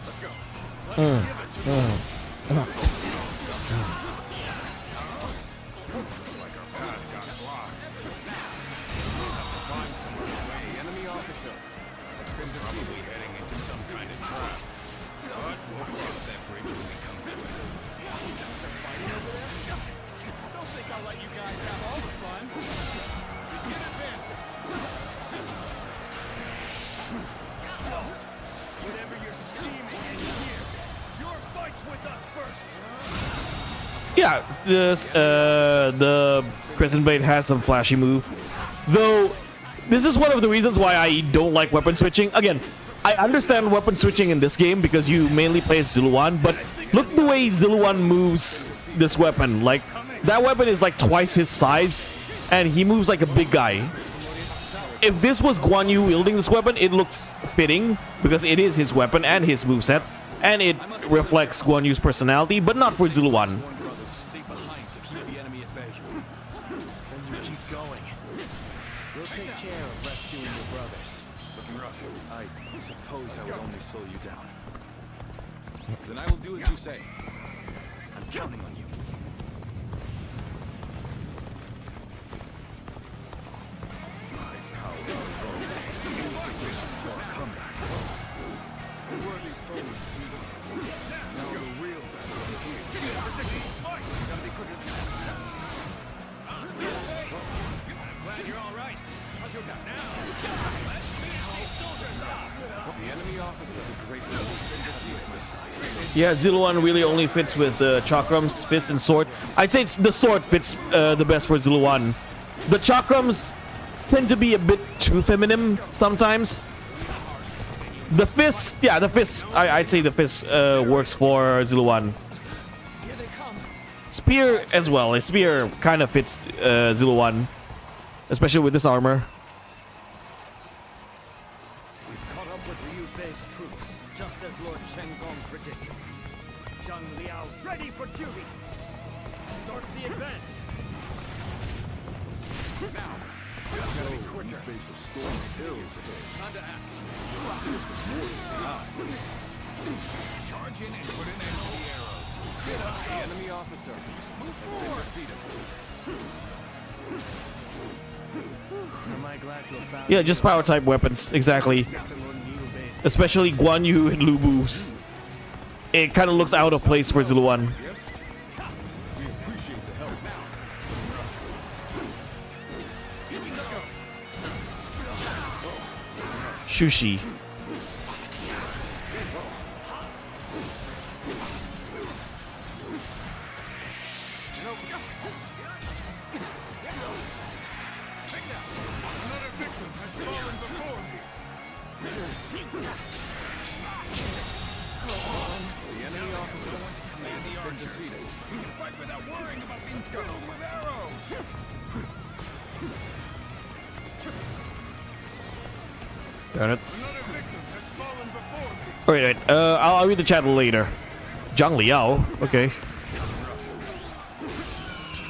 Let's go. Let's give it to them. Looks like our path got blocked. We'll have to find somewhere away. Enemy officer has been probably heading into some kind of trap. But we'll cross that bridge when we come to it. Don't think I'll let you guys have all the fun. Begin advancing. Whatever you're scheming in here, your fight's with us first. Yeah, this the Crescent Blade has some flashy move. Though, this is one of the reasons why I don't like weapon switching. Again, I understand weapon switching in this game because you mainly play as Zuluan, but look the way Zuluan moves this weapon. Like, that weapon is like twice his size, and he moves like a big guy. If this was Guan Yu wielding this weapon, it looks fitting because it is his weapon and his moveset, and it reflects Guan Yu's personality, but not for Zuluan. Stay behind to keep the enemy at bay. Then you keep going. We'll take care of rescuing your brothers. Looking rough. I suppose I would only slow you down. Then I will do as you say. I'm counting on you. My power is insufficient for a comeback. A worthy foe to do the now the real battle begins. Gotta be quicker than that. Glad you're all right. How's your time now? Let's finish these soldiers off. The enemy officer is a great Yeah, Zuluan really only fits with Chakrams, Fist, and Sword. I'd say it's the Sword fits the best for Zuluan. The Chakrams tend to be a bit too feminine sometimes. The Fist, yeah, the Fist, I'd say the Fist works for Zuluan. Spear as well. A Spear kind of fits Zuluan, especially with this armor. Lord Chen Gong predicted. Zhang Liao ready for duty. Start the advance. Now, gotta be quicker. Face a storm of hills ahead. Time to act. This is more than behind. Charge in and put an end to the arrows. The enemy officer has been defeated. Am I glad to have found Yeah, just power type weapons, exactly. Especially Guan Yu and Lu Bu's. It kind of looks out of place for Ziluan. Yes? We appreciate the help. Sushi. Another victim has fallen before me. The enemy officer and the archers. We can fight without worrying about being killed with arrows. Darn it. Another victim has fallen before me. Alright, I'll read the chat later. Zhang Liao, okay.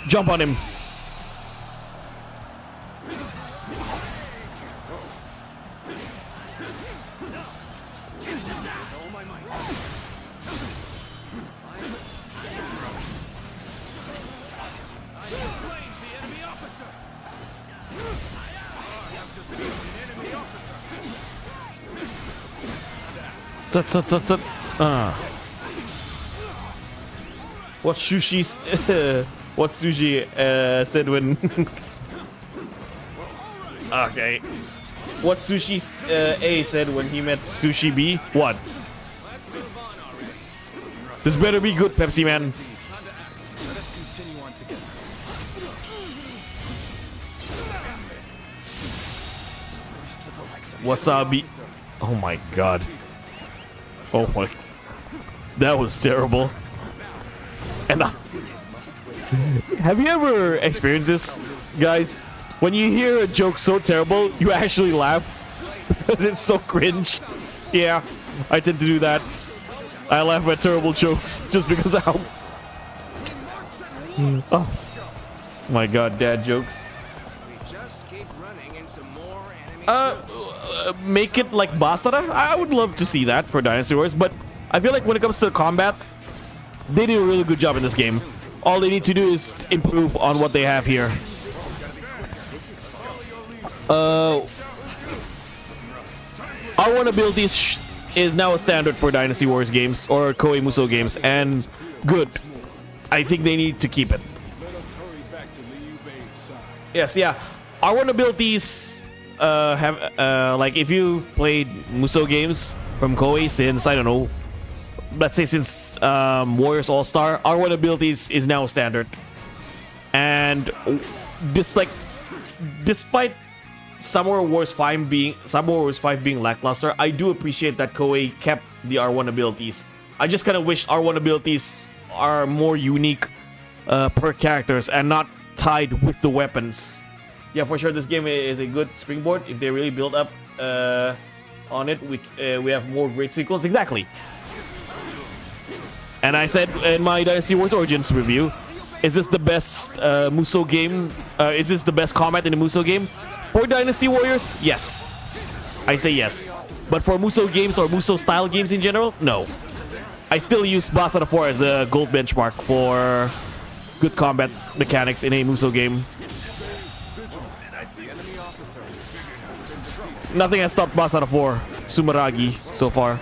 Jump on him. Tut. What Sushi what Sushi said when okay. What Sushi A said when he met Sushi B? What? This better be good, Pepsi Man. Let us continue on together. Wasabi. Oh my god. Oh my. That was terrible. And have you ever experienced this, guys? When you hear a joke so terrible, you actually laugh. It's so cringe. Yeah, I tend to do that. I laugh at terrible jokes just because of how... Oh my god, dad jokes. Make it like Basara. I would love to see that for Dynasty Warriors, but I feel like when it comes to combat, they did a really good job in this game. All they need to do is improve on what they have here. R1 abilities is now a standard for Dynasty Warriors games or Koei Musou games, and good. I think they need to keep it. Yes, yeah. R1 abilities have like if you've played Musou games from Koei since, I don't know, let's say since Warriors All-Star, R1 abilities is now standard. And despite Samurai Wars 5 being lackluster, I do appreciate that Koei kept the R1 abilities. I just kind of wish R1 abilities are more unique per characters and not tied with the weapons. Yeah, for sure, this game is a good springboard. If they really build up on it, we have more great sequels. Exactly. And I said in my Dynasty Warriors Origins review, is this the best Musou game? Is this the best combat in the Musou game? For Dynasty Warriors, yes. I say yes. But for Musou games or Musou style games in general, no. I still use Basara 4 as a gold benchmark for good combat mechanics in a Musou game. Nothing has stopped Basara 4 Sumeragi so far.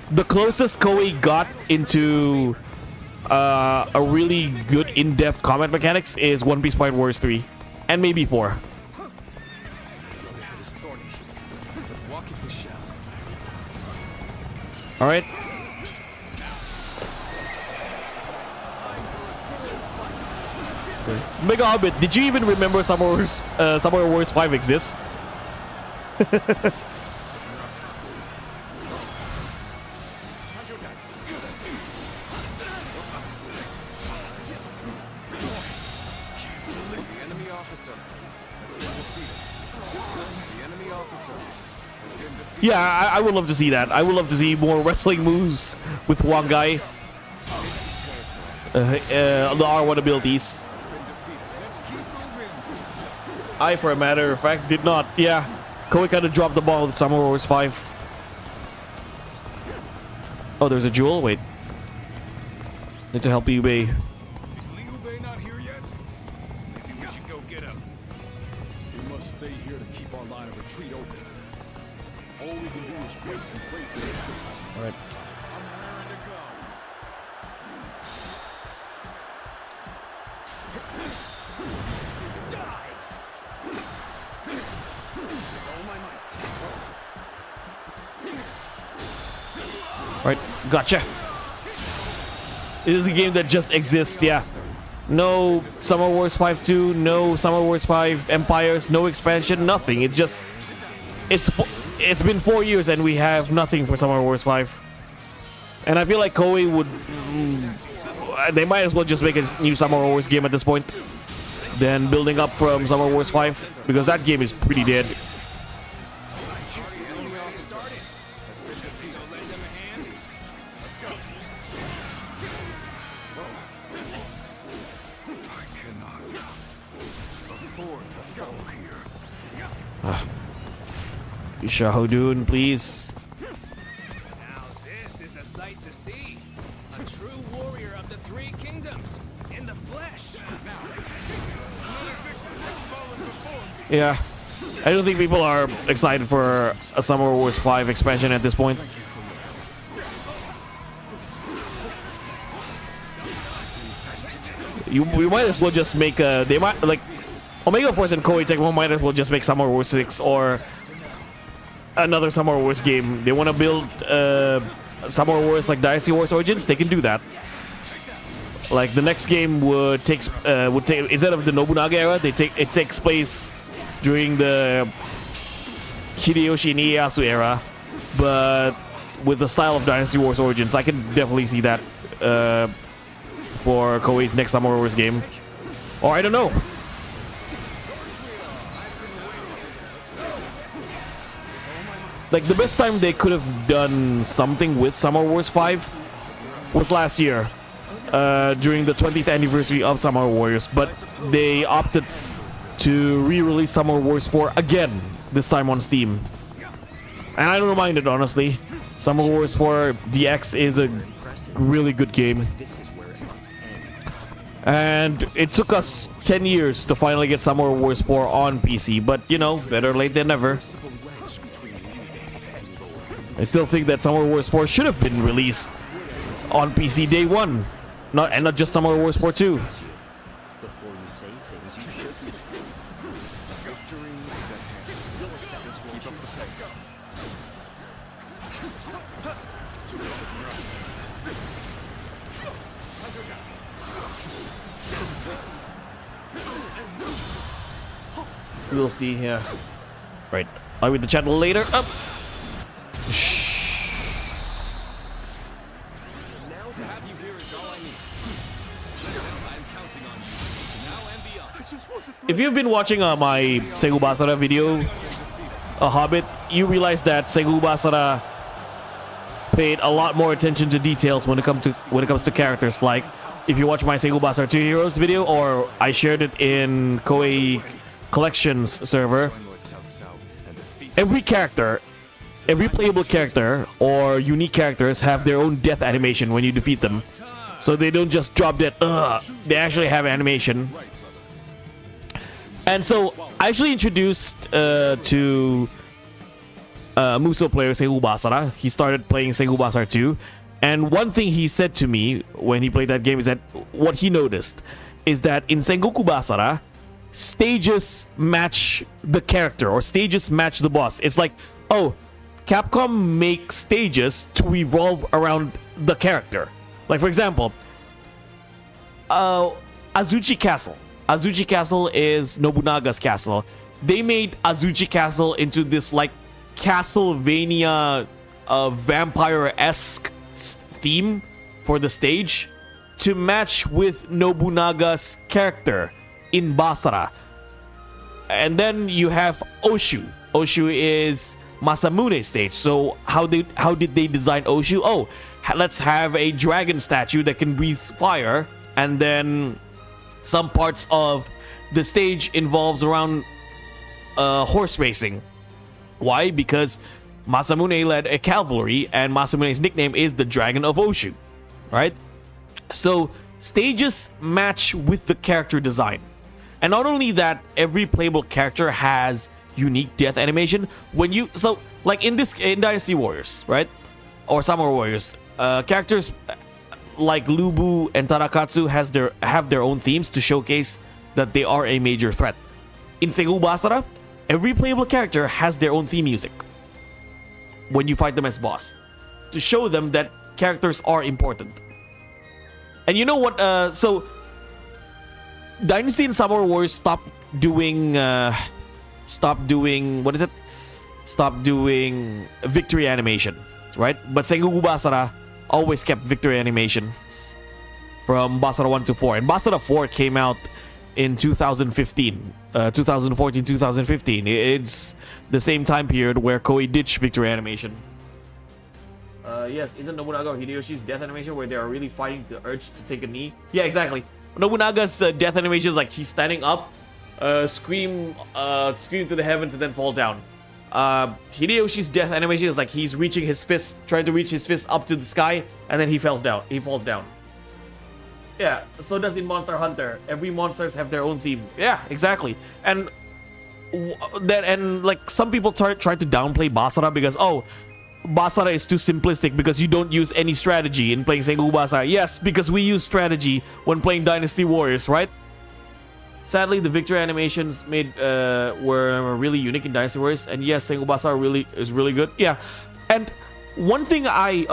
The closest Koei got into a really good in-depth combat mechanics is One Piece Pirate Warriors 3. And maybe 4. Alright. Mega Hobbit, did you even remember Samurai Wars 5 exists? Yeah, I would love to see that. I would love to see more wrestling moves with one guy. The R1 abilities. I, for a matter of fact, did not. Yeah, Koei kind of dropped the ball with Summer Wars 5. Oh, there's a jewel. Wait, need to help Liu Bei. Is Liu Bei not here yet? Maybe we should go get him. We must stay here to keep our line of retreat open. All we can do is wait and pray for this. All right. I'm raring to go. Die! All my might. All right, gotcha. It is a game that just exists, yeah. No Summer Wars 5 2, no Summer Wars 5 Empires, no expansion, nothing. It just... It's been 4 years and we have nothing for Summer Wars 5. And I feel like Koei would... they might as well just make a new Summer Wars game at this point than building up from Summer Wars 5, because that game is pretty dead. Shahodun, please. Now this is a sight to see. A true warrior of the three kingdoms, in the flesh. Yeah, I don't think people are excited for a Summer Wars 5 expansion at this point. We might as well just make a... They might, like... Omega Force and Koei Tecmo might as well just make Summer Wars 6 or another Summer Wars game. They want to build Summer Wars like Dynasty Warriors Origins, they can do that. Like the next game would take instead of the Nobunaga era, it takes place during the Hideyoshi and Ieyasu era, but with the style of Dynasty Warriors Origins. I can definitely see that for Koei's next Summer Wars game. Or I don't know. Like, the best time they could have done something with Summer Wars 5 was last year, during the 20th anniversary of Summer Warriors, but they opted to re-release Summer Wars 4 again, this time on Steam. And I don't mind it, honestly. Summer Wars 4 DX is a really good game. And it took us 10 years to finally get Summer Wars 4 on PC, but, you know, better late than never. I still think that Summer Wars 4 should have been released on PC day one, not just Summer Wars 4 2. We'll see here. Right, I'll read the chat later. Up. If you've been watching my Segu Basara video, A Hobbit, you realize that Segu Basara paid a lot more attention to details when it comes to characters. Like, if you watch my Segu Basara 2 Heroes video, or I shared it in Koei Collections server, every character, every playable character or unique characters have their own death animation when you defeat them. So they don't just drop dead, they actually have animation. And so I actually introduced to Muso player Segu Basara. He started playing Segu Basara 2. And one thing he said to me when he played that game is that what he noticed is that in Sengoku Basara, stages match the character or stages match the boss. It's like, oh, Capcom makes stages to revolve around the character. Like, for example, Azuchi Castle. Azuchi Castle is Nobunaga's castle. They made Azuchi Castle into this like Castlevania vampire-esque theme for the stage to match with Nobunaga's character in Basara. And then you have Oshu. Oshu is Masamune stage. So how did they design Oshu? Oh, let's have a dragon statue that can breathe fire, and then some parts of the stage involves around horse racing. Why? Because Masamune led a cavalry, and Masamune's nickname is the Dragon of Oshu, right? So stages match with the character design. And not only that, every playable character has unique death animation. When you like in Dynasty Warriors, right? Or Samurai Warriors, characters like Liu Bei and Tadakatsu have their own themes to showcase that they are a major threat. In Sengoku Basara, every playable character has their own theme music when you fight them as boss, to show them that characters are important. And you know what? So Dynasty and Samurai Warriors stopped doing victory animation, right? But Sengoku Basara always kept victory animation from Basara 1 to 4. And Basara 4 came out in 2015. 2014-2015. It's the same time period where Koei ditched victory animation. Yes, isn't Nobunaga or Hideyoshi's death animation where they are really fighting the urge to take a knee? Yeah, exactly. Nobunaga's death animation is like he's standing up, scream to the heavens, and then fall down. Hideyoshi's death animation is like he's reaching his fist, trying to reach his fist up to the sky, and then he falls down. Yeah, so does in Monster Hunter. Every monsters have their own theme. Yeah, exactly. And like some people try to downplay Basara because Basara is too simplistic because you don't use any strategy in playing Sengoku Basara. Yes, because we use strategy when playing Dynasty Warriors, right? Sadly, the victory animations were really unique in Dynasty Warriors, and yes, Sengoku Basara is really good. Yeah, and one thing I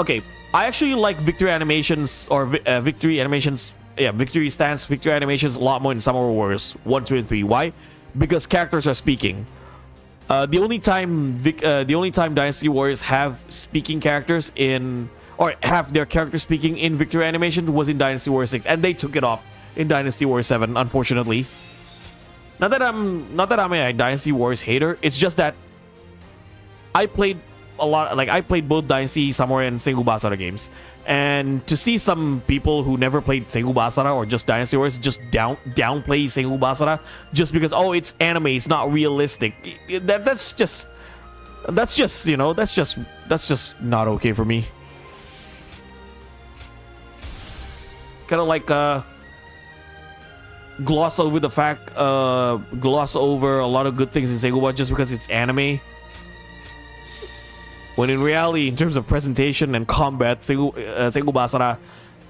actually like victory animations or victory animations. Yeah, victory stance, victory animations a lot more in Samurai Warriors 1, 2, and 3. Why? Because characters are speaking. The only time Dynasty Warriors have speaking characters or have their characters speaking in victory animation was in Dynasty Warriors 6, and they took it off in Dynasty Warriors 7, unfortunately. Not that I'm a Dynasty Warriors hater. It's just that I played a lot. Like I played both Dynasty Samurai and Sengoku Basara games, and to see some people who never played Sengoku Basara or just Dynasty Warriors just downplay Sengoku Basara just because it's anime, it's not realistic. That's just not okay for me. Kind of like gloss over a lot of good things in Sengoku just because it's anime. When in reality, in terms of presentation and combat, Sengoku Basara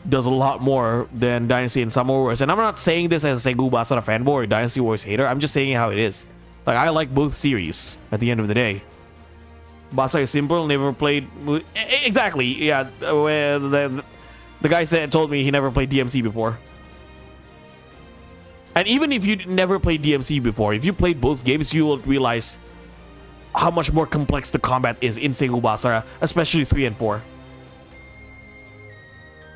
does a lot more than Dynasty and Samurai Warriors. And I'm not saying this as a Sengoku Basara fanboy or Dynasty Warriors hater. I'm just saying how it is. Like, I like both series at the end of the day. Basara is simple, never played... Exactly, yeah. The guy told me he never played DMC before. And even if you never played DMC before, if you played both games, you will realize how much more complex the combat is in Sengoku Basara, especially 3 and 4.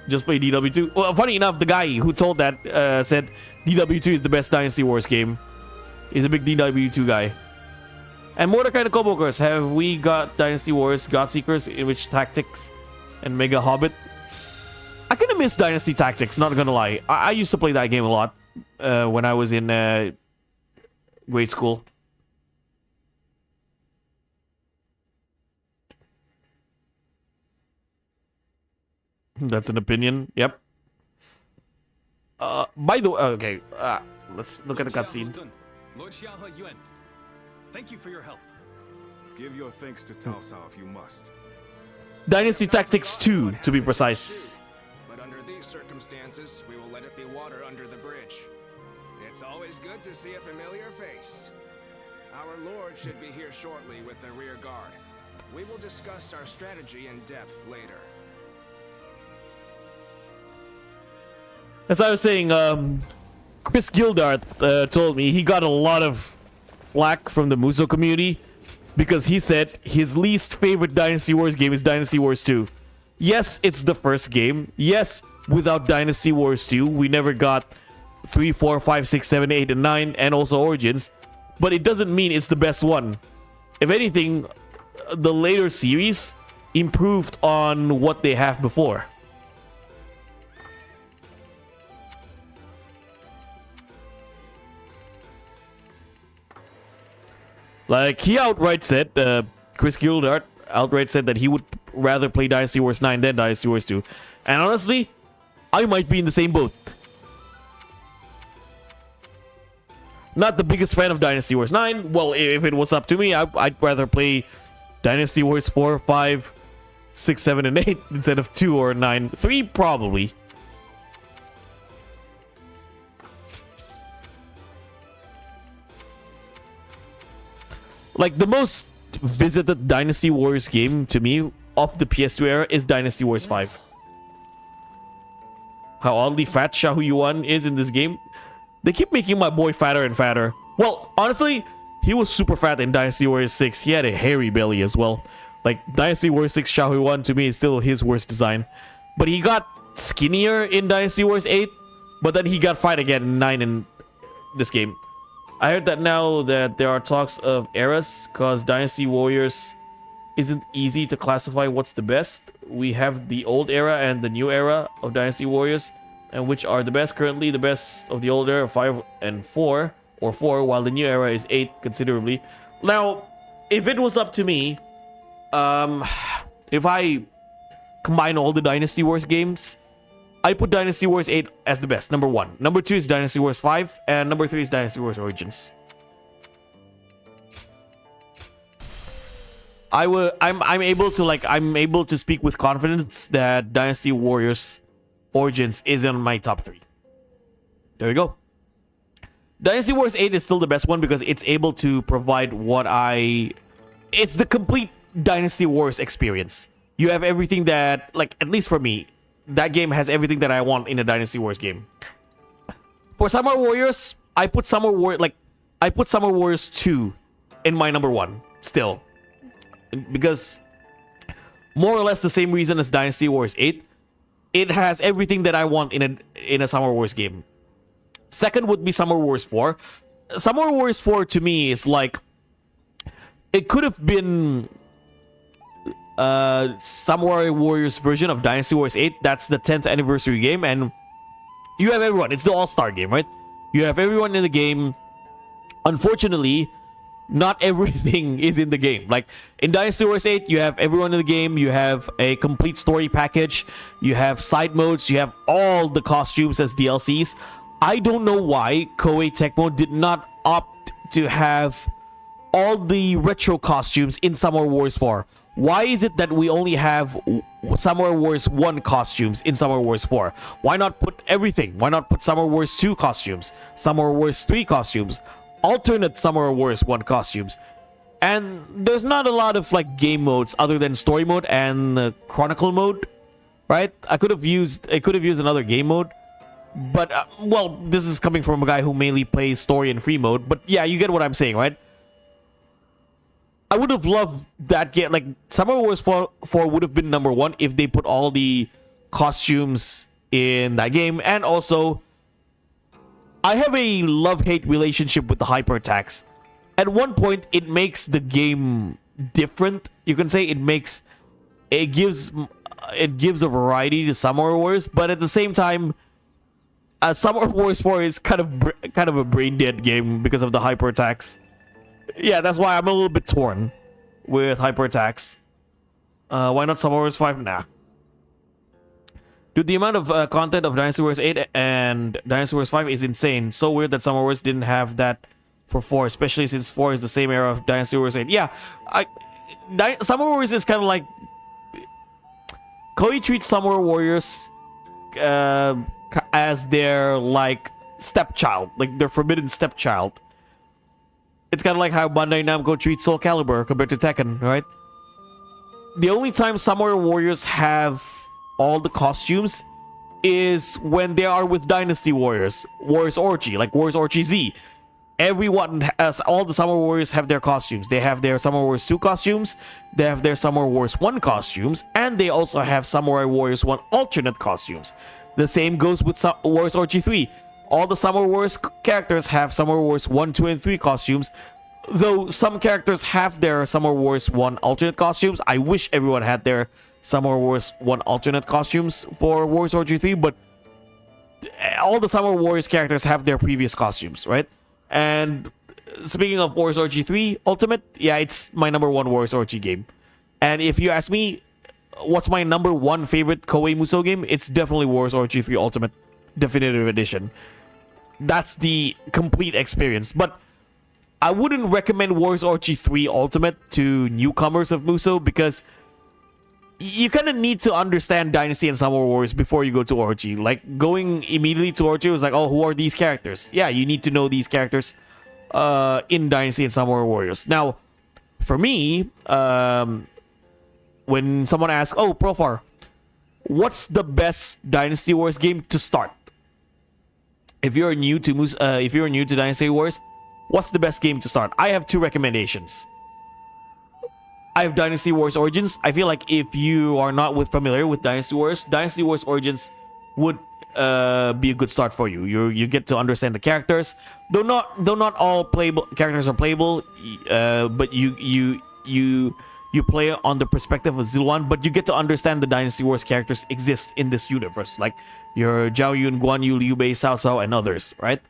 Just play DW2. Well, funny enough, the guy who told that said DW2 is the best Dynasty Wars game. He's a big DW2 guy. And Mordecai the Kobokers, have we got Dynasty Wars Godseekers, in which Tactics and Mega Hobbit? I kind of miss Dynasty Tactics, not gonna lie. I used to play that game a lot when I was in grade school. That's an opinion. Yep. By the way, okay. Let's look at the cutscene. Lord Xiao He Yuan, thank you for your help. Give your thanks to Cao Cao if you must. Dynasty Tactics 2, to be precise. But under these circumstances, we will let it be water under the bridge. It's always good to see a familiar face. Our Lord should be here shortly with the rear guard. We will discuss our strategy in depth later. As I was saying, Chris Gildart told me he got a lot of flack from the Muso community because he said his least favorite Dynasty Wars game is Dynasty Wars 2. Yes, it's the first game. Yes, without Dynasty Wars 2, we never got 3, 4, 5, 6, 7, 8, and 9, and also Origins. But it doesn't mean it's the best one. If anything, the later series improved on what they have before. Like, he outright said, Chris Gildart outright said that he would rather play Dynasty Warriors 9 than Dynasty Warriors 2. And honestly, I might be in the same boat. Not the biggest fan of Dynasty Warriors 9. Well, if it was up to me, I'd rather play Dynasty Warriors 4, 5, 6, 7, and 8 instead of 2 or 9. 3, probably. Like, the most visited Dynasty Warriors game to me of the PS2 era is Dynasty Warriors 5. How oddly fat Xiahou Yuan is in this game. They keep making my boy fatter and fatter. Well, honestly, he was super fat in Dynasty Warriors 6. He had a hairy belly as well. Like, Dynasty Warriors 6 Xiahou Yuan to me is still his worst design. But he got skinnier in Dynasty Warriors 8. But then he got fat again in 9 in this game. I heard that now that there are talks of eras, because Dynasty Warriors isn't easy to classify what's the best. We have the old era and the new era of Dynasty Warriors, and which are the best. Currently, the best of the old era 5 and 4, or 4, while the new era is 8 considerably. Now, if it was up to me, if I combine all the Dynasty Warriors games, I put Dynasty Warriors 8 as the best, number 1. Number 2 is Dynasty Warriors 5, and number 3 is Dynasty Warriors Origins. I'm able to speak with confidence that Dynasty Warriors Origins is in my top 3. There you go. Dynasty Warriors 8 is still the best one because it's able to provide it's the complete Dynasty Warriors experience. You have everything that, like, at least for me, that game has everything that I want in a Dynasty Warriors game. For Summer Warriors, I put Summer Warriors 2 in my number 1 still. Because more or less the same reason as Dynasty Warriors 8, it has everything that I want in a Summer Wars game. Second would be Summer Wars 4. Summer Wars 4 to me is like, it could have been Samurai Warriors version of Dynasty Warriors 8. That's the 10th anniversary game, and you have everyone. It's the all-star game, right? You have everyone in the game. Unfortunately, not everything is in the game. Like in Dynasty Warriors 8, you have everyone in the game. You have a complete story package. You have side modes. You have all the costumes as DLCs. I don't know why Koei Tecmo did not opt to have all the retro costumes in Summer Wars 4. Why is it that we only have Summer Wars 1 costumes in Summer Wars 4? Why not put everything? Why not put Summer Wars 2 costumes, Summer Wars 3 costumes, alternate Summer Wars 1 costumes? And there's not a lot of like game modes other than story mode and chronicle mode, right? I could have used another game mode, but well, this is coming from a guy who mainly plays story and free mode. But yeah, you get what I'm saying, right? I would have loved that game. Like Summer Wars 4 would have been number 1 if they put all the costumes in that game. And also, I have a love-hate relationship with the hyper attacks. At one point, it makes the game different. You can say it gives a variety to Summer Wars, but at the same time, Summer Wars 4 is kind of a brain dead game because of the hyper attacks. Yeah, that's why I'm a little bit torn with hyper attacks. Why not Summer Wars 5? Nah. Dude, the amount of content of Dynasty Warriors 8 and Dynasty Warriors 5 is insane. So weird that Summer Wars didn't have that for 4, especially since 4 is the same era of Dynasty Warriors 8. Yeah, Summer Wars is kind of like... Koei treats Summer Warriors as their, like, stepchild. Like, their forbidden stepchild. It's kind of like how Bandai Namco treats Soul Calibur compared to Tekken, right? The only time Summer Warriors have all the costumes is when they are with Dynasty Warriors. Warriors Orgy, like Warriors Orgy Z. Everyone has, all the Summer Warriors have their costumes. They have their Summer Wars 2 costumes, they have their Summer Wars 1 costumes, and they also have Samurai Warriors 1 alternate costumes. The same goes with Warriors Orgy 3. All the Summer Wars characters have Summer Wars 1, 2, and 3 costumes. Though some characters have their Summer Wars 1 alternate costumes. I wish everyone had their Summer Wars 1 alternate costumes for Warriors Orgy 3, but all the Summer Warriors characters have their previous costumes, right? And speaking of Warriors Orgy 3 Ultimate, yeah, it's my number 1 Warriors Orgy game. And if you ask me, what's my number 1 favorite Koei Musou game? It's definitely Warriors Orgy 3 Ultimate Definitive Edition. That's the complete experience. But I wouldn't recommend Warriors Orgy 3 Ultimate to newcomers of Musou because you kind of need to understand Dynasty and Summer Wars before you go to Orgy. Like, going immediately to Orgy was like, oh, who are these characters? Yeah, you need to know these characters in Dynasty and Summer Warriors. Now, for me, when someone asks, oh, Profar, what's the best Dynasty Wars game to start? If you're new to Dynasty Wars, what's the best game to start? I have 2 recommendations. I have Dynasty Wars Origins. I feel like if you are not familiar with Dynasty Wars Origins would be a good start for you. You get to understand the characters. Though not all playable characters are playable, but you play on the perspective of Zilwan, but you get to understand the Dynasty Wars characters exist in this universe, like your Zhao Yun, Guan Yu, Liu Bei, Cao Cao, and others, right?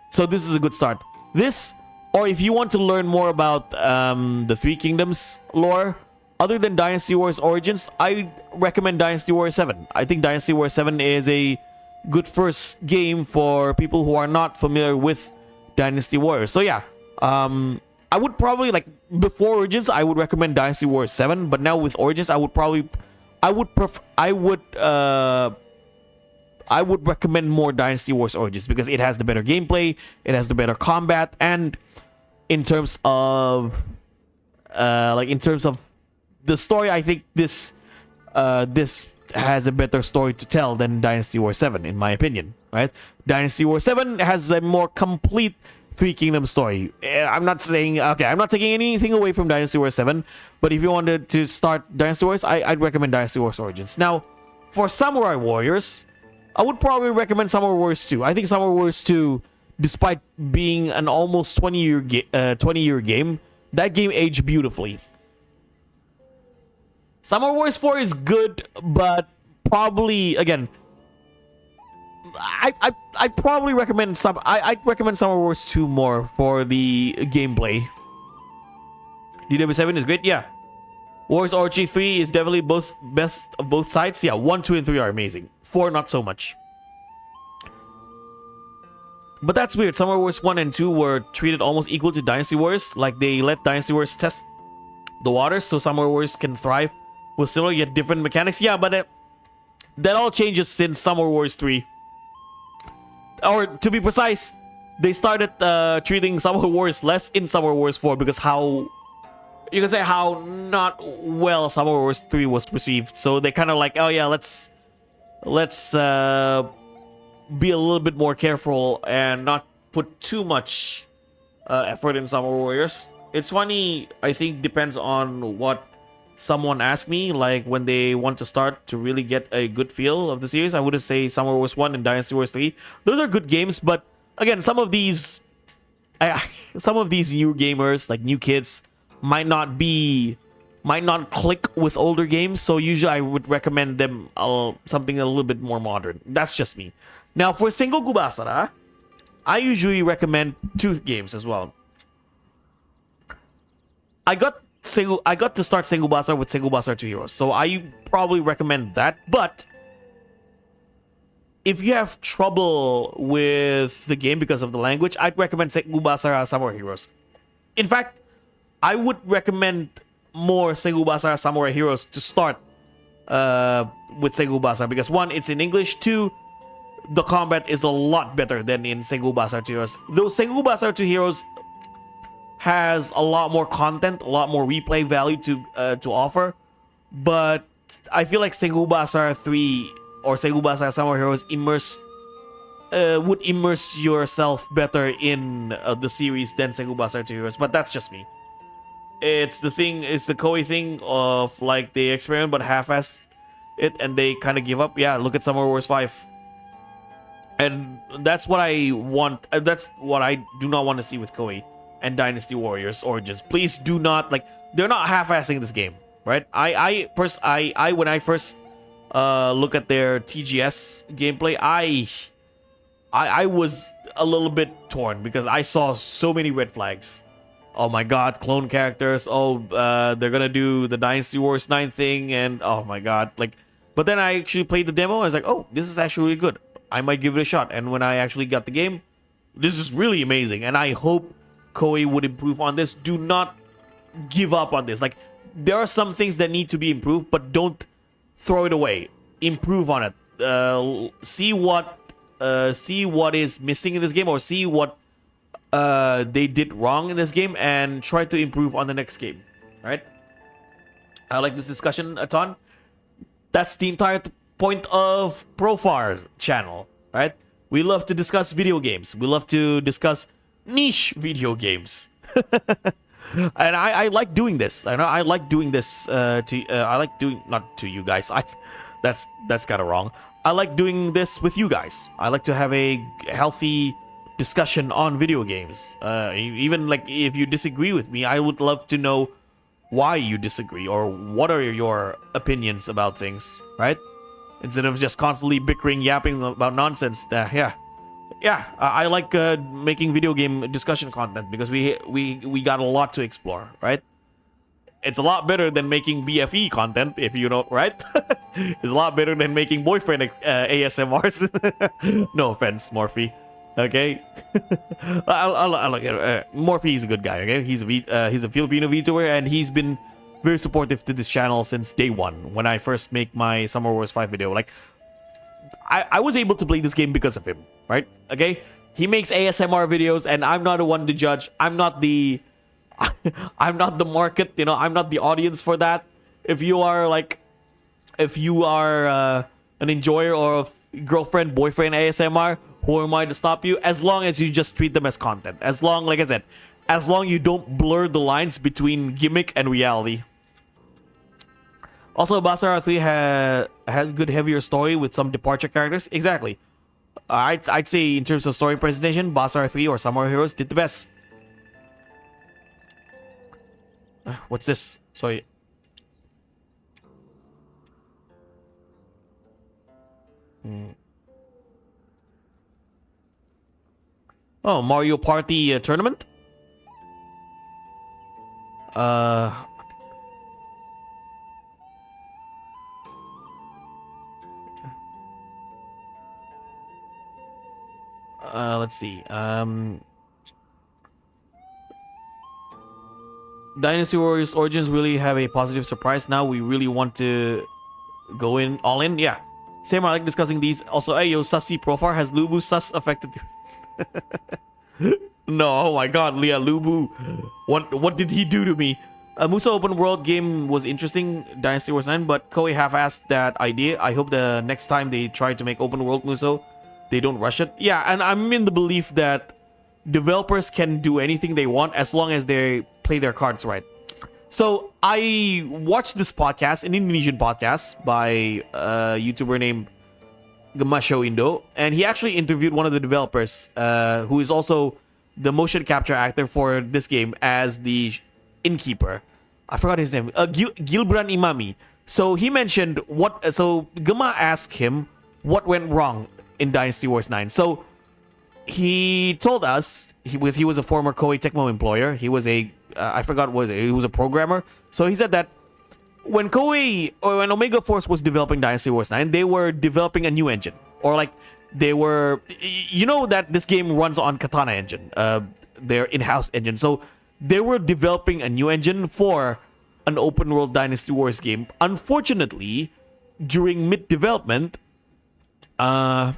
So this is a good start. This, or if you want to learn more about the Three Kingdoms lore, other than Dynasty Wars Origins, I recommend Dynasty Warriors 7. I think Dynasty Warriors 7 is a good first game for people who are not familiar with Dynasty Warriors. So yeah, I would probably, like, before Origins, I would recommend Dynasty Warriors 7, but now with Origins, I would recommend more Dynasty Wars Origins because it has the better gameplay, it has the better combat, and in terms of the story, I think this has a better story to tell than Dynasty Wars 7, in my opinion, right? Dynasty Wars 7 has a more complete Three Kingdoms story. I'm not taking anything away from Dynasty Wars 7, but if you wanted to start Dynasty Wars, I'd recommend Dynasty Wars Origins. Now, for Samurai Warriors, I would probably recommend Samurai Warriors 2. I think Samurai Warriors 2, despite being an almost 20-year game, that game aged beautifully. Samurai Warriors 4 is good, but probably, again, I'd probably recommend I'd recommend Samurai Wars 2 more for the gameplay. DW7 is great, yeah. Warriors Orgy 3 is definitely best of both sides. Yeah, 1, 2, and 3 are amazing. 4, not so much. But that's weird. Samurai Wars 1 and 2 were treated almost equal to Dynasty Wars. Like, they let Dynasty Wars test the waters so Samurai Wars can thrive with similar yet different mechanics. Yeah, but that all changes since Samurai Wars 3. Or, to be precise, they started treating Samurai Wars less in Samurai Wars 4 because how not well Samurai Wars 3 was perceived. So they kind of like, oh yeah, let's be a little bit more careful and not put too much effort in Samurai Warriors. It's funny, I think depends on what someone asks me, like when they want to start to really get a good feel of the series. I would say Samurai Wars 1 and Dynasty Wars 3. Those are good games, but again, some of these new gamers, like new kids, might not click with older games, so usually I would recommend them something a little bit more modern. That's just me. Now, for Sengoku Basara, I usually recommend 2 games as well. I got to start Sengoku Basara with Sengoku Basara 2 Heroes, so I probably recommend that. But if you have trouble with the game because of the language, I'd recommend Sengoku Basara Samurai Heroes. In fact, I would recommend more Sengoku Basara Samurai Heroes to start with Sengoku Basara because 1, it's in English, 2, the combat is a lot better than in Sengoku Basara 2 Heroes. Though Sengoku Basara 2 Heroes has a lot more content, a lot more replay value to offer, but I feel like Sengoku Basara 3 or Sengoku Basara Samurai Heroes would immerse yourself better in the series than Sengoku Basara 2 Heroes, but that's just me. It's the Koei thing of like they experiment but half-ass it and they kind of give up. Yeah, look at Samurai Wars 5. And that's what I want. That's what I do not want to see with Koei. and Dynasty Warriors Origins. Please do not, like, they're not half-assing this game, right? I when I first look at their TGS gameplay, I was a little bit torn because I saw so many red flags. Oh my god, clone characters. Oh, they're gonna do the Dynasty Warriors 9 thing, and oh my god, like. But then I actually played the demo. I was like, oh, this is actually really good. I might give it a shot. And when I actually got the game, this is really amazing. And I hope Koei would improve on this. Do not give up on this. Like, there are some things that need to be improved, but don't throw it away. Improve on it. See what is missing in this game, or see what they did wrong in this game, and try to improve on the next game. Right? I like this discussion a ton. That's the entire point of Profar's channel, right? We love to discuss video games. We love to discuss niche video games. And I like doing this. I like doing this I like doing, not to you guys. That's kind of wrong. I like doing this with you guys. I like to have a healthy discussion on video games. Even like if you disagree with me, I would love to know why you disagree, or what are your opinions about things, right? Instead of just constantly bickering, yapping about nonsense. I like making video game discussion content because we got a lot to explore, right? It's a lot better than making BFE content, if you know, right? It's a lot better than making boyfriend ASMRs. No offense, Morphe. Okay, I like it. Morphe is a good guy. Okay, he's a Filipino VTuber, and he's been very supportive to this channel since day one. When I first make my Summer Wars 5 video, like I was able to play this game because of him, right? Okay, he makes ASMR videos, and I'm not the one to judge. I'm not the I'm not the market. You know, I'm not the audience for that. If you are an enjoyer of girlfriend boyfriend ASMR, who am I to stop you? As long as you just treat them as content. As long, like I said, as long you don't blur the lines between gimmick and reality. Also, Basara 3 has good heavier story with some departure characters. Exactly. I'd say in terms of story presentation, Basara 3 or Samurai Heroes did the best. What's this? Sorry. Oh, Mario Party tournament? Let's see. Dynasty Warriors Origins really have a positive surprise. Now we really want to go in all in. Yeah. Same, I like discussing these. Also, hey, yo, Sussy Profar, has Lubu sus affected you? No, oh my god, Leah Lubu. What did he do to me? Musa open world game was interesting, Dynasty Wars 9, but Koei half-assed that idea. I hope the next time they try to make open world Musa, they don't rush it. Yeah, and I'm in the belief that developers can do anything they want as long as they play their cards right. So I watched this podcast, an Indonesian podcast by a YouTuber named Gamasho Indo, and he actually interviewed one of the developers, who is also the motion capture actor for this game as the innkeeper. I forgot his name. Gilbran Imami. So he mentioned what. So Gama asked him what went wrong in Dynasty Wars 9. So he told us he was a former Koei Tecmo employer. He was a I forgot what was it. He was a programmer. So he said that when Koei or when Omega Force was developing Dynasty Wars 9, they were developing a new engine, or like they were, you know, that this game runs on Katana engine, their in-house engine. So they were developing a new engine for an open world Dynasty Wars game. Unfortunately, during mid-development, the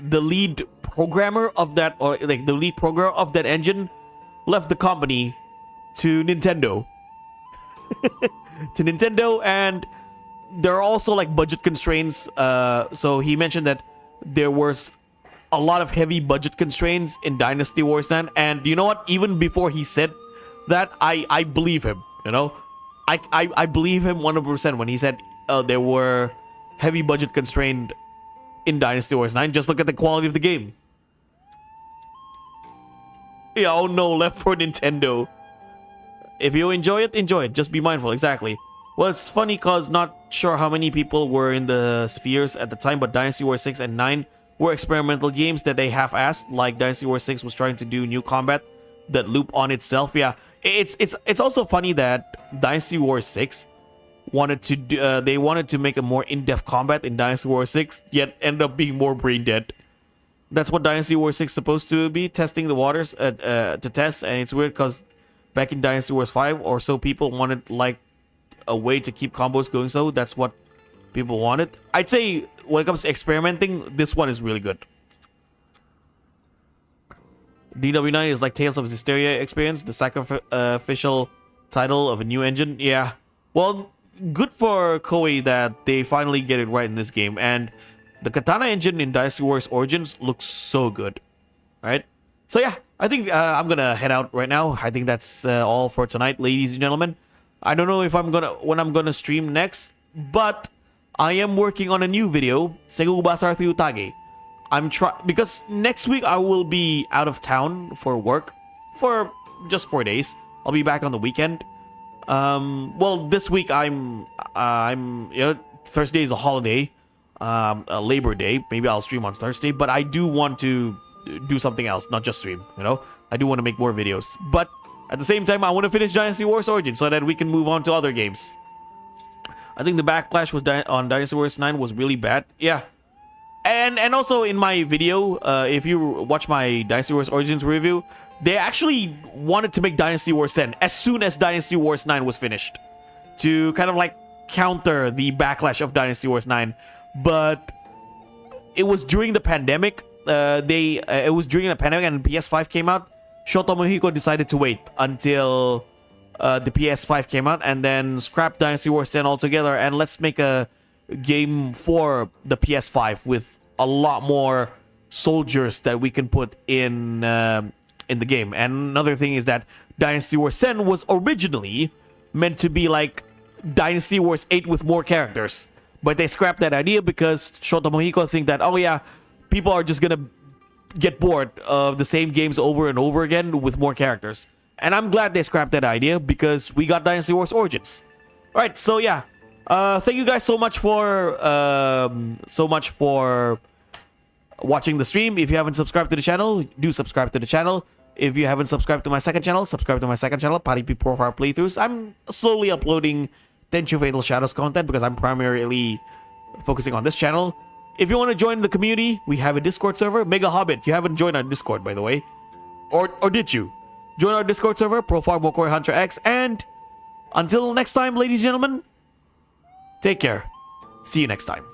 lead programmer of that, or like the lead programmer of that engine, left the company to Nintendo. To Nintendo, and there are also like budget constraints. So he mentioned that there was a lot of heavy budget constraints in Dynasty Wars 9, and you know what? Even before he said that, I believe him. You know, I believe him 100% when he said there were heavy budget constrained in Dynasty Wars 9. Just look at the quality of the game. Yeah, oh no, left for Nintendo. If you enjoy it, enjoy it. Just be mindful, exactly. Well, it's funny cause not sure how many people were in the spheres at the time, but Dynasty Warriors 6 and 9 were experimental games that they half-assed, like Dynasty Warriors 6 was trying to do new combat that loop on itself. Yeah, it's also funny that Dynasty Warriors 6 wanted to do, they wanted to make a more in-depth combat in Dynasty Warriors 6, yet ended up being more brain dead. That's what Dynasty Warriors 6 is supposed to be, testing the waters to test, and it's weird because back in Dynasty Warriors 5 or so, people wanted like a way to keep combos going, so that's what people wanted. I'd say when it comes to experimenting, this one is really good. DW9 is like Tales of Hysteria experience, the sacrificial title of a new engine. Yeah, well, good for Koei that they finally get it right in this game, and the Katana engine in Dynasty Warriors Origins looks so good, right? So yeah, I think I'm gonna head out right now. I think that's all for tonight, ladies and gentlemen. I don't know if when I'm gonna stream next, but I am working on a new video, Segu Basar Utage. Because next week I will be out of town for work for just 4 days. I'll be back on the weekend. Well, this week I'm Thursday is a holiday, a Labor Day. Maybe I'll stream on Thursday, but I do want to do something else, not just stream. I do want to make more videos, but at the same time, I want to finish Dynasty Warriors Origins so that we can move on to other games. I think the backlash on Dynasty Warriors 9 was really bad. Yeah. And also in my video, if you watch my Dynasty Warriors Origins review, they actually wanted to make Dynasty Wars 10 as soon as Dynasty Wars 9 was finished, to kind of like counter the backlash of Dynasty Wars 9. But it was during the pandemic. It was during the pandemic and PS5 came out. Shoto Mohiko decided to wait until the PS5 came out and then scrap Dynasty Wars 10 altogether, and let's make a game for the PS5 with a lot more soldiers that we can put in the game. And another thing is that Dynasty Wars 10 was originally meant to be like Dynasty Wars 8 with more characters, but they scrapped that idea because Shoto Mohiko think that, oh yeah, people are just gonna get bored of the same games over and over again with more characters. And I'm glad they scrapped that idea because we got Dynasty Wars Origins. Alright, so yeah. Thank you guys so much for watching the stream. If you haven't subscribed to the channel, do subscribe to the channel. If you haven't subscribed to my second channel, subscribe to my second channel, Paripi Profar Playthroughs. I'm slowly uploading Tenchu Fatal Shadows content because I'm primarily focusing on this channel. If you want to join the community, we have a Discord server, Mega Hobbit. You haven't joined our Discord, by the way. Or did you? Join our Discord server, Profar Mokoi Hunter X. And until next time, ladies and gentlemen, take care. See you next time.